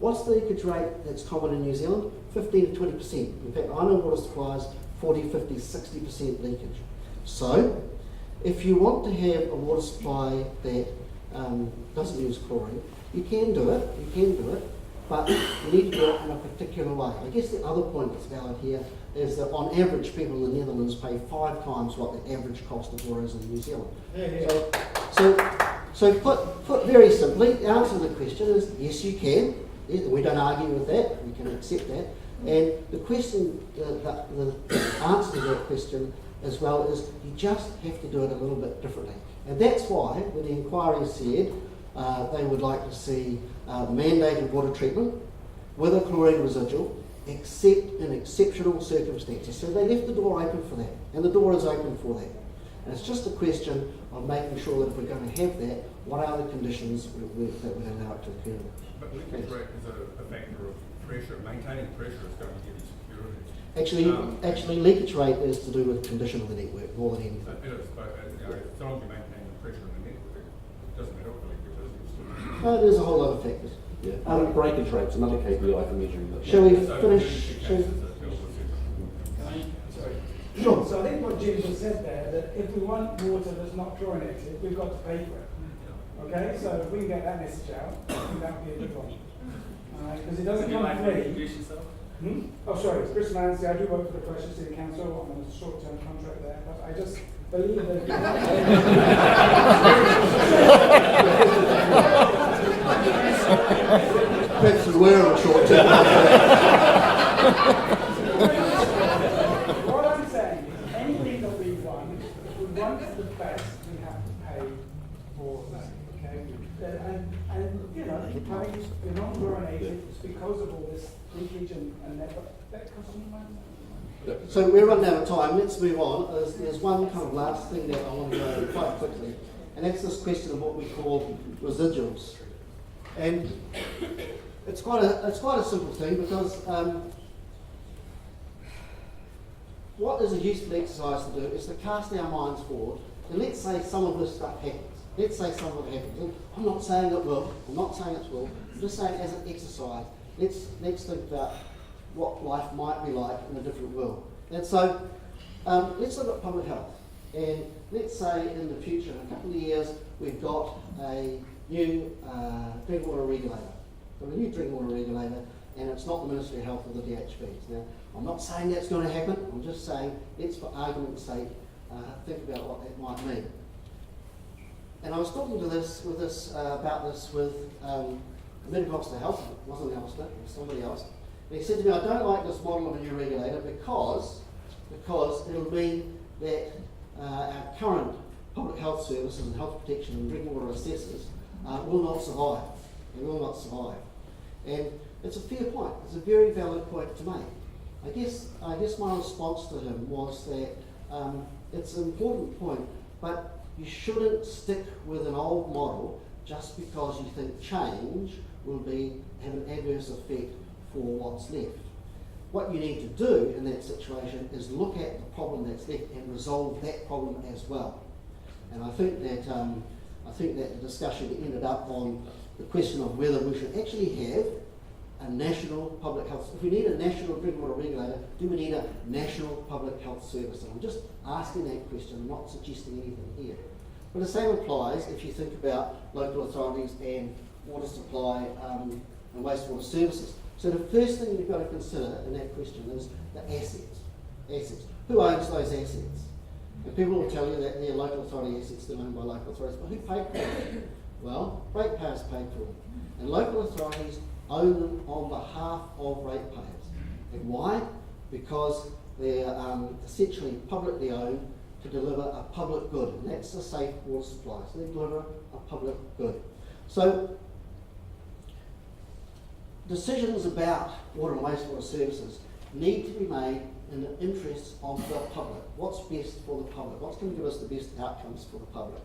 What's the leakage rate that's common in New Zealand? 15 to 20%. In fact, I know water suppliers 40, 50, 60% leakage. So, if you want to have a water supply that doesn't use chlorine, you can do it, but you need to do it in a particular way. I guess the other point that's valid here is that on average people in the Netherlands pay 5 times what the average cost of water is in New Zealand. So put very simply, the answer to the question is yes you can. We don't argue with that, we can accept that. And the question, the answer to that question as well is you just have to do it a little bit differently. And that's why when the inquiry said they would like to see mandated water treatment with a chlorine residual, except in exceptional circumstances. So they left the door open for that, and the door is open for that. And it's just a question of making sure that if we're going to have that, what are the conditions that would allow it to occur. But leakage rate is a factor of pressure. Maintaining pressure is going to give you security. Actually, leakage rate is to do with condition of the network more than anything. It is, but as long as you maintain the pressure in the network, it doesn't help the leakage, does it? There's a whole lot of factors. Yeah. Breakage rate's another KPI for measuring that. Shall we finish? Sure. So I think what Jim just said there, that if we want water that's not chlorinated, we've got to pay for it. Okay, so if we can get that message out, I think that would be a good one. Because it doesn't come free. Oh, sorry, Chris Mansley. I do work for the Christchurch City Council. I'm on a short-term contract there, but I just believe that. Perhaps we were on a short-term contract. What I'm saying is, anything that we want, if we want the best, we have to pay more of that, okay? And you know, paying the non-chlorinated is because of all this leakage and that costs money. So we're running out of time. Let's move on. There's one kind of last thing that I want to go over quite quickly, and that's this question of what we call residuals. And it's quite a simple thing because what is a useful exercise to do is to cast our minds forward. And let's say some of this stuff happens. Let's say some of it happens. And I'm not saying it will. I'm not saying it will. I'm just saying as an exercise. Let's think about what life might be like in a different world. And so let's look at public health. And let's say in the future, in a couple of years, we've got a new drinking water regulator. Got a new drinking water regulator, and it's not the Ministry of Health or the DHBs. Now, I'm not saying that's going to happen. I'm just saying, let's, for argument's sake, think about what that might mean. And I was talking about this with a medical officer health. It wasn't an officer, it was somebody else. And he said to me, I don't like this model of a new regulator because it'll mean that our current public health services and health protection and drinking water assessors will not survive. They will not survive. And it's a fair point. It's a very valid point to make. I guess my response to him was that it's an important point, but you shouldn't stick with an old model just because you think change will have an adverse effect for what's left. What you need to do in that situation is look at the problem that's left and resolve that problem as well. And I think that the discussion ended up on the question of whether we should actually have a national public health. If we need a national drinking water regulator, do we need a national public health service? And I'm just asking that question, I'm not suggesting anything here. But the same applies if you think about local authorities and water supply and wastewater services. So the first thing you've got to consider in that question is the assets. Assets. Who owns those assets? And people will tell you that they're local authority assets, they're owned by local authorities, but who paid for them? Well, ratepayers paid for them. And local authorities own them on behalf of ratepayers. And why? Because they're essentially publicly owned to deliver a public good, and that's the safe water supply. So they deliver a public good. So decisions about water and wastewater services need to be made in the interests of the public. What's best for the public? What's going to give us the best outcomes for the public?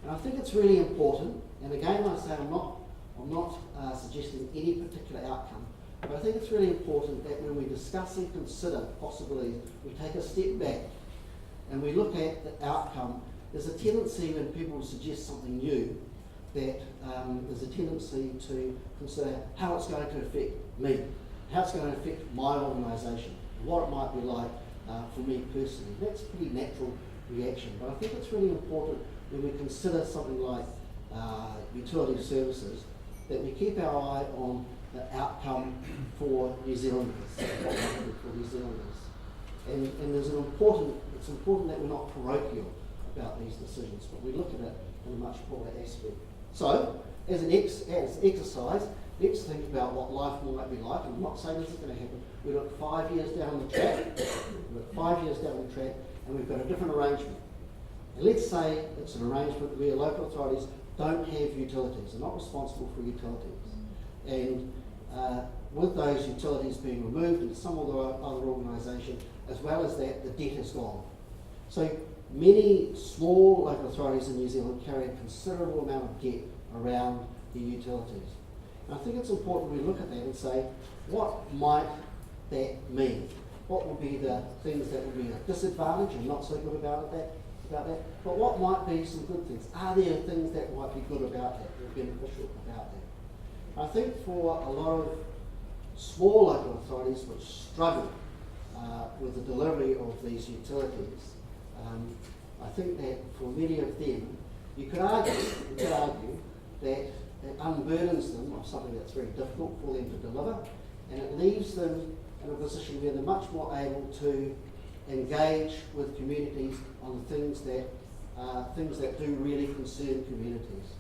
And I think it's really important, and again I say I'm not suggesting any particular outcome, but I think it's really important that when we discuss and consider possibilities, we take a step back and we look at the outcome. There's a tendency when people suggest something new that there's a tendency to consider how it's going to affect me, how it's going to affect my organisation, what it might be like for me personally. That's a pretty natural reaction, but I think it's really important when we consider something like utility services that we keep our eye on the outcome for New Zealanders. And it's important that we're not parochial about these decisions, but we look at it in a much broader aspect. So, as an exercise, let's think about what life might be like. I'm not saying this is going to happen. We look 5 years down the track, and we've got a different arrangement. And let's say it's an arrangement where local authorities don't have utilities, they're not responsible for utilities. And with those utilities being removed into some other organisation, as well as that, the debt is gone. So many small local authorities in New Zealand carry a considerable amount of debt around the utilities. And I think it's important we look at that and say, what might that mean? What will be the things that will be a disadvantage and not so good about that? But what might be some good things? Are there things that might be good about that, or beneficial about that? I think for a lot of small local authorities which struggle with the delivery of these utilities, I think that for many of them, you could argue that it unburdens them of something that's very difficult for them to deliver, and it leaves them in a position where they're much more able to engage with communities on the things that do really concern communities.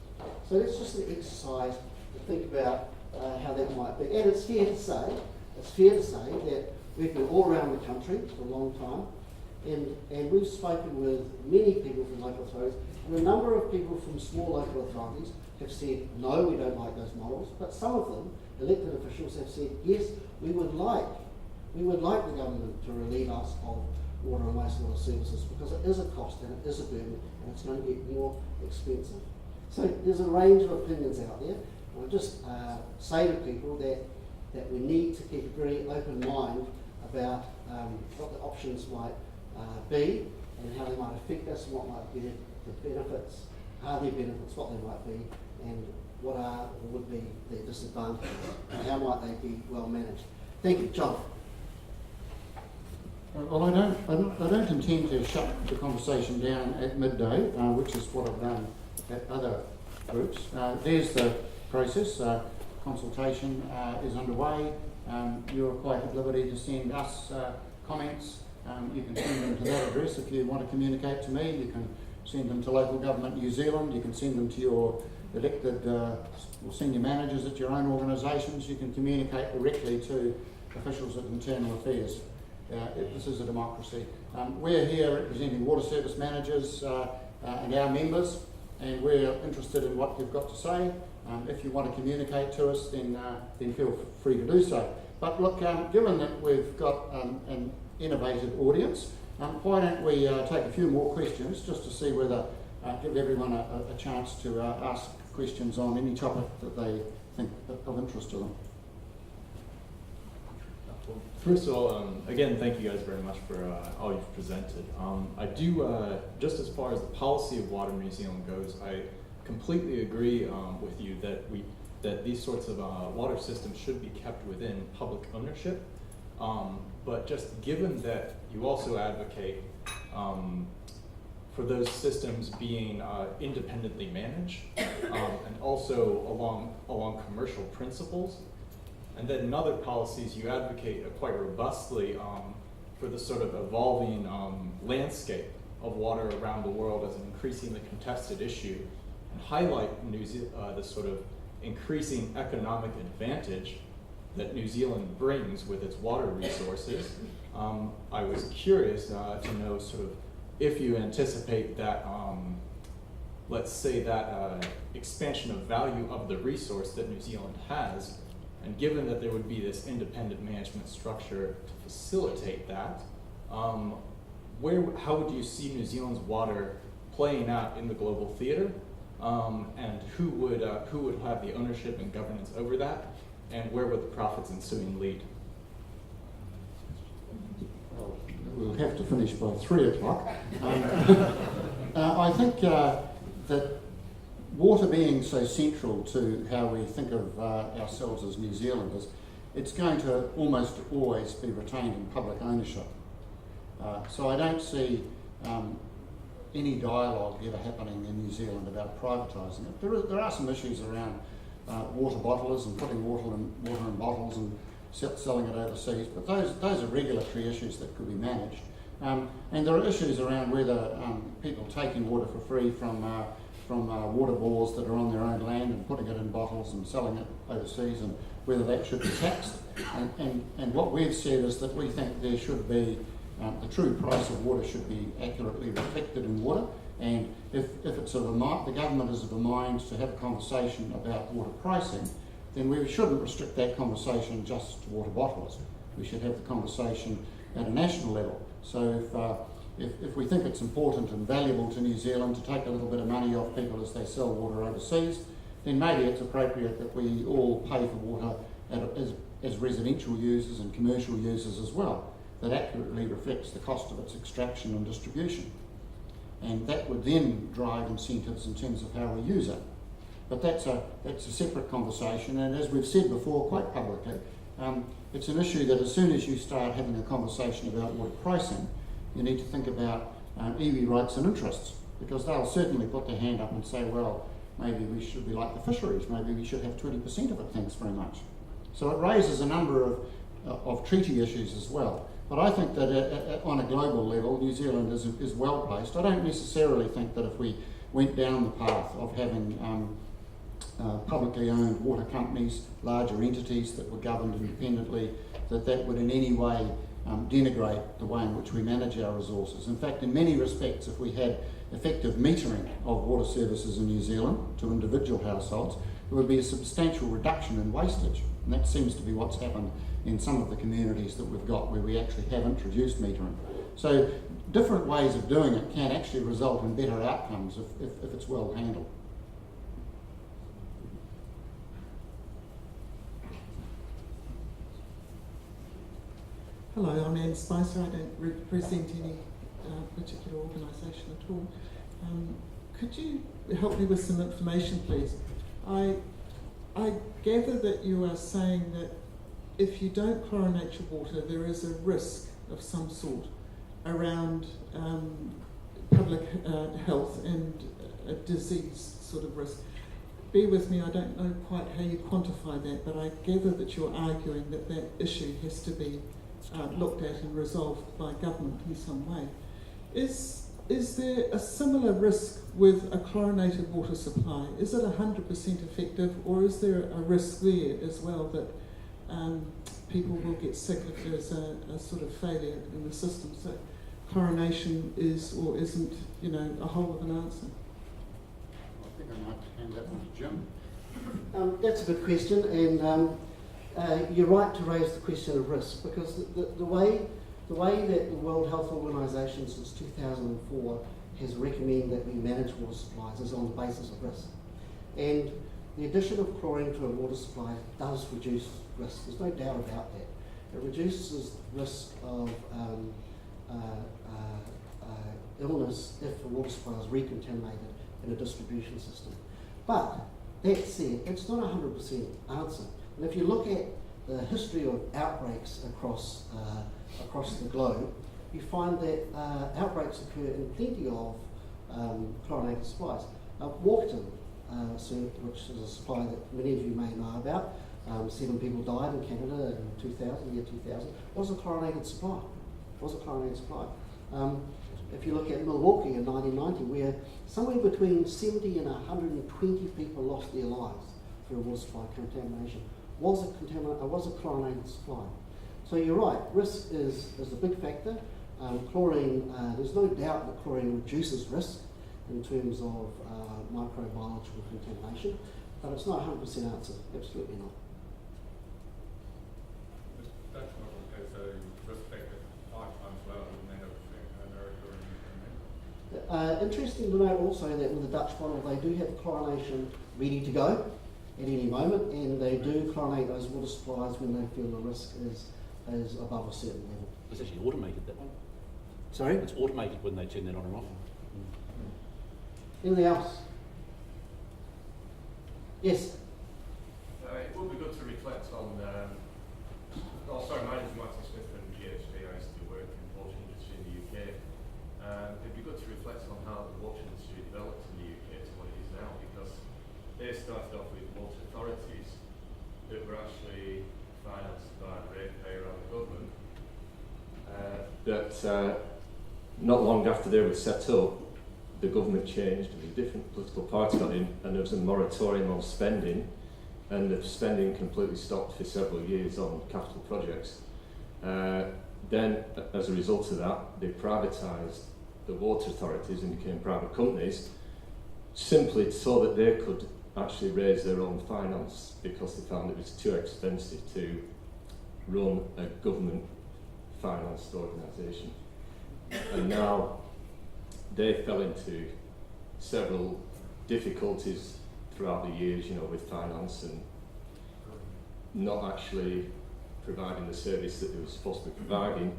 So that's just an exercise to think about how that might be. And it's fair to say that we've been all around the country for a long time, And we've spoken with many people from local authorities, and a number of people from small local authorities have said, no, we don't like those models, but some of them, elected officials, have said, yes, we would like the government to relieve us of water and wastewater services, because it is a cost and it is a burden and it's going to get more expensive. So there's a range of opinions out there. I'll just say to people that we need to keep a very open mind about what the options might be and how they might affect us, and what might be the benefits, are their benefits, what they might be, and what are or would be their disadvantages, and how might they be well managed. Thank you, John. Well, I don't intend to shut the conversation down at midday, which is what I've done at other groups. There's the process. Consultation is underway. You're quite at liberty to send us comments. You can send them to that address if you want to communicate to me. You can send them to Local Government New Zealand. You can send them to your elected or senior managers at your own organisations. You can communicate directly to officials of internal affairs. This is a democracy. We're here representing water service managers and our members, and we're interested in what you've got to say. If you want to communicate to us, then feel free to do so. But look, given that we've got an innovative audience, why don't we take a few more questions just to see whether, give everyone a chance to ask questions on any topic that they think of interest to them. First of all, again, thank you guys very much for all you've presented. I do, just as far as the policy of water in New Zealand goes, I completely agree with you that these sorts of water systems should be kept within public ownership. But just given that you also advocate for those systems being independently managed and also along commercial principles, and then in other policies you advocate quite robustly for the sort of evolving landscape of water around the world as an increasingly contested issue, and highlight the sort of increasing economic advantage that New Zealand brings with its water resources. I was curious to know sort of if you anticipate that, let's say that expansion of value of the resource that New Zealand has, and given that there would be this independent management structure to facilitate that, how would you see New Zealand's water playing out in the global theater, and who would have the ownership and governance over that, and where would the profits ensuing lead? We'll have to finish by 3 o'clock. I think that water being so central to how we think of ourselves as New Zealanders, it's going to almost always be retained in public ownership. So I don't see any dialogue ever happening in New Zealand about privatising it. There are some issues around water bottlers and putting water in bottles and selling it overseas, but those are regulatory issues that could be managed. And there are issues around whether people taking water for free from water bores that are on their own land and putting it in bottles and selling it overseas, and whether that should be taxed. And what we've said is that we think there should be, the true price of water should be accurately reflected in water, and if it's of the government is of a mind to have a conversation about water pricing, then we shouldn't restrict that conversation just to water bottlers. We should have the conversation at a national level. So if we think it's important and valuable to New Zealand to take a little bit of money off people as they sell water overseas, then maybe it's appropriate that we all pay for water as residential users and commercial users as well, that accurately reflects the cost of its extraction and distribution. And that would then drive incentives in terms of how we use it. But that's a separate conversation, and as we've said before quite publicly, it's an issue that as soon as you start having a conversation about water pricing, you need to think about iwi rights and interests, because they'll certainly put their hand up and say, well, maybe we should be like the fisheries, maybe we should have 20% of it, thanks very much. So it raises a number of treaty issues as well. But I think that on a global level, New Zealand is well placed. I don't necessarily think that if we went down the path of having publicly owned water companies, larger entities that were governed independently, that would in any way denigrate the way in which we manage our resources. In fact, in many respects, if we had effective metering of water services in New Zealand to individual households, there would be a substantial reduction in wastage. And that seems to be what's happened in some of the communities that we've got where we actually have introduced metering. So different ways of doing it can actually result in better outcomes if it's well handled. Hello, I'm Anne Spicer. I don't represent any particular organisation at all. Could you help me with some information, please? I gather that you are saying that if you don't chlorinate your water, there is a risk of some sort around public health and a disease sort of risk. Bear with me, I don't know quite how you quantify that, but I gather that you're arguing that that issue has to be looked at and resolved by government in some way. Is there a similar risk with a chlorinated water supply? Is it 100% effective, or is there a risk there as well that people will get sick if there's a sort of failure in the system? So chlorination is or isn't, a whole of an answer. I think I might hand that one to Jim. That's a good question, and you're right to raise the question of risk, because the way that the World Health Organization since 2004 has recommended that we manage water supplies is on the basis of risk. And the addition of chlorine to a water supply does reduce risk. There's no doubt about that. It reduces risk of illness if a water supply is recontaminated in a distribution system. But that said, it's not a 100% answer. And if you look at the history of outbreaks across the globe, you find that outbreaks occur in plenty of chlorinated supplies. Walkerton, which is a supply that many of you may know about, 7 people died in Canada in year 2000, was a chlorinated supply. If you look at Milwaukee in 1990, where somewhere between 70 and 120 people lost their lives through water supply contamination, was a chlorinated supply. So you're right, risk is a big factor. Chlorine, there's no doubt that chlorine reduces risk in terms of microbiological contamination, but it's not a 100% answer, absolutely not. That's not as a risk factor 5 times lower than that of America or anything. Interesting to note also that with the Dutch model, they do have chlorination ready to go at any moment, and they do chlorinate those water supplies when they feel the risk is above a certain level. It's actually automated, that one. Sorry? It's automated when they turn that on and off. Anything else? Yes? It would be good to reflect on, my name is Martin Smith from GHD. I used to work in the water industry in the UK. It'd be good to reflect on how the water industry developed in the UK to what it is now, because they started off with water authorities that were actually financed by the ratepayer and the government. Not long after they were set up, the government changed, a different political party got in, and there was a moratorium on spending, and the spending completely stopped for several years on capital projects. Then, as a result of that, they privatised the water authorities and became private companies, simply so that they could actually raise their own finance, because they found it was too expensive to run a government financed organisation. And now they fell into several difficulties throughout the years, with finance and not actually providing the service that they were supposed to be providing.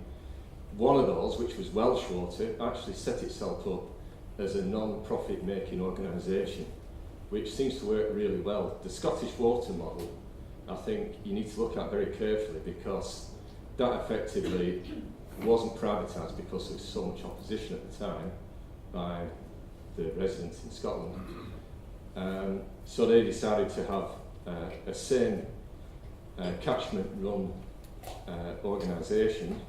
One of those, which was Welsh Water, actually set itself up as a non-profit making organisation, which seems to work really well. The Scottish Water model, I think you need to look at very carefully, because that effectively wasn't privatised because there was so much opposition at the time by the residents in Scotland. So they decided to have a same catchment run organisation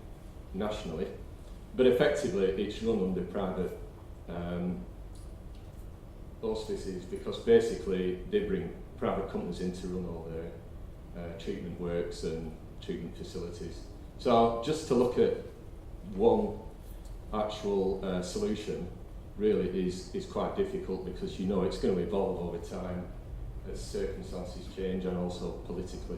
nationally, but effectively it's run under private auspices, because basically they bring private companies in to run all their treatment works and treatment facilities. So just to look at one actual solution really is quite difficult, because you know it's going to evolve over time as circumstances change, and also politically.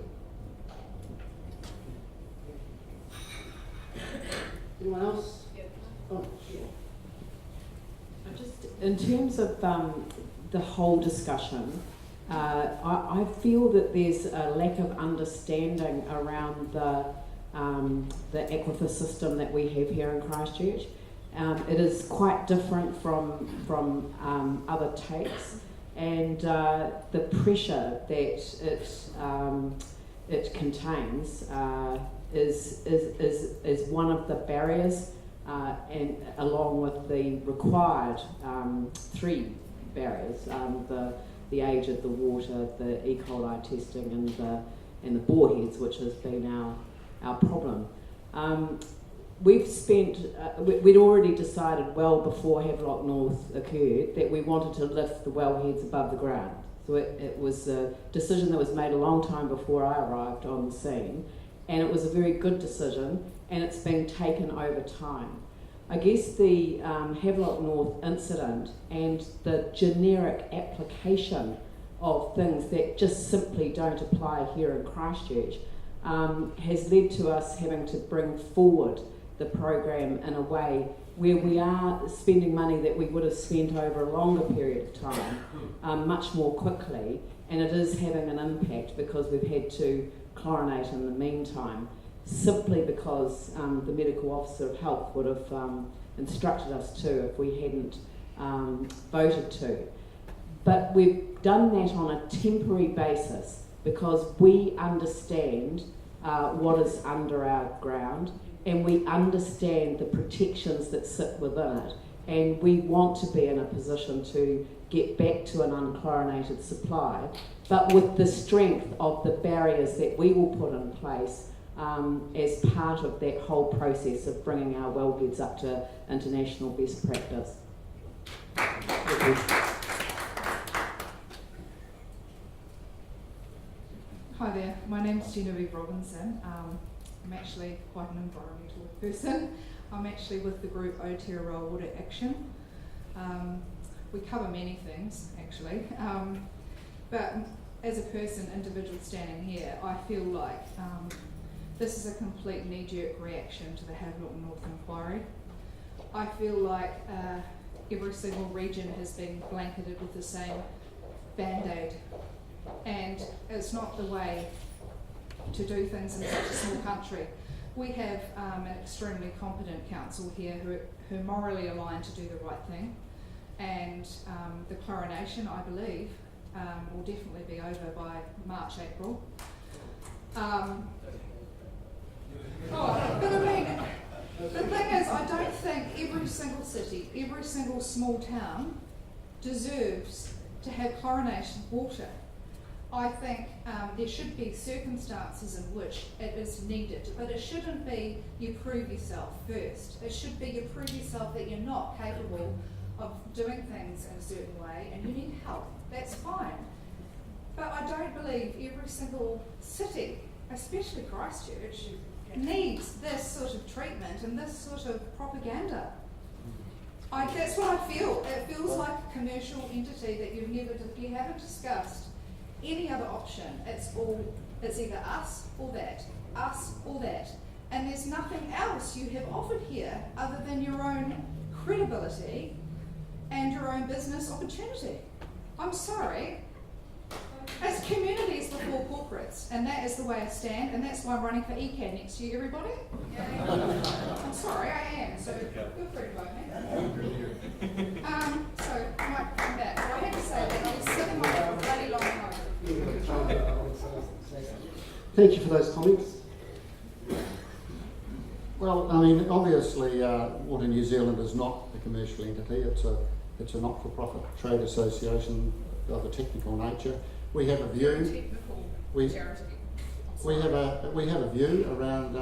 Anyone else? Oh, sure. Just in terms of the whole discussion, I feel that there's a lack of understanding around the aquifer system that we have here in Christchurch. It is quite different from other takes, and the pressure that it contains is one of the barriers, and along with the required 3 barriers, the age of the water, the E. coli testing, and the boreheads, which has been our problem. We've spent, we'd already decided well before Havelock North occurred that we wanted to lift the wellheads above the ground. So it was a decision that was made a long time before I arrived on the scene, and it was a very good decision, and it's been taken over time. I guess the Havelock North incident and the generic application of things that just simply don't apply here in Christchurch has led to us having to bring forward the program in a way where we are spending money that we would have spent over a longer period of time much more quickly, and it is having an impact because we've had to chlorinate in the meantime, simply because the medical officer of health would have instructed us to if we hadn't voted to. But we've done that on a temporary basis because we understand what is under our ground, and we understand the protections that sit within it, and we want to be in a position to get back to an unchlorinated supply, but with the strength of the barriers that we will put in place as part of that whole process of bringing our wellheads up to international best practice. Hi there, my name's Genevieve Robinson. I'm actually quite an environmental person. I'm actually with the group Aotearoa Water Action. We cover many things, actually, but as a person, individual standing here, I feel like this is a complete knee-jerk reaction to the Havelock North inquiry. I feel like every single region has been blanketed with the same band-aid, and it's not the way to do things in such a small country. We have an extremely competent council here who are morally aligned to do the right thing, and the chlorination, I believe, will definitely be over by March, April. But I mean, the thing is, I don't think every single city, every single small town deserves to have chlorinated water. I think there should be circumstances in which it is needed, but it shouldn't be you prove yourself first. It should be you prove yourself that you're not capable of doing things in a certain way and you need help. That's fine. But I don't believe every single city, especially Christchurch, needs this sort of treatment and this sort of propaganda. That's what I feel. It feels like a commercial entity that you haven't discussed any other option. It's either us or that, and there's nothing else you have offered here other than your own credibility and your own business opportunity. I'm sorry. It's communities before corporates, and that is the way I stand, and that's why I'm running for ECAD next year, everybody. I'm sorry, I am, so feel free to vote me. So I might come back. So I have to say that I've been sitting on it for a bloody long time. Thank you for those comments. Well, I mean, obviously, Water New Zealand is not a commercial entity. It's a not-for-profit trade association of a technical nature. We have a view. We have a view around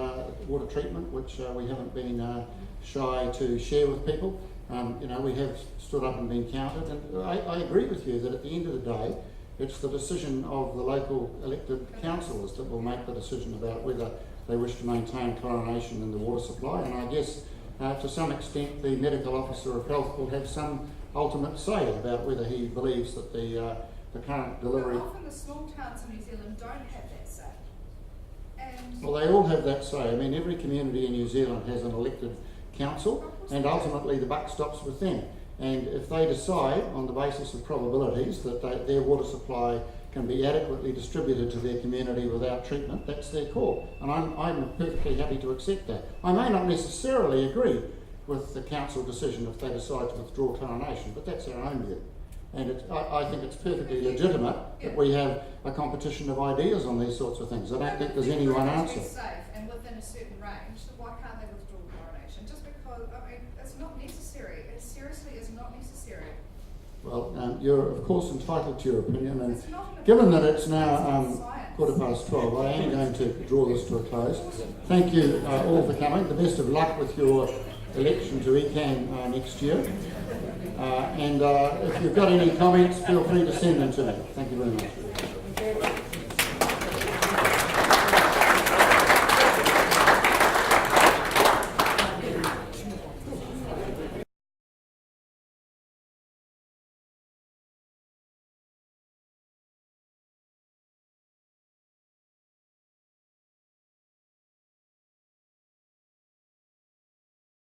water treatment, which we haven't been shy to share with people. We have stood up and been counted, and I agree with you that at the end of the day, it's the decision of the local elected councillors that will make the decision about whether they wish to maintain chlorination in the water supply, and I guess to some extent the medical officer of health will have some ultimate say about whether he believes that the current delivery... But often the small towns in New Zealand don't have that say. And Well, they all have that say. I mean, every community in New Zealand has an elected council, and ultimately the buck stops with them. And if they decide, on the basis of probabilities, that their water supply can be adequately distributed to their community without treatment, that's their call. And I'm perfectly happy to accept that. I may not necessarily agree with the council decision if they decide to withdraw chlorination, but that's our own view. And I think it's perfectly legitimate that we have a competition of ideas on these sorts of things. I don't think there's any one answer. If safe and within a certain range, then why can't they withdraw chlorination? Just because, I mean, it's not necessary. It seriously is not necessary. Well, you're of course entitled to your opinion, and given that it's now 12:15, I am going to draw this to a close. Thank you all for coming. The best of luck with your election to ECAN next year. And if you've got any comments, feel free to send them to me. Thank you very much.